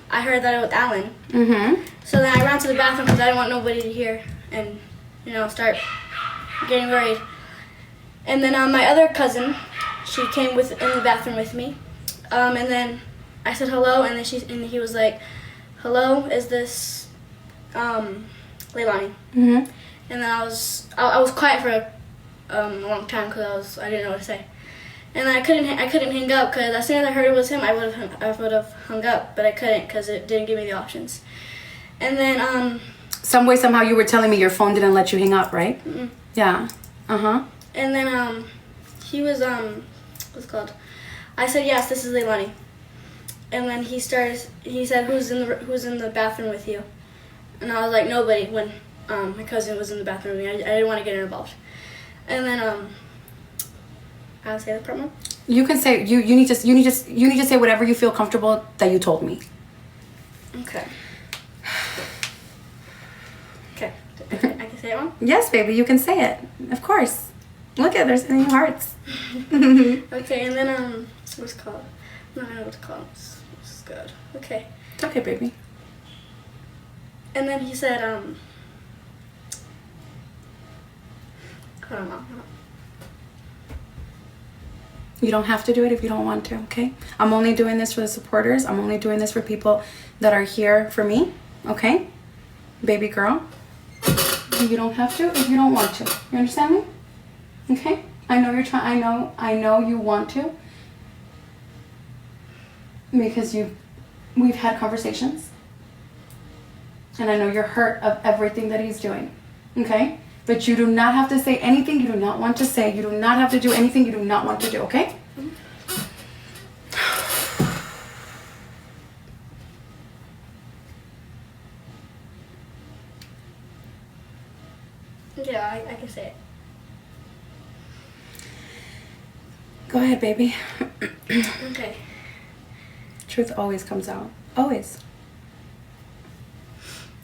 I heard that it was Alan. Mm-hmm. So then I ran to the bathroom because I didn't want nobody to hear and start getting worried. And then my other cousin, she came in the bathroom with me, and then I said hello, and then he was like, "Hello, is this Leilani?" Mm-hmm. And then I was quiet for a long time because I didn't know what to say. And I couldn't hang up because as soon as I heard it was him, I would have hung up, but I couldn't because it didn't give me the options. And then some way somehow you were telling me your phone didn't let you hang up, right? Mm-mm. Yeah. Uh-huh. And then he was what's it called? I said yes, this is Leilani. And then he said who's in the bathroom with you? And I was like nobody when my cousin was in the bathroom with me. I didn't want to get her involved. And then I'll say the part more. You can say you need to say whatever you feel comfortable that you told me. Okay. Okay. I can say it one? Yes, baby, you can say it. Of course. Look at there's any hearts. Okay, and then what's it called? I don't know what to call it. It's good. Okay. It's okay, baby. And then he said, hold on, Mom. You don't have to do it if you don't want to, okay? I'm only doing this for the supporters. I'm only doing this for people that are here for me, okay? Baby girl. You don't have to if you don't want to. You understand me? Okay? I know you're trying. I know you want to. Because we've had conversations. And I know you're hurt of everything that he's doing. Okay? But you do not have to say anything you do not want to say. You do not have to do anything you do not want to do, okay? Yeah, I can say it. Go ahead, baby. Okay. Truth always comes out. Always.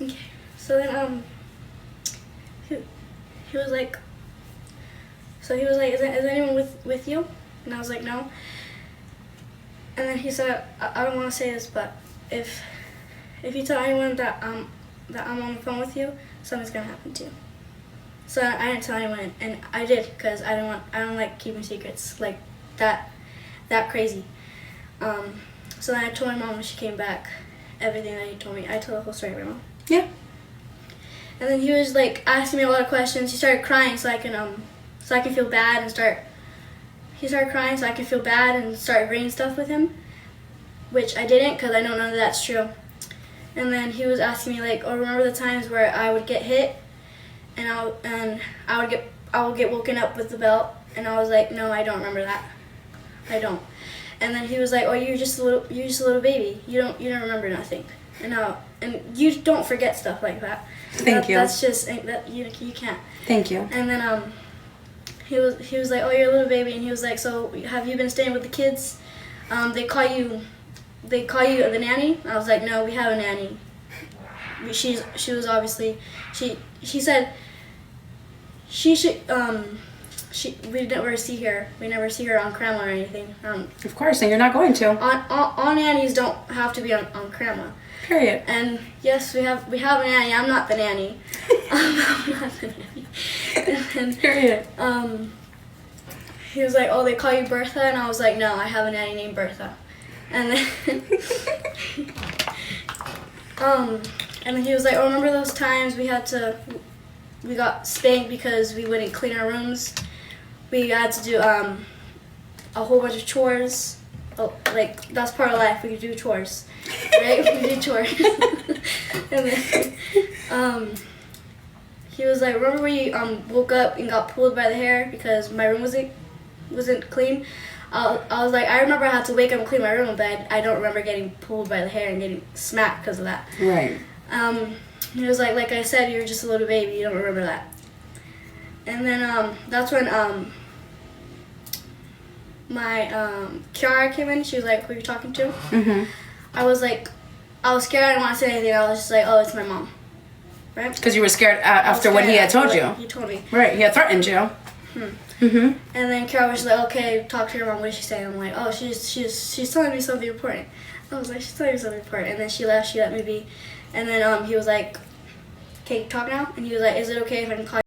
Okay. So then he was like, is anyone with you? And I was like, no. And then he said, I don't want to say this, but if you tell anyone that I'm on the phone with you, something's gonna happen to you. So I didn't tell anyone, and I did because I don't like keeping secrets like that crazy. So then I told my mom when she came back everything that he told me. I told the whole story to my mom. Yeah. And then he was like asking me a lot of questions. He started crying so I can feel bad and start. He started crying so I could feel bad and start agreeing stuff with him, which I didn't because I know none of that's true. And then he was asking me like, oh, remember the times where I would get hit, and I would get woken up with the belt, and I was like, no, I don't remember that. I don't. And then he was like, oh, you're just a little baby. You don't remember nothing. And you don't forget stuff like that. Thank you. That's just that you can't. Thank you. And then he was like, oh, you're a little baby, and he was like, so have you been staying with the kids? They call you the nanny? I was like, no, we have a nanny. She was obviously she said she should we never see her. We never see her on camera or anything. Of course, and you're not going to. All nannies don't have to be on camera. Period. And yes, we have a nanny. I'm not the nanny. I'm not the nanny. And Period. he was like, oh, they call you Bertha, and I was like, no, I have a nanny named Bertha. And then and then he was like, oh, remember those times we got spanked because we wouldn't clean our rooms? We had to do a whole bunch of chores. Oh, like that's part of life. We could do chores, right? We did chores. And then he was like, remember we woke up and got pulled by the hair because my room wasn't clean? I was like, I remember I had to wake up and clean my room, but I don't remember getting pulled by the hair and getting smacked because of that. Right. He was like I said, you're just a little baby. You don't remember that. And then that's when my Kiara came in. She was like, who are you talking to? Mm-hmm. I was scared. I didn't want to say anything. I was just like, oh, it's my mom. Right? Because you were scared after what he had told you. He told me. Right. He had threatened you. Mm-hmm. And then Kiara was like, okay, talk to your mom. What did she say? I'm like, oh, she's telling me something important. I was like, she's telling me something important. And then she left. She let me be. And then he was like, okay, talk now. And he was like, is it okay if I can call you?